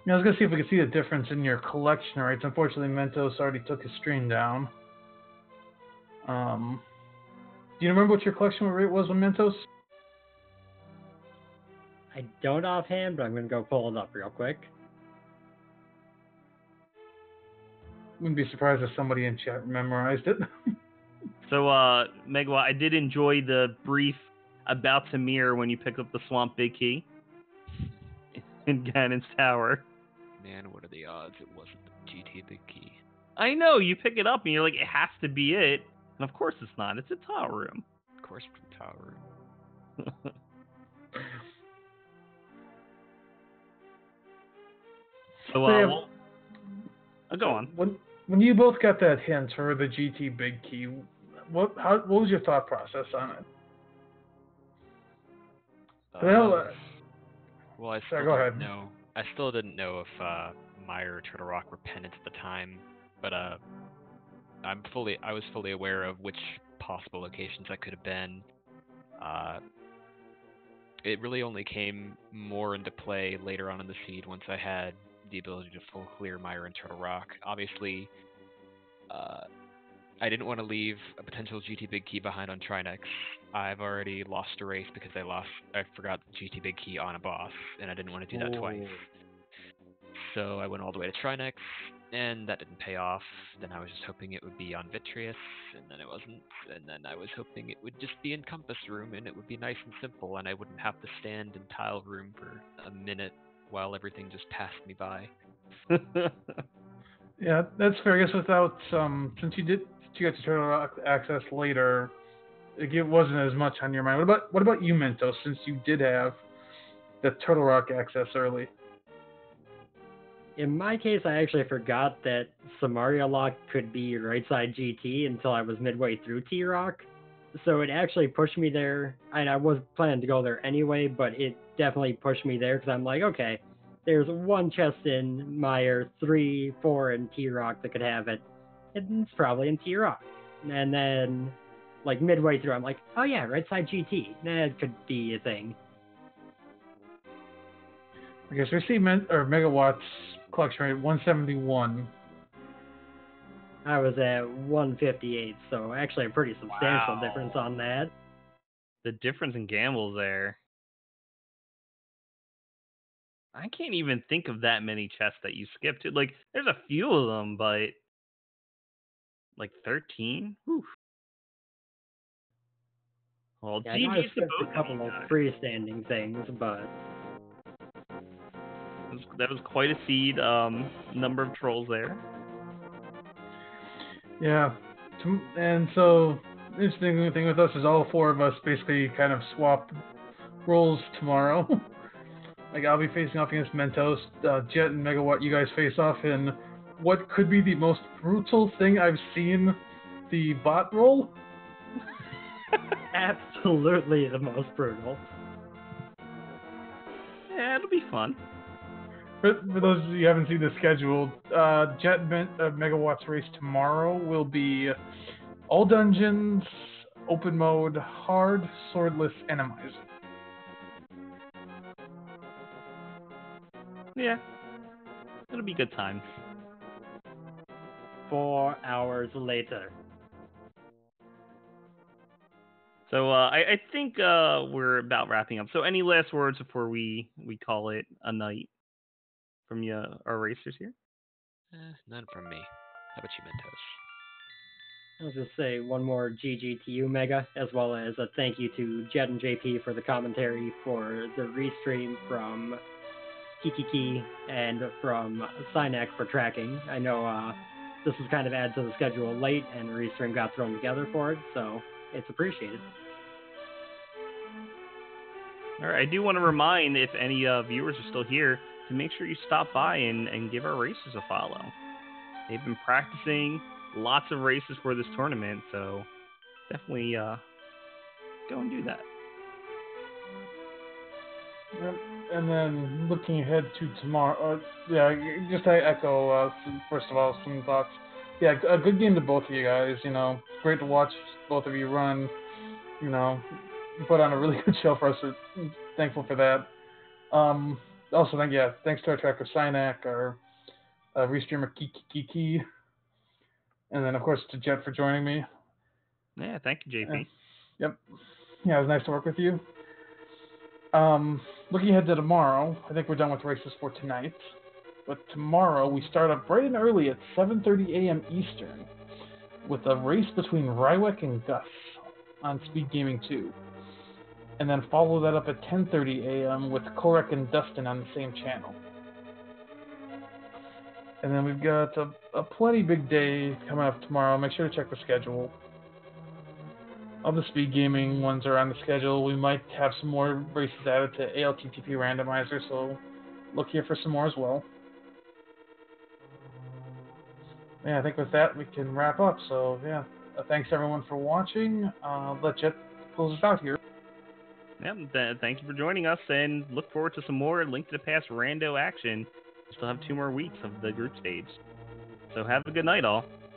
I was gonna see if we could see the difference in your collection rates. Unfortunately, Mentos already took his stream down. Do you remember what your collection rate was with Mentos? I don't offhand, but I'm gonna go pull it up real quick. Wouldn't be surprised if somebody in chat memorized it. So, Megawott, I did enjoy the brief about Tamir when you picked up the Swamp Big Key in Ganon's Tower. Man, what are the odds it wasn't the GT Big Key? I know, you pick it up and you're like, it has to be it. And of course it's not. It's a tile room. Of course, from Tower. So, go on. When you both got that hint for the GT Big Key, what was your thought process on it? Well, I Sorry, still go didn't ahead. know. I still didn't know if Meyer or Turtle Rock were pendants at the time, but I was fully aware of which possible locations that could have been. It really only came more into play later on in the seed once I had the ability to full clear Meyer and Turtle Rock. Obviously, I didn't want to leave a potential GT Big Key behind on Trinex. I've already lost a race because I forgot the GT Big Key on a boss, and I didn't want to do that twice. So I went all the way to Trinex, and that didn't pay off. Then I was just hoping it would be on Vitreous, and then it wasn't. And then I was hoping it would just be in Compass Room, and it would be nice and simple, and I wouldn't have to stand in Tile Room for a minute while everything just passed me by. Yeah, that's fair. I guess without since you got to Turtle Rock access later, it wasn't as much on your mind. What about you, Mentos? Since you did have the Turtle Rock access early. In my case, I actually forgot that Samaria Lock could be right side GT until I was midway through T-Rock. So it actually pushed me there, and I was planning to go there anyway, but it definitely pushed me there because I'm like, okay, there's one chest in Meyer, 3, 4 in T-Rock that could have it, and it's probably in T-Rock. And then, like, midway through, I'm like, oh yeah, right side GT, that could be a thing. I guess we see Megawatt's collection rate 171. I was at 158, so actually a pretty substantial Wow. difference on that. The difference in gambles there. I can't even think of that many chests that you skipped. Like, there's a few of them, but like 13? Whew. Well, Yeah, I know I GG's to skipped both a couple of of you guys. freestanding things, but That was quite a seed number of trolls there. Yeah, and so the interesting thing with us is all 4 of us basically kind of swap roles tomorrow. Like, I'll be facing off against Mentos, Jet and Megawatt, you guys face off in what could be the most brutal thing I've seen the bot roll. absolutely the most brutal. Yeah, it'll be fun. For those of you who haven't seen the schedule, Jet and Megawatt's race tomorrow will be all dungeons, open mode, hard, swordless, Randomizer. Yeah, it'll be good times. 4 hours later. So I think we're about wrapping up. So any last words before we call it a night from you, our racers here? None from me. How about you, Mentos? I'll just say one more GG to you, Mega, as well as a thank you to Jet and JP for the commentary for the restream from Kikiki and from Synac for tracking. I know this was kind of added to the schedule late, and the restream got thrown together for it, so it's appreciated. All right, I do want to remind, if any viewers are still here, to make sure you stop by and give our racers a follow. They've been practicing lots of races for this tournament, so definitely go and do that. Yep. And then looking ahead to tomorrow, just to echo, first of all, some thoughts. Yeah, a good game to both of you guys. You know, great to watch both of you run. You know, you put on a really good show for us. So thankful for that. Also, thanks to our tracker Synac, our restreamer Kiki, and then of course to Jet for joining me. Yeah, thank you, JP. Yep. Yeah, it was nice to work with you. Looking ahead to tomorrow, I think we're done with races for tonight. But tomorrow we start up bright and early at 7:30 a.m. Eastern with a race between Rywek and Gus on Speed Gaming 2. And then follow that up at 10:30 a.m. with Korek and Dustin on the same channel. And then we've got a plenty big day coming up tomorrow. Make sure to check the schedule. All the speed gaming ones are on the schedule. We might have some more races added to ALTTP Randomizer, so look here for some more as well. Yeah, I think with that we can wrap up. So yeah, thanks everyone for watching. Let Jet close us out here. Yeah, thank you for joining us, and look forward to some more Link to the Past rando action. We still have 2 more weeks of the group stage. So have a good night, all.